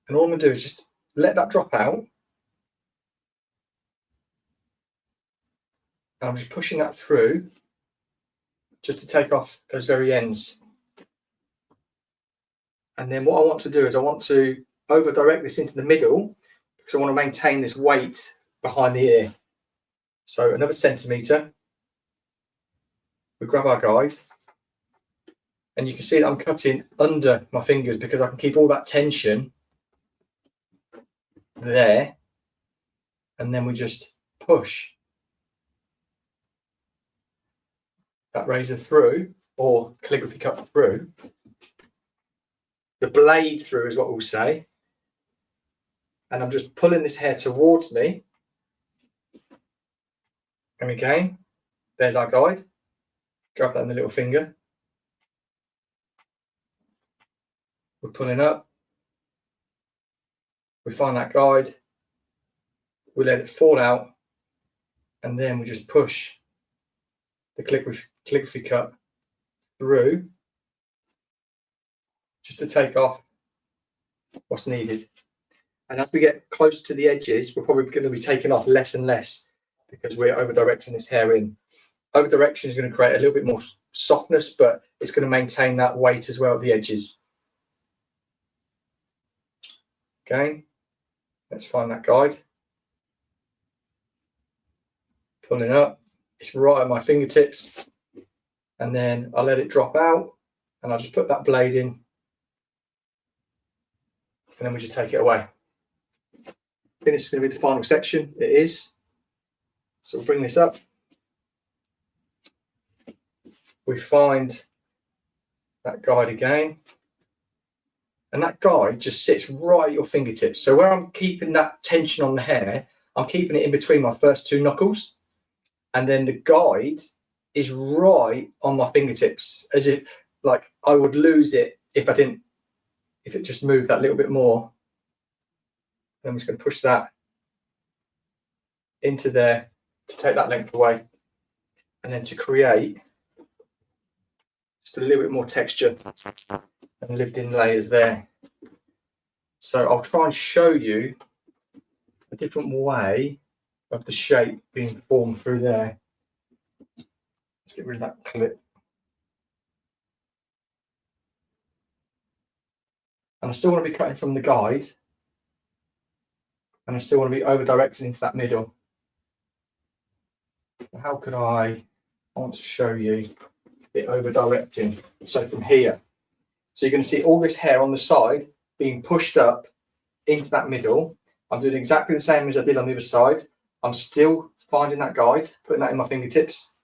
And all I'm going to do is just let that drop out. And I'm just pushing that through just to take off those very ends. And then what I want to do is I want to over direct this into the middle because I want to maintain this weight behind the ear. So another centimetre. We grab our guide and you can see that I'm cutting under my fingers because I can keep all that tension there, and then we just push that razor through, or calligraphy cut through, the blade through is what we'll say, and I'm just pulling this hair towards me. And again, there's our guide. Grab that in the little finger. We're pulling up. We find that guide. We let it fall out. And then we just push the calligraphy cut through just to take off what's needed. And as we get close to the edges, we're probably going to be taking off less and less because we're over directing this hair in. Over direction is going to create a little bit more softness, but it's going to maintain that weight as well at the edges. Okay, let's find that guide. Pulling up, it's right at my fingertips, and then I let it drop out, and I'll just put that blade in, and then we just take it away. I think this is going to be the final section. It is. So we'll bring this up. We find that guide again, and that guide just sits right at your fingertips. So where I'm keeping that tension on the hair, I'm keeping it in between my first two knuckles, and then the guide is right on my fingertips, as if like I would lose it if it just moved that little bit more. And I'm just going to push that into there to take that length away, and then to create just a little bit more texture and lived in layers there. So I'll try and show you a different way of the shape being formed through there. Let's get rid of that clip. And I still want to be cutting from the guide, and I still want to be over directed into that middle. How could I want to show you it over directing? So from here, so you're going to see all this hair on the side being pushed up into that middle. I'm doing exactly the same as I did on the other side. I'm still finding that guide, putting that in my fingertips,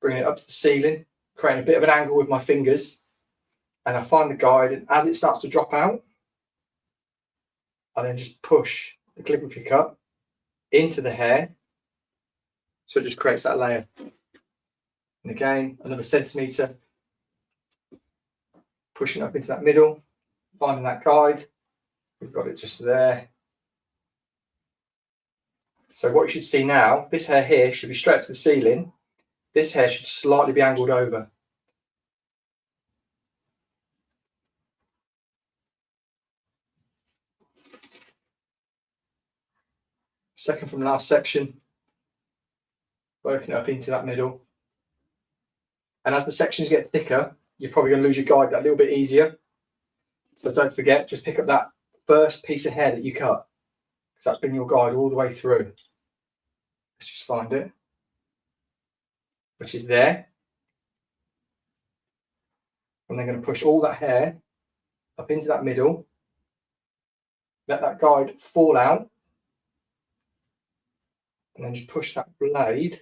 bringing it up to the ceiling, creating a bit of an angle with my fingers, and I find the guide, and as it starts to drop out, I then just push the calligraphy cut into the hair, so it just creates that layer. And again, another centimetre, pushing up into that middle, finding that guide. We've got it just there. So what you should see now, this hair here should be straight to the ceiling. This hair should slightly be angled over. Second from last section, working it up into that middle. And as the sections get thicker, you're probably going to lose your guide that little bit easier. So don't forget, just pick up that first piece of hair that you cut, because that's been your guide all the way through. Let's just find it, which is there. And then going to push all that hair up into that middle. Let that guide fall out. And then just push that blade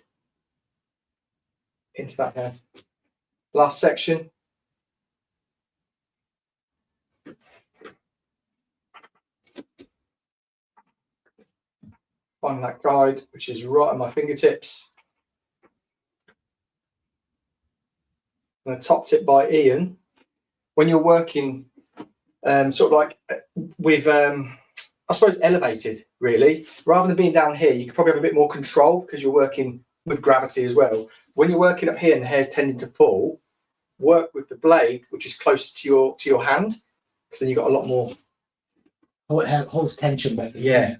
into that hair. Last section. Find that guide, which is right at my fingertips. And a top tip by Ian. When you're working sort of like with, I suppose, elevated, really, rather than being down here, you could probably have a bit more control because you're working with gravity as well. When you're working up here and the hair's tending to fall, work with the blade, which is closest to your hand, because then you've got a lot more. Oh, it holds tension better. Yeah.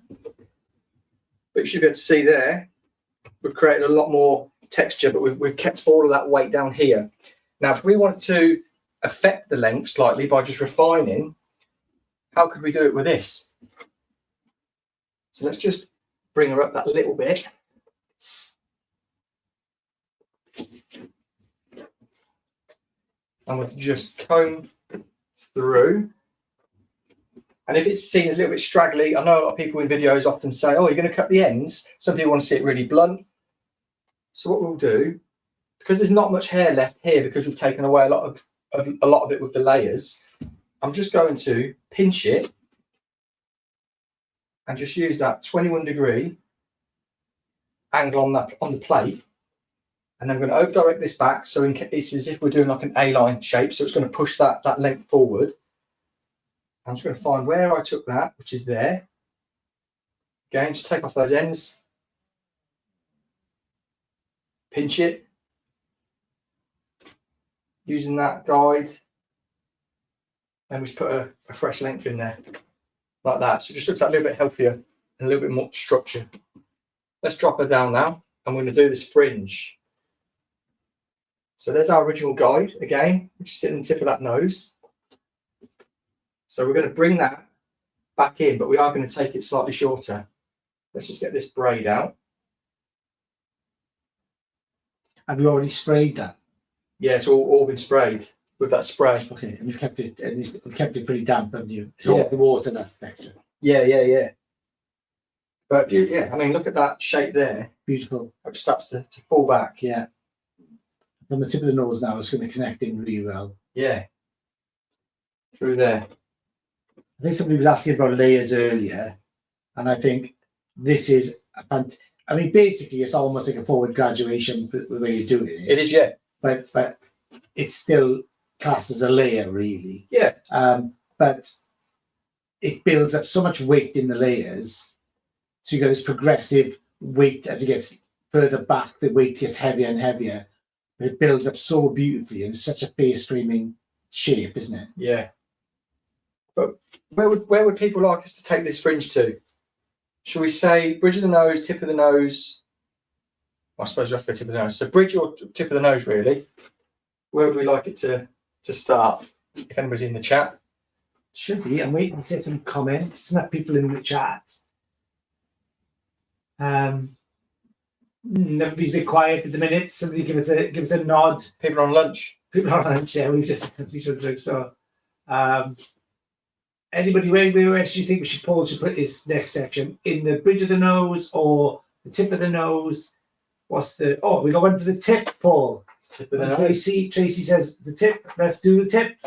But you should be able to see there, we've created a lot more texture, but we've kept all of that weight down here. Now, if we want to affect the length slightly by just refining, how could we do it with this? So let's just bring her up that little bit. And we'll just comb through. And if it's seen as a little bit straggly, I know a lot of people in videos often say, oh, you're going to cut the ends. Some people want to see it really blunt. So what we'll do, because there's not much hair left here because we've taken away a lot of it with the layers, I'm just going to pinch it and just use that 21-degree angle on the plate. And I'm going to over direct this back, so it's as if we're doing like an A-line shape, so it's going to push that length forward. I'm just going to find where I took that, which is there. Again, just take off those ends. Pinch it. Using that guide. And we just put a fresh length in there. Like that. So it just looks a little bit healthier and a little bit more structure. Let's drop her down now. I'm going to do this fringe. So there's our original guide again, which is sitting on the tip of that nose. So we're going to bring that back in, but we are going to take it slightly shorter. Let's just get this braid out. Have you already sprayed that? Yeah, it's all been sprayed with that spray. Okay, and you've kept it pretty damp, haven't you? It's all the water that texture. Yeah. But I mean, look at that shape there. Beautiful. It just starts to fall back. Yeah. From the tip of the nose now, it's going to connect in really well. Yeah. Through there. I think somebody was asking about layers earlier, and I think this is I mean, basically, it's almost like a forward graduation the way you're doing it. It is, yeah. But it's still classed as a layer, really. Yeah. But it builds up so much weight in the layers, so you got this progressive weight as it gets further back. The weight gets heavier and heavier. But it builds up so beautifully, and it's such a face framing shape, isn't it? Yeah. But where would people like us to take this fringe to? Shall we say bridge of the nose, tip of the nose? I suppose we have to go tip of the nose. So bridge or tip of the nose, really. Where would we like it to start? If anybody's in the chat. Should be. I'm waiting to see some comments. It's not people in the chat. Everybody's a bit quiet at the minute. Somebody give us a nod. People on lunch. People on lunch, yeah. We've just so. Anybody, where else do you think Paul should put his next section? In the bridge of the nose or the tip of the nose? We got one for the tip, Paul. Tip of the nose. Tracy says the tip. Let's do the tip.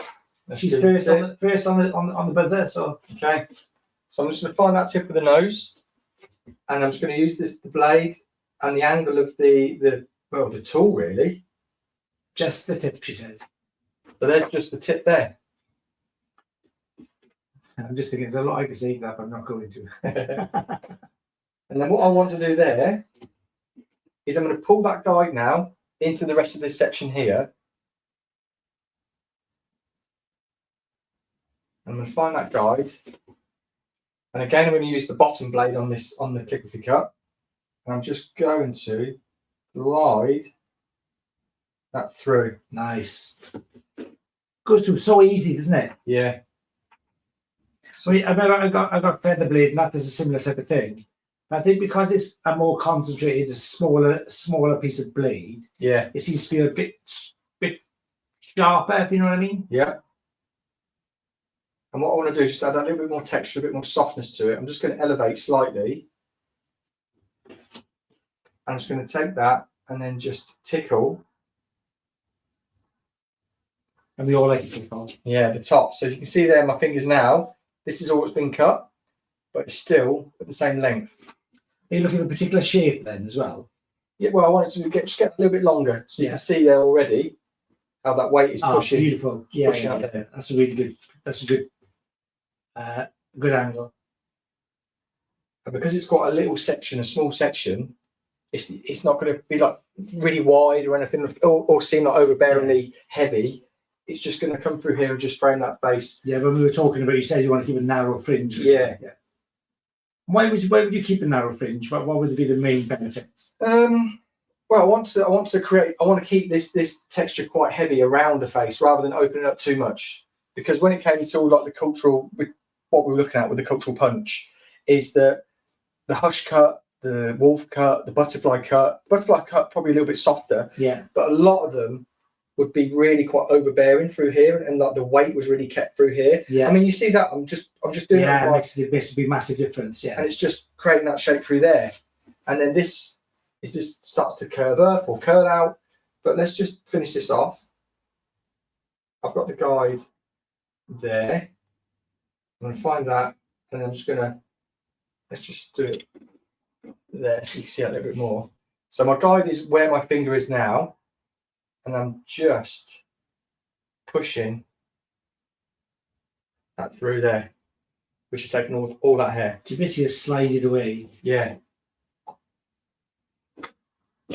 She's first on the buzzer. So okay. So I'm just going to find that tip of the nose, and I'm just going to use the blade and the angle of the tool, really. Just the tip, she says. So there's just the tip there. I'm just thinking there's a lot I can say that, but I'm not going to. And And then what I want to do there is I'm going to pull that guide now into the rest of this section here. I'm going to find that guide. And again, I'm going to use the bottom blade on this, on the calligraphy cut. And I'm just going to glide that through. Nice. Goes through so easy, doesn't it? Yeah. I mean, I got feather blade, and that does a similar type of thing. I think because it's a more concentrated, smaller piece of blade. Yeah. It seems to be a bit sharper, if you know what I mean. Yeah. And what I want to do is just add a little bit more texture, a bit more softness to it. I'm just going to elevate slightly. I'm just going to take that and then just tickle. And we all like to tickle. Yeah, the top. So you can see there my fingers now. This is all that's been cut, but it's still at the same length. Are you looking at a particular shape then as well? Yeah, well, I want it to just get a little bit longer. So you can see there already how that weight is pushing. Beautiful. Yeah, pushing out there. That's a really good, that's a good angle. And because it's got a little section, a small section, it's not going to be like really wide or anything, or seem like overbearingly heavy. It's just going to come through here and just frame that face. Yeah, when we were talking about, you said you want to keep a narrow fringe. Yeah. Why would you keep a narrow fringe? What would be the main benefits? Well, I want to keep this texture quite heavy around the face rather than open it up too much. Because when it came to all like the cultural, what we were looking at with the cultural punch, is that the hush cut, the wolf cut, the butterfly cut probably a little bit softer. Yeah. But a lot of them would be really quite overbearing through here, and like the weight was really kept through here. Yeah. I mean, you see that I'm just doing it makes a big massive difference. Yeah. And it's just creating that shape through there, and then this starts to curve up or curl out. But let's just finish this off. I've got the guide there. I'm going to find that, and I'm just going to let's just do it there so you can see it a little bit more. So my guide is where my finger is now. And I'm just pushing that through there, which is taking all that hair. You basically slide it away. Yeah.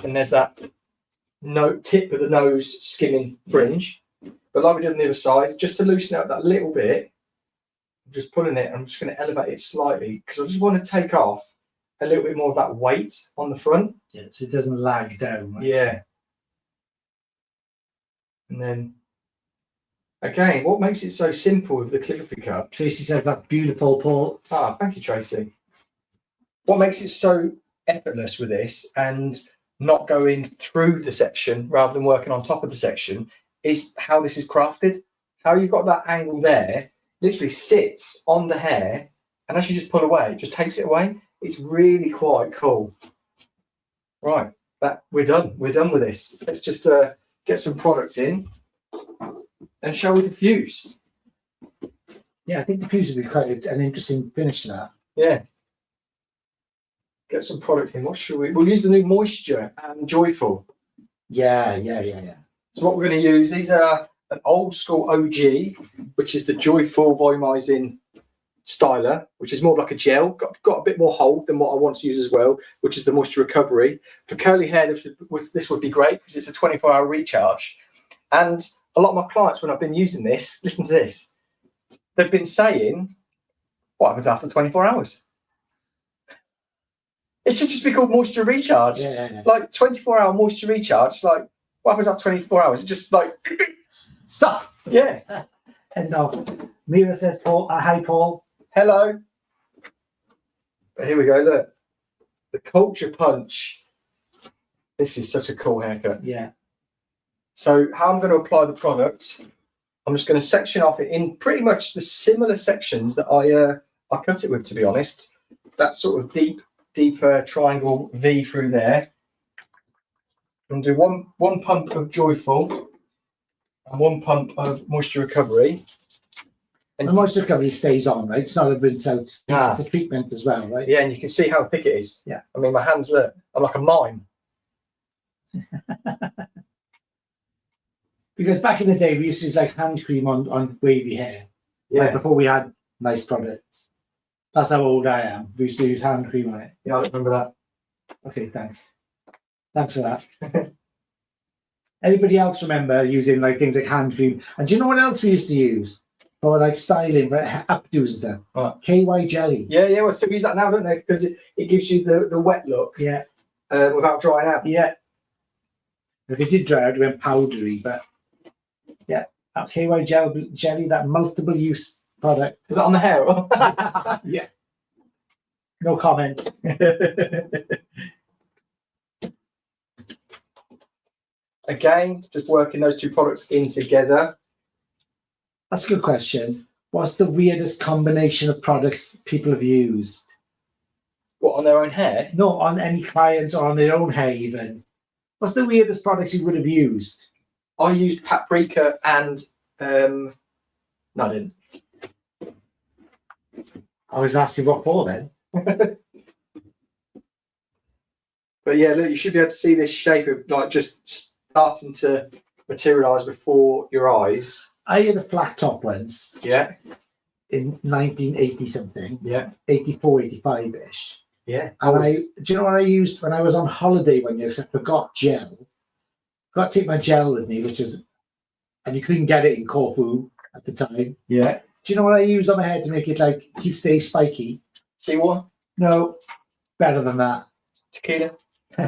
And there's that tip of the nose skimming fringe. But like we did on the other side, just to loosen out that little bit, I'm just pulling it. I'm just going to elevate it slightly because I just want to take off a little bit more of that weight on the front. Yeah, so it doesn't lag down. Right? Yeah. And then, again, what makes it so simple with the calligraphy cut? Tracy says that's beautiful, Paul. Ah, thank you, Tracy. What makes it so effortless with this and not going through the section rather than working on top of the section is how this is crafted. How you've got that angle there, literally sits on the hair, and as you just pull away, it just takes it away. It's really quite cool. Right, we're done. We're done with this. Let's just get some products in, and shall we diffuse? Yeah, I think diffuse would be quite an interesting finish to that. Yeah. Get some product in. What should we? We'll use the new Moisture and Joyful. Yeah. So what we're going to use, these are an old school OG, which is the Joyful volumizing styler, which is more like a gel, got a bit more hold than what I want to use as well, which is the Moisture Recovery. For curly hair, this would be great because it's a 24-hour recharge. And a lot of my clients, when I've been using this, listen to this, they've been saying, what happens after 24 hours? It should just be called Moisture Recharge. Yeah. Like 24-hour Moisture Recharge, like what happens after 24 hours? It just like stuff. Yeah. And no, Mira says, Paul, hi, Paul. Hello. But here we go, look. The Culture Punch. This is such a cool haircut. Yeah. So how I'm going to apply the product, I'm just going to section off it in pretty much the similar sections that I cut it with, to be honest. That sort of deeper triangle V through there. And do one pump of Joyful and one pump of Moisture Recovery. And the Moisture Recovery stays on, right? It's not a rinse out. Ah. The treatment as well, right? Yeah, and you can see how thick it is. Yeah. I mean, my hands, look, I'm like a mime. Because back in the day, we used to use like hand cream on wavy hair. Yeah. Like before we had nice products. That's how old I am. We used to use hand cream on it. Yeah, I don't remember that. Okay, thanks. Thanks for that. Anybody else remember using like things like hand cream? And do you know what else we used to use for like styling, right? Updos and stuff. Right. KY jelly. Yeah, yeah. Well, still use that now, don't they? Because it gives you the wet look. Yeah. Without drying out. Yeah. If it did dry out, it went powdery, but yeah, that KY jelly, that multiple use product. Was that on the hair? Yeah. No comment. Again, just working those two products in together. That's a good question. What's the weirdest combination of products people have used? What, on their own hair? No, on any clients or on their own hair even. What's the weirdest products you would have used? I used paprika and no, I didn't. I was asking what for then. But yeah, look, you should be able to see this shape of like just starting to materialise before your eyes. I had a flat top once. Yeah. In 1980 something. Yeah. 84, 85-ish. Yeah. And do you know what I used when I was on holiday one year? Because I forgot gel. Got to take my gel with me, and you couldn't get it in Corfu at the time. Yeah. Do you know what I used on my head to make it like stay spiky? See what? No, better than that. Tequila.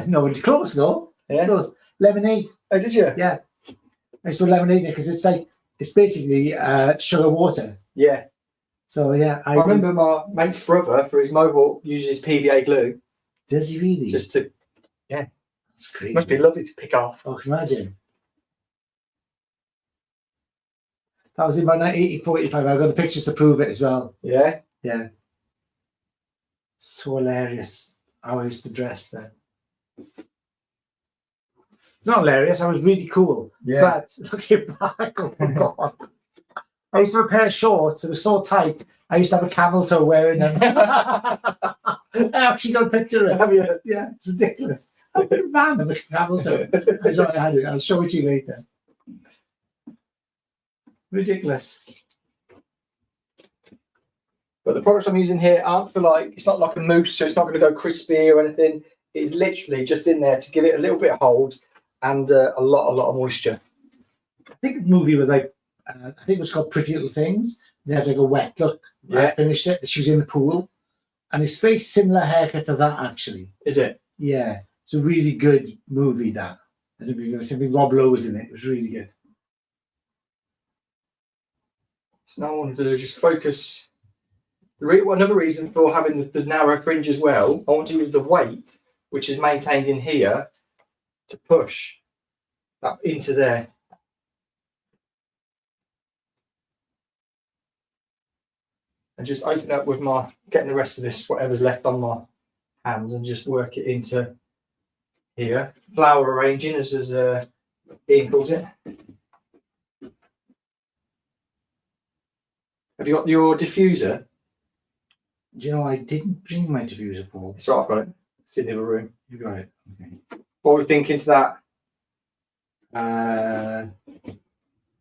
No, it's close though. Yeah. Close. Lemonade. Oh, did you? Yeah. I used to put lemonade in because it's basically sugar water. Yeah. So yeah, I remember my mate's brother for his mohawk uses PVA glue. Does he really? Just to, yeah. That's crazy. Must be lovely to pick off. Oh, can you imagine? That was in my 84, 85. I've got the pictures to prove it as well. Yeah. Yeah. So hilarious how I used to dress then. Not hilarious, I was really cool. Yeah. But looking back, oh my God. I used to have a pair of shorts that were so tight, I used to have a camel toe wearing them. I actually got a picture of it. Have you? Yeah, it's ridiculous. How random a camel toe. I don't know how to do it. I'll show it to you later. Ridiculous. But the products I'm using here aren't for like, it's not like a mousse, so it's not going to go crispy or anything. It's literally just in there to give it a little bit of hold and a lot of moisture. I think the movie was like, I think it was called Pretty Little Things. They had like a wet look. Yeah. I finished it. She was in the pool. And his face, similar haircut to that actually. Is it? Yeah. It's a really good movie that. I don't know if you've ever seen Rob Lowe was in it. It was really good. So now I want to do is just focus. Another reason for having the narrow fringe as well, I want to use the weight, which is maintained in here, to push that into there. And just open up with getting the rest of this, whatever's left on my hands, and just work it into here. Flower arranging, as Ian calls it. Have you got your diffuser? Do you know, I didn't bring my diffuser, Paul. It's right, I've got it. It's in the other room. You got it. Okay. What are we thinking to that? That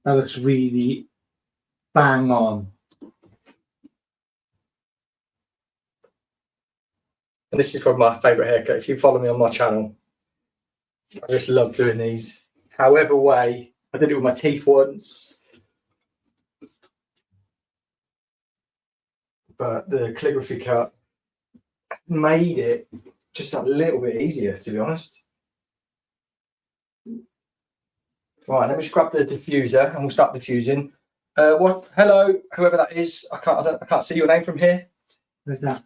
looks really bang on. And this is probably my favourite haircut. If you follow me on my channel, I just love doing these. However way, I did it with my teeth once. But the calligraphy cut made it just a little bit easier, to be honest. Right, let me just grab the diffuser and we'll start diffusing. Hello, whoever that is. I can't see your name from here. Where's that?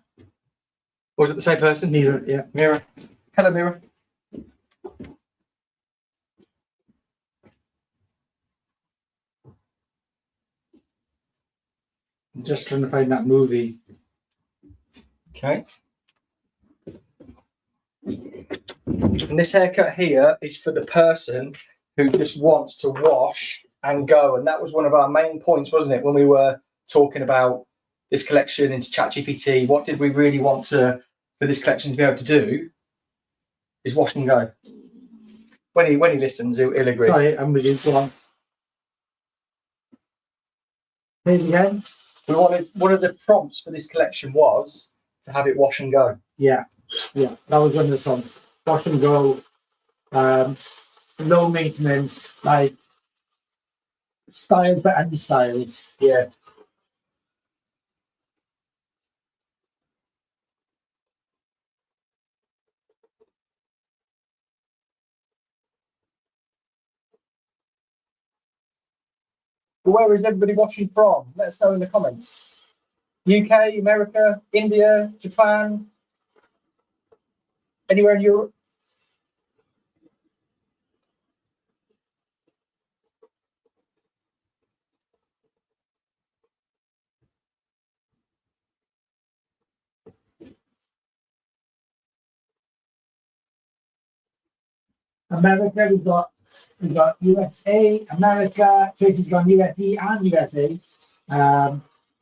Or is it the same person? Mira, yeah. Mira. Hello, Mira. I'm just trying to find that movie. Okay. And this haircut here is for the person who just wants to wash and go. And that was one of our main points, wasn't it? When we were talking about this collection into ChatGPT, what did we really want for this collection to be able to do is wash and go. When he listens, he'll agree. Sorry, I'm with you. Go on. Say it again. So we wanted, one of the prompts for this collection was to have it wash and go. Yeah, that was one of the songs. Wash and go, low maintenance, like styled but unstyled. Yeah. But where is everybody watching from? Let us know in the comments. UK, America, India, Japan, anywhere in Europe? America, we've got USA, America. Tracy's gone USA and USA.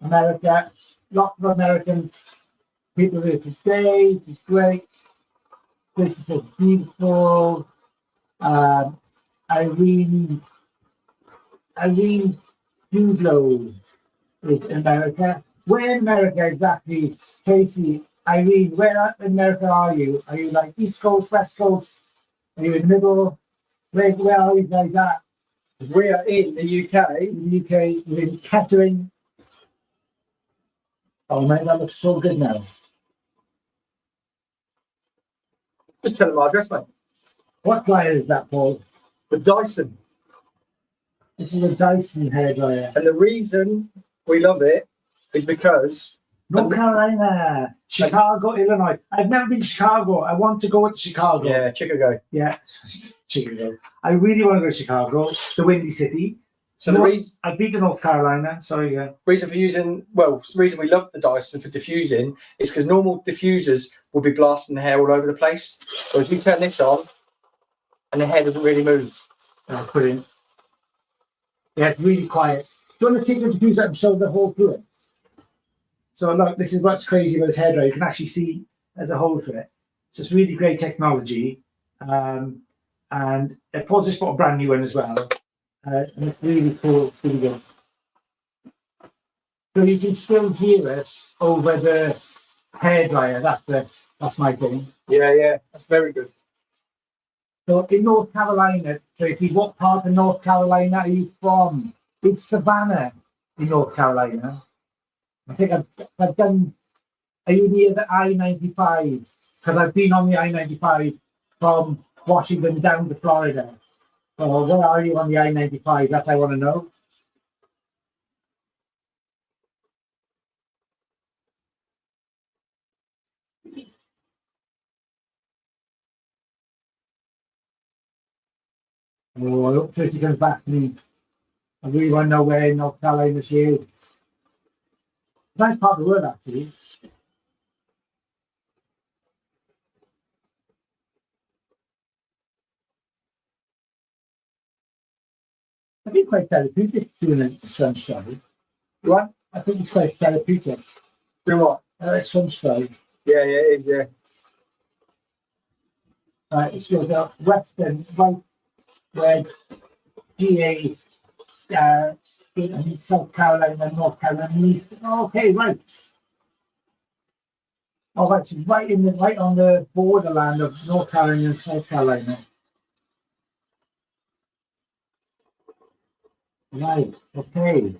America, lots of American people here today. It's great. Tracy says beautiful. Irene Dudlow is America. Where in America exactly, Tracy? Irene, where in America are you? Are you like East Coast, West Coast? Are you in the middle? Where are you guys at? We are in the UK. In the UK, we're in Kettering. Oh man, that looks so good now. Just tell them our address, mate. What dryer is that, Paul? The Dyson. This is a Dyson hairdryer. And the reason we love it is because North Carolina, Chicago, Illinois. I've never been to Chicago. I want to go to Chicago. yeah, Chicago. Yeah, Chicago. I really want to go to Chicago, the Windy City. So the reason I've been to North Carolina. Sorry, yeah. reason for using, well, the reason we love the Dyson for diffusing is because normal diffusers will be blasting the hair all over the place. Whereas you turn this on and the hair doesn't really move. Oh, brilliant. Yeah, it's really quiet. Do you want to take the diffuser and show the hole through it? So look, this is what's crazy about this hairdryer. You can actually see there's a hole through it. So it's really great technology. And Paul's just bought a brand new one as well. And it's really cool. It's really good. So you can still hear us over the hairdryer. That's my thing. Yeah, that's very good. So in North Carolina, Tracy, what part of North Carolina are you from? It's Savannah in North Carolina. I think I've done. Are you near the I-95? Because I've been on the I-95 from Washington down to Florida. So where are you on the I-95? That I want to know. Oh, I hope Tracy comes back to me. I really want to know where in North Carolina she is. Nice part of the world, actually. I think quite therapeutic doing it at sunshine. What? I think it's quite therapeutic. Do what? Sunshine. Yeah, it is, yeah. It's got a western white red GA in South Carolina, North Carolina. Okay, right. Oh, right, she's right on the borderland of North Carolina and South Carolina. Right, okay.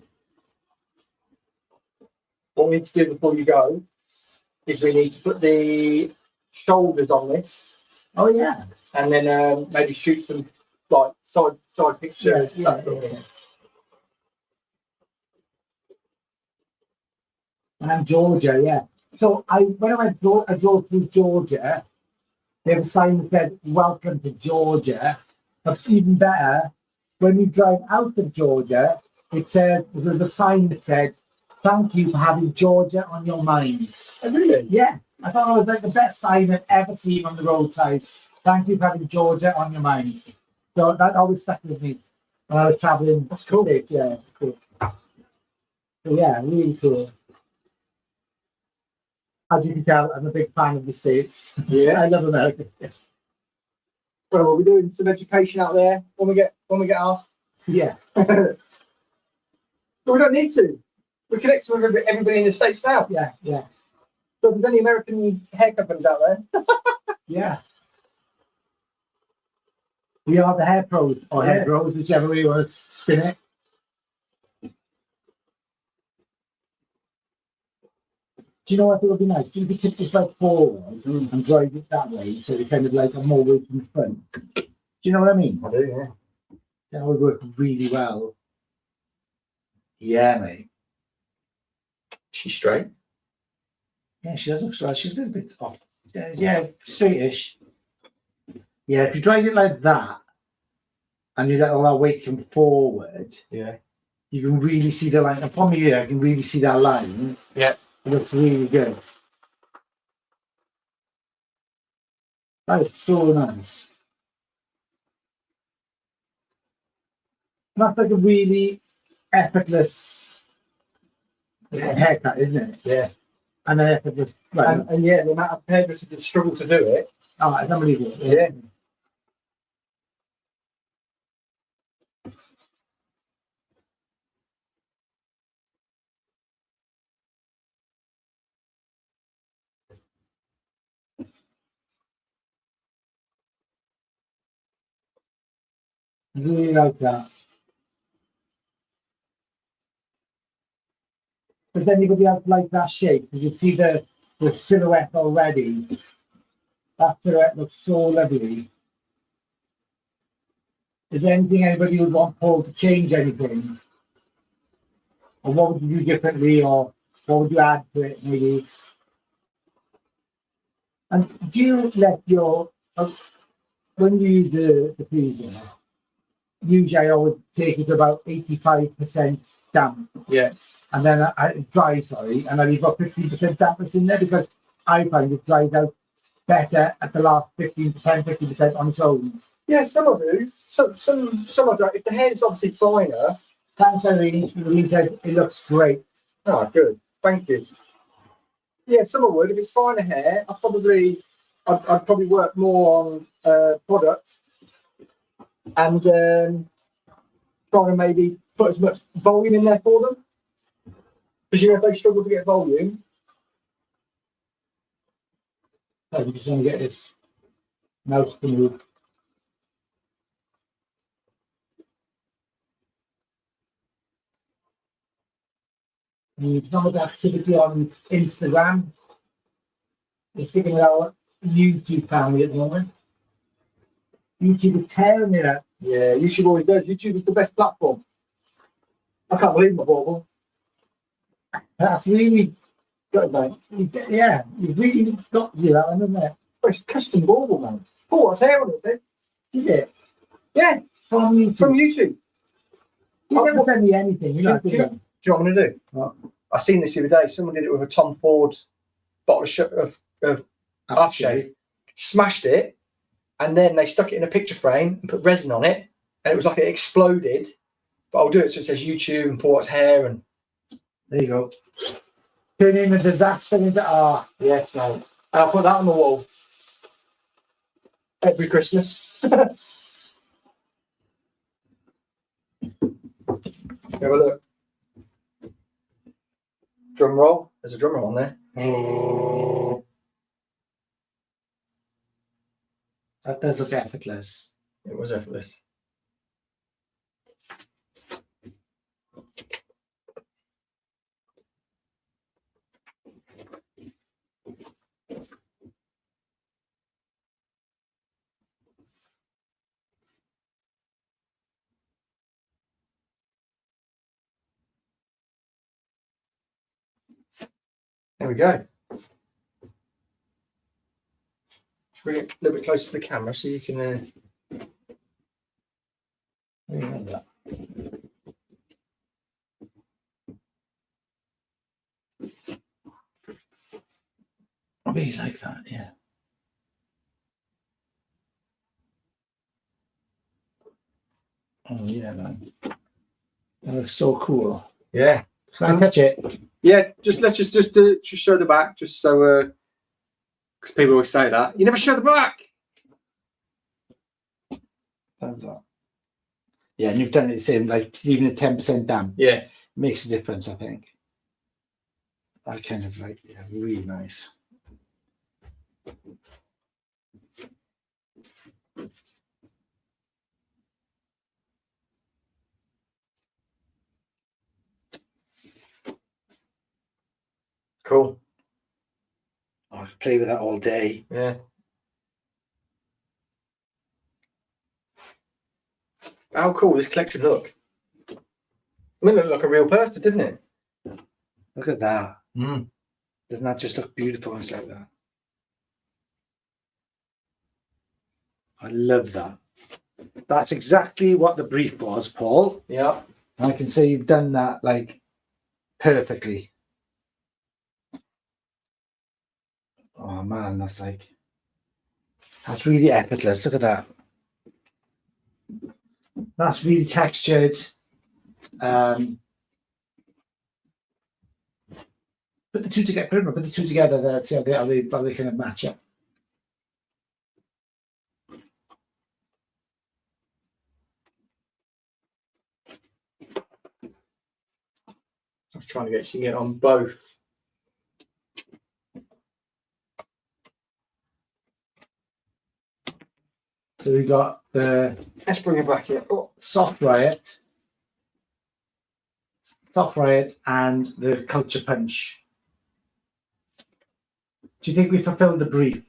What we need to do before you go is we need to put the shoulders on this. Oh yeah. And then maybe shoot some like side pictures. Yeah. And Georgia, yeah. So when I drove through Georgia, there was a sign that said "Welcome to Georgia." But even better, when you drive out of Georgia, there was a sign that said, "Thank you for having Georgia on your mind." Oh, really? Yeah, I thought it was like the best sign I've ever seen on the roadside. Thank you for having Georgia on your mind. So that always stuck with me when I was traveling. That's cool. States. Yeah, cool. So yeah, really cool. As you can tell, I'm a big fan of the States. Yeah, I love America. Well, we'll be doing some education out there when we get asked. Yeah. But we don't need to. We're connected with everybody in the States now. Yeah, yeah, So if there's any American hair companies out there. yeah. We are the hair pros or hair pros, whichever way you want to spin it. Do you know what it would be nice? You could tip this like forward and drive it that way, so it kind of like a more weight in front. Do you know what I mean? I do, yeah. That would work really well. Yeah, mate. She's straight. Yeah, she does look straight. She's a little bit off. Yeah, straightish. Yeah, if you drive it like that and you let all that weight come forward, yeah, you can really see the line. And from here, I can really see that line. Yeah. It looks really good. That is so nice. That's like a really effortless haircut, isn't it? Yeah. And an effortless, right? And yeah, the amount of hairdressers that struggle to do it. Oh, it's unbelievable. Yeah. I really like that. Does anybody else like that shape? Did you see the silhouette already? That silhouette looks so lovely. Is there anything anybody would want Paul to change anything? Or what would you do differently, or what would you add to it maybe? And do you let your, when you use the freezer, usually I always take it to about 85% damp. Yeah. And then I dry, sorry, and I leave about 15% dampness in there because I find it dries out better at the last 50% on its own. Yeah, some will do. Some will do. If the hair's obviously finer. Thanks, Irene. Irene says it looks great. Oh, good. Thank you. Yeah, some will would. If it's finer hair, I'd probably work more on products and try and maybe put as much volume in there for them. Because you know, if they struggle to get volume. So we're just going to get this mouse to move. We've not got activity on Instagram. We're sticking with our YouTube family at the moment. YouTube is tearing it up. Yeah, YouTube always does. YouTube is the best platform. I can't believe my bauble. That's really good, mate. Yeah, you've really got to do that one, isn't it? Oh, it's custom bauble, man. Oh, what's hair on it, then? Did it? Yeah, From YouTube. from YouTube. You never send me anything. You know, Do you know what I'm going to do? What? I seen this the other day. Someone did it with a Tom Ford bottle of aftershave, smashed it, and then they stuck it in a picture frame and put resin on it, and it was like it exploded. But I'll do it so it says YouTube and Port's hair, and there you go. Turning a disaster into art. yes, mate. And I'll put that on the wall every Christmas. Have a look. Drum roll. There's a drum roll on there. That does look effortless. It was effortless. There we go. Bring it a little bit closer to the camera so you can. That. I really like that, yeah. Oh yeah, man. That looks so cool. Yeah. Can I touch it? Yeah. Let's just show the back, just so because people always say that you never show the back. Yeah, and you've done it the same, like even a 10% damp. Yeah. Makes a difference, I think. I kind of like, yeah, really nice. Cool. I could play with that all day. Yeah. How cool this collection look. I mean, it looked like a real person, didn't it? Look at that. Mm. Doesn't that just look beautiful and it's like that? I love that. That's exactly what the brief was, Paul. Yeah. I can say you've done that like perfectly. Oh man, that's really effortless. Look at that. That's really textured. Put the two together. Put the two together. There. See how they kind of match up. I was trying to get you to get on both. So we got the Let's bring it back here. Oh. Soft Riot, and the Culture Punch. Do you think we fulfilled the brief?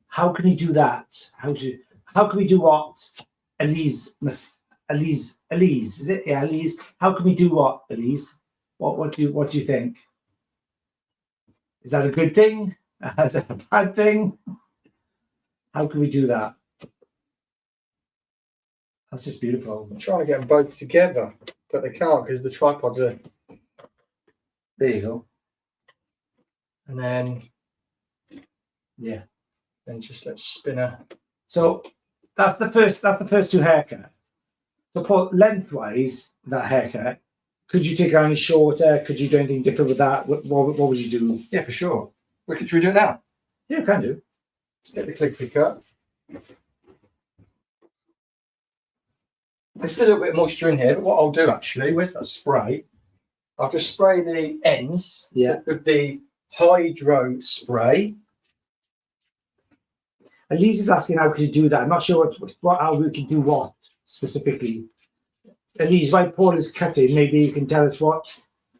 How can we do that? How can we do what Elise, is it? Yeah, Elise. How can we do what, Elise? What do you think? Is that a good thing? Is that a bad thing? How can we do that? That's just beautiful. I'm trying to get them both together, but they can't because the tripods are. There you go. And then, yeah, then just let's spin her. So that's the first two haircuts. So Paul, lengthwise, that haircut, could you take it any shorter? Could you do anything different with that? What would you do? Yeah, for sure. Should we do it now? Yeah, you can do. Let's get the calligraphy cut. There's still a little bit of moisture in here, but what I'll do actually, where's that spray? I'll just spray the ends with the hydro spray. Elise is asking how could you do that. I'm not sure how we can do what specifically. Elise, while Paul is cutting, maybe you can tell us what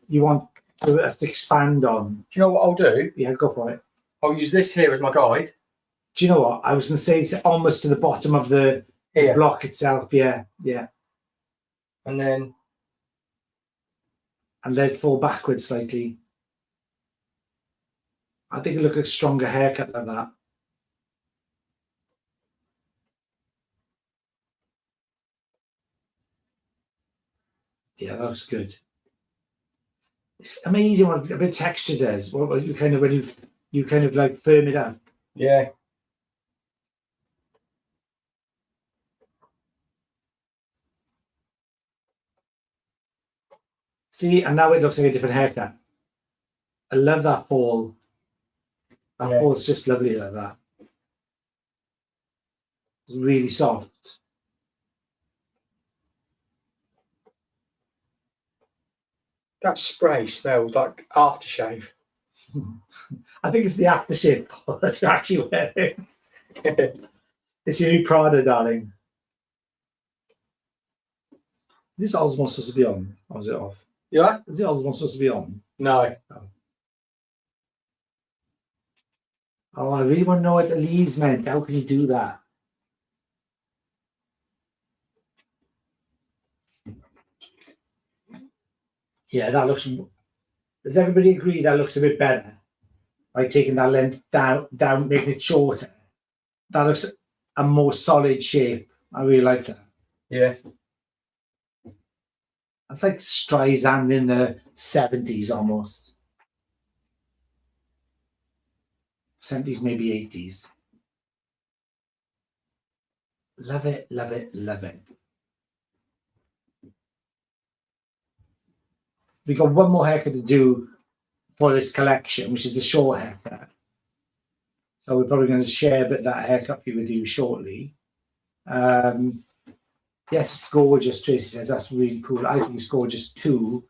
you want us to expand on. Do you know what I'll do? Yeah, go for it. I'll use this here as my guide. Do you know what? I was going to say it's almost to the bottom of the block itself. Yeah, yeah. And then fall backwards slightly. I think it looks like a stronger haircut than that. Yeah, that looks good. It's amazing what a bit of texture does. What you kind of when you kind of like firm it up. Yeah. See, and now it looks like a different haircut. I love that fall. That fall's just lovely like that. It's really soft. That spray smells like aftershave. I think it's the aftershave that you're actually wearing. It's your new Prada, darling. Is this Osmo supposed to be on? Or is it off? Yeah? Is the Osmo supposed to be on? No. Oh, I really want to know what Elise meant. How can you do that? Yeah, that looks. Does everybody agree that looks a bit better? By taking that length down, making it shorter. That looks a more solid shape. I really like that. Yeah. That's like Streisand in the 70s almost. 70s, maybe 80s. Love it, love it, love it. We've got one more haircut to do for this collection, which is the short haircut. So we're probably going to share a bit of that haircut with you shortly. Yes, it's gorgeous, Tracy says. That's really cool. I think it's gorgeous too.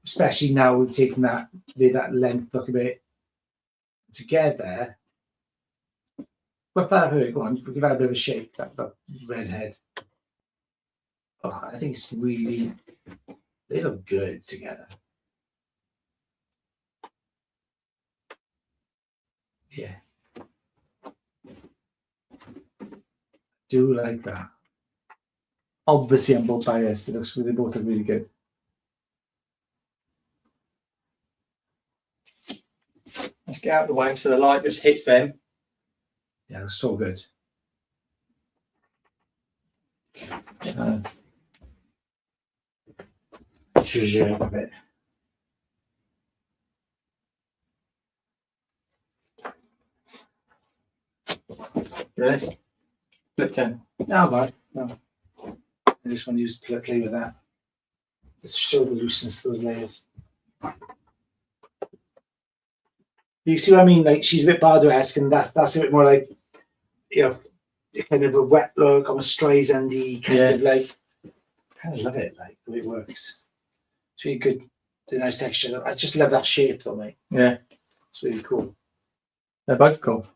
especially now we've taken that length look a bit together. But that hurt, go on, give that a bit of a shake, that red head. Oh, I think it's really, they look good together. Yeah. Do like that. Obviously, I'm both biased. It looks they both look really good. Let's get out of the way so the light just hits them. Yeah, it looks so good. Zhuzh a bit. Yes. Flip 10. No, man. No. I just want to play with that. Let's show the looseness of those layers. You see what I mean? Like she's a bit Bardo-esque, and that's a bit more like, you know, kind of a wet look, almost Streisand-y kind of like. I kind of love it, like the way it works. It's really good, the nice texture. I just love that shape, though, mate. Yeah, it's really cool. They're both cool.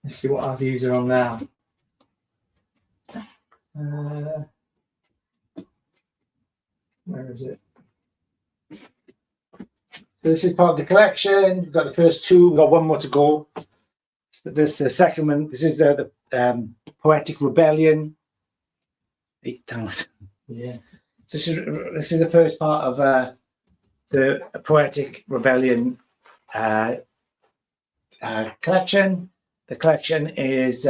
Let's see what our views are on now. Where is it? So this is part of the collection. We've got the first two. We've got one more to go. This is the second one. This is the Poetic Rebellion. 8,000. Yeah. So this is the first part of the Poetic Rebellion collection. The collection is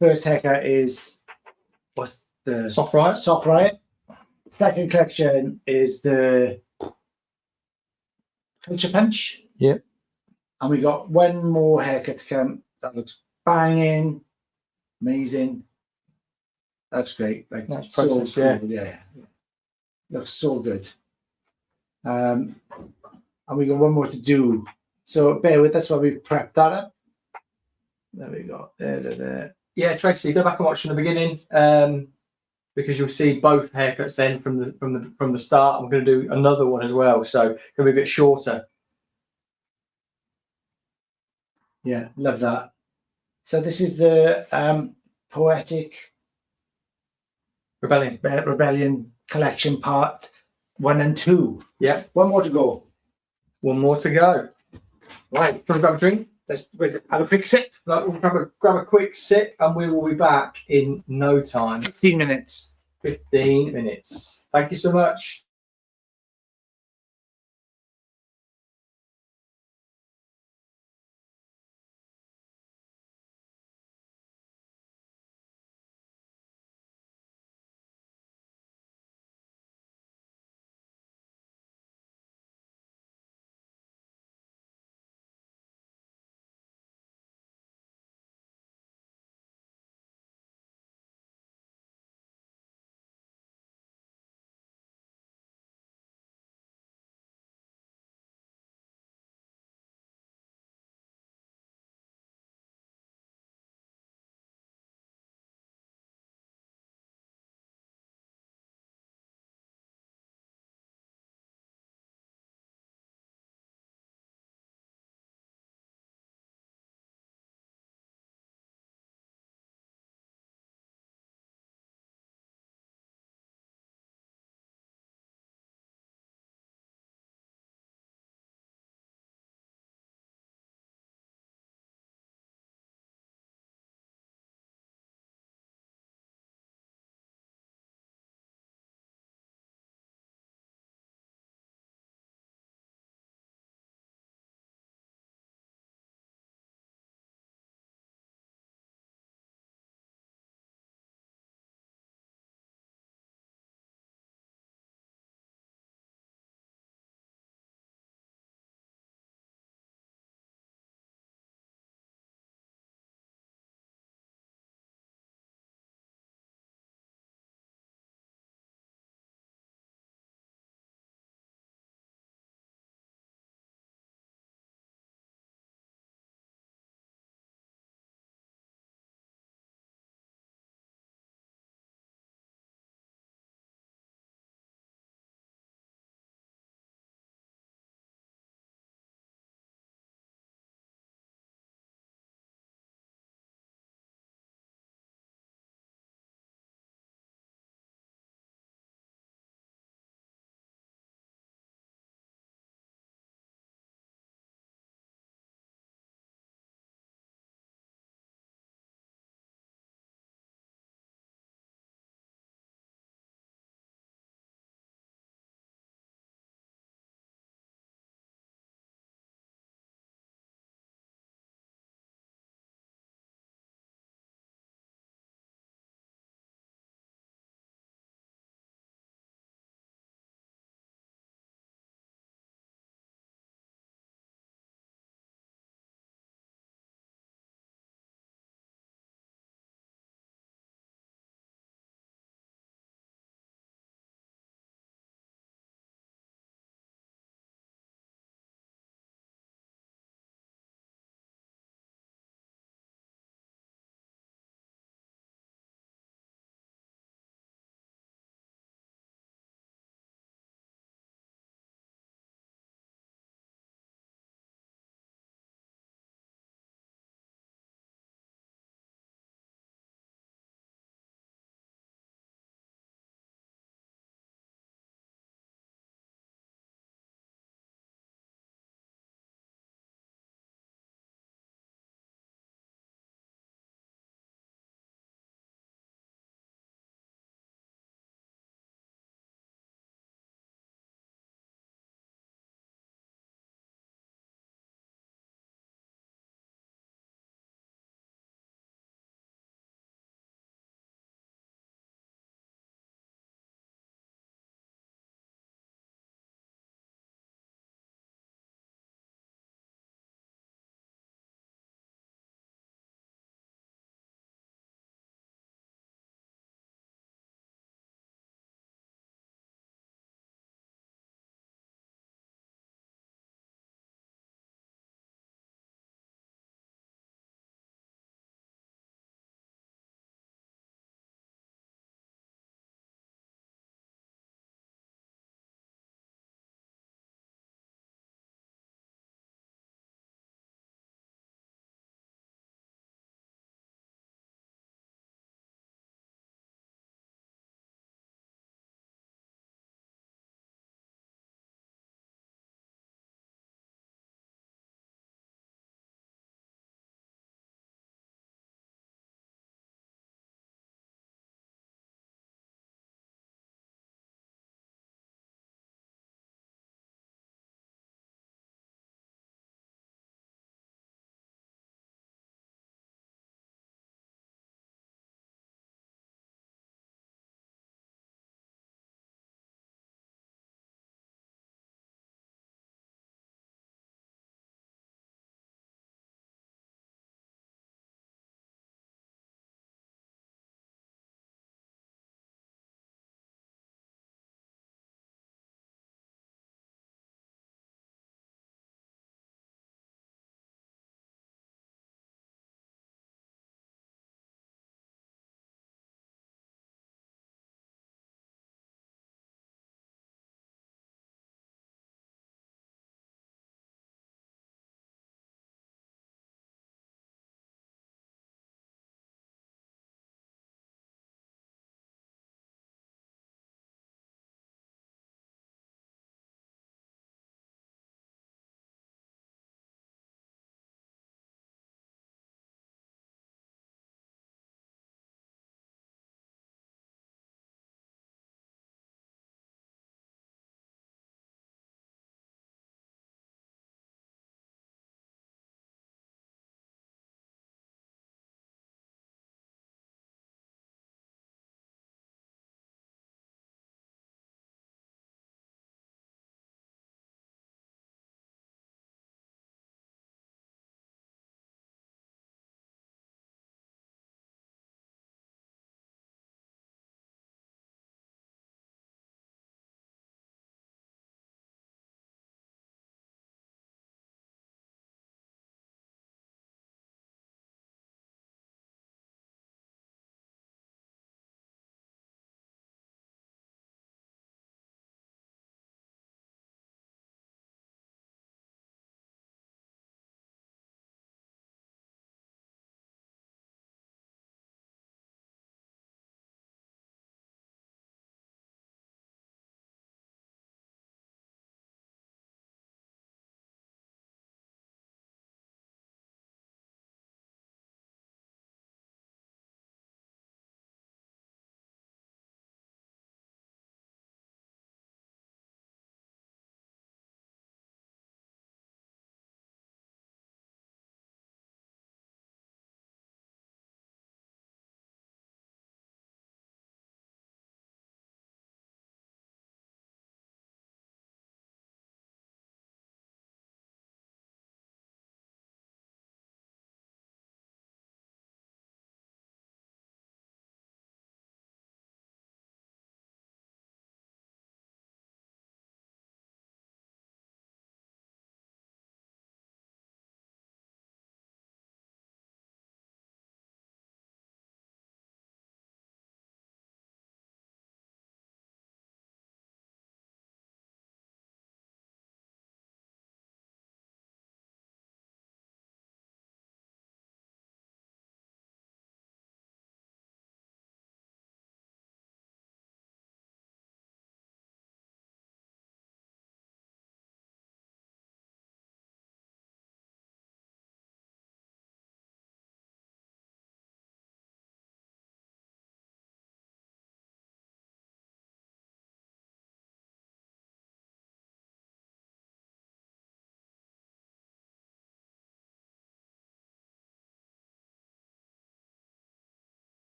first haircut is what's the Soft Riot. Soft Riot. Second collection is the Culture Punch. Yep. And we got one more haircut to come. That looks banging, amazing. That's great. Like that's so process, cool. Yeah. Looks so good. And we got one more to do. So bear with us while we prep that up. There we go. There. Yeah, Tracy, go back and watch from the beginning, because you'll see both haircuts then from the start. I'm going to do another one as well, so it's going to be a bit shorter. Yeah, love that. So this is the Poetic Rebellion collection part 1 and 2. Yeah. One more to go. One more to go. Right. Do you want to grab a drink? Let's have a quick sip. We'll grab a quick sip and we will be back in no time. 15 minutes. 15 minutes. Thank you so much.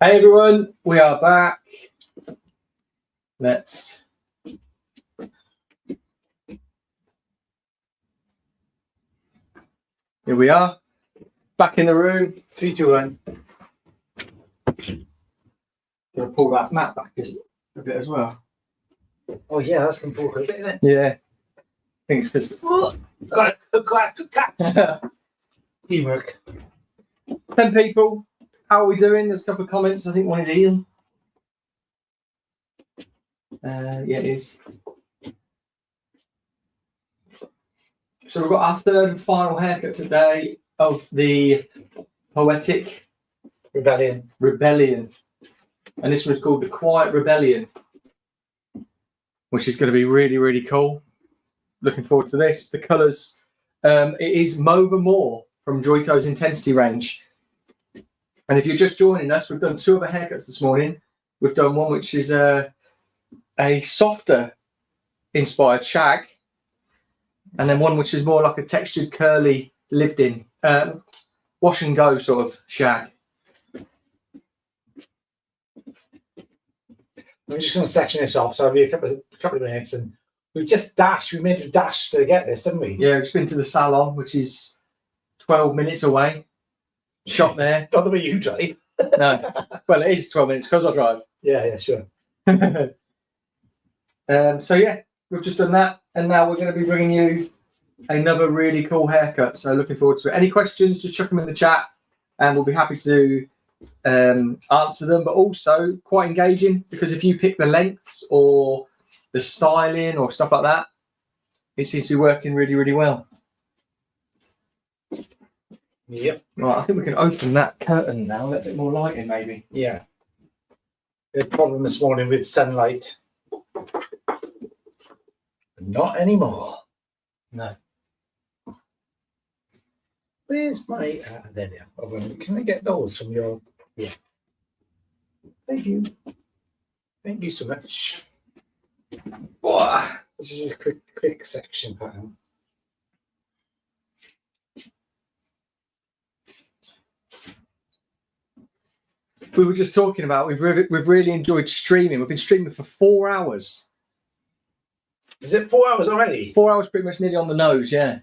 Hey everyone, we are back. Here we are, back in the room. 3, 2, 1. Gonna pull that mat back a bit as well. Oh yeah, that's going to talk a bit, isn't it? Yeah, I think it's because Teamwork. 10 people. How are we doing? There's a couple of comments. I think one is Ian. Yeah, it is. So we've got our third and final haircut today of the Poetic Rebellion. And this one's called the Quiet Rebellion, which is going to be really, really cool. Looking forward to this. The colours, it is Mauve More from Joico's Intensity range. And if you're just joining us, we've done 2 other haircuts this morning. We've done one which is a softer inspired shag, and then one which is more like a textured, curly, lived-in, wash and go sort of shag. I'm just going to section this off, so I'll be a couple of minutes, and we made a dash to get this, haven't we? Yeah, we've just been to the Salon, which is 12 minutes away. Shop there. Not the way you drive. No, well, it is 12 minutes because I drive. Yeah, sure. So yeah, we've just done that, and now we're going to be bringing you another really cool haircut. So looking forward to it. Any questions, just chuck them in the chat, and we'll be happy to answer them. But also quite engaging, because if you pick the lengths or the styling or stuff like that, it seems to be working really, really well. Yep. Right, I think we can open that curtain now, let a bit more light in maybe. Yeah. We had a problem this morning with sunlight. Not anymore. No. Where's my... there they are. Oh, can I get those from your... Yeah. Thank you. Thank you so much. Whoa. This is just a quick section pattern. We were just talking about, we've really enjoyed streaming. We've been streaming for 4 hours. Is it 4 hours already? 4 hours pretty much nearly on the nose, yeah.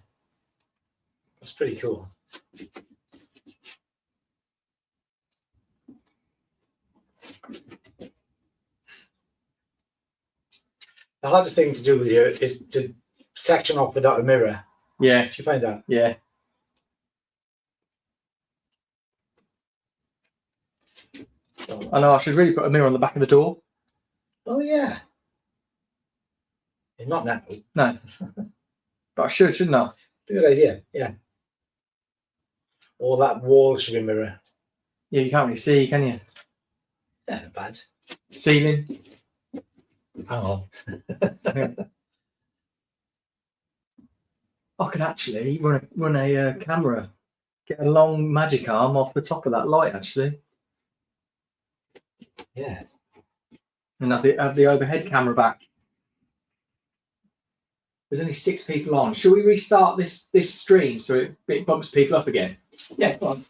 That's pretty cool. The hardest thing to do with you is to section off without a mirror. Yeah. Did you find that? Yeah. I know, I should really put a mirror on the back of the door. Oh, yeah. Not now. No. But I should, shouldn't I? Good idea, yeah. Or that wall should be a mirror. Yeah, you can't really see, can you? Yeah, not bad. Ceiling. Hang on. I could actually run a camera, get a long magic arm off the top of that light, actually. Yeah. And have the overhead camera back. There's only 6 people on. Shall we restart this stream so it bumps people up again? Yeah, go on.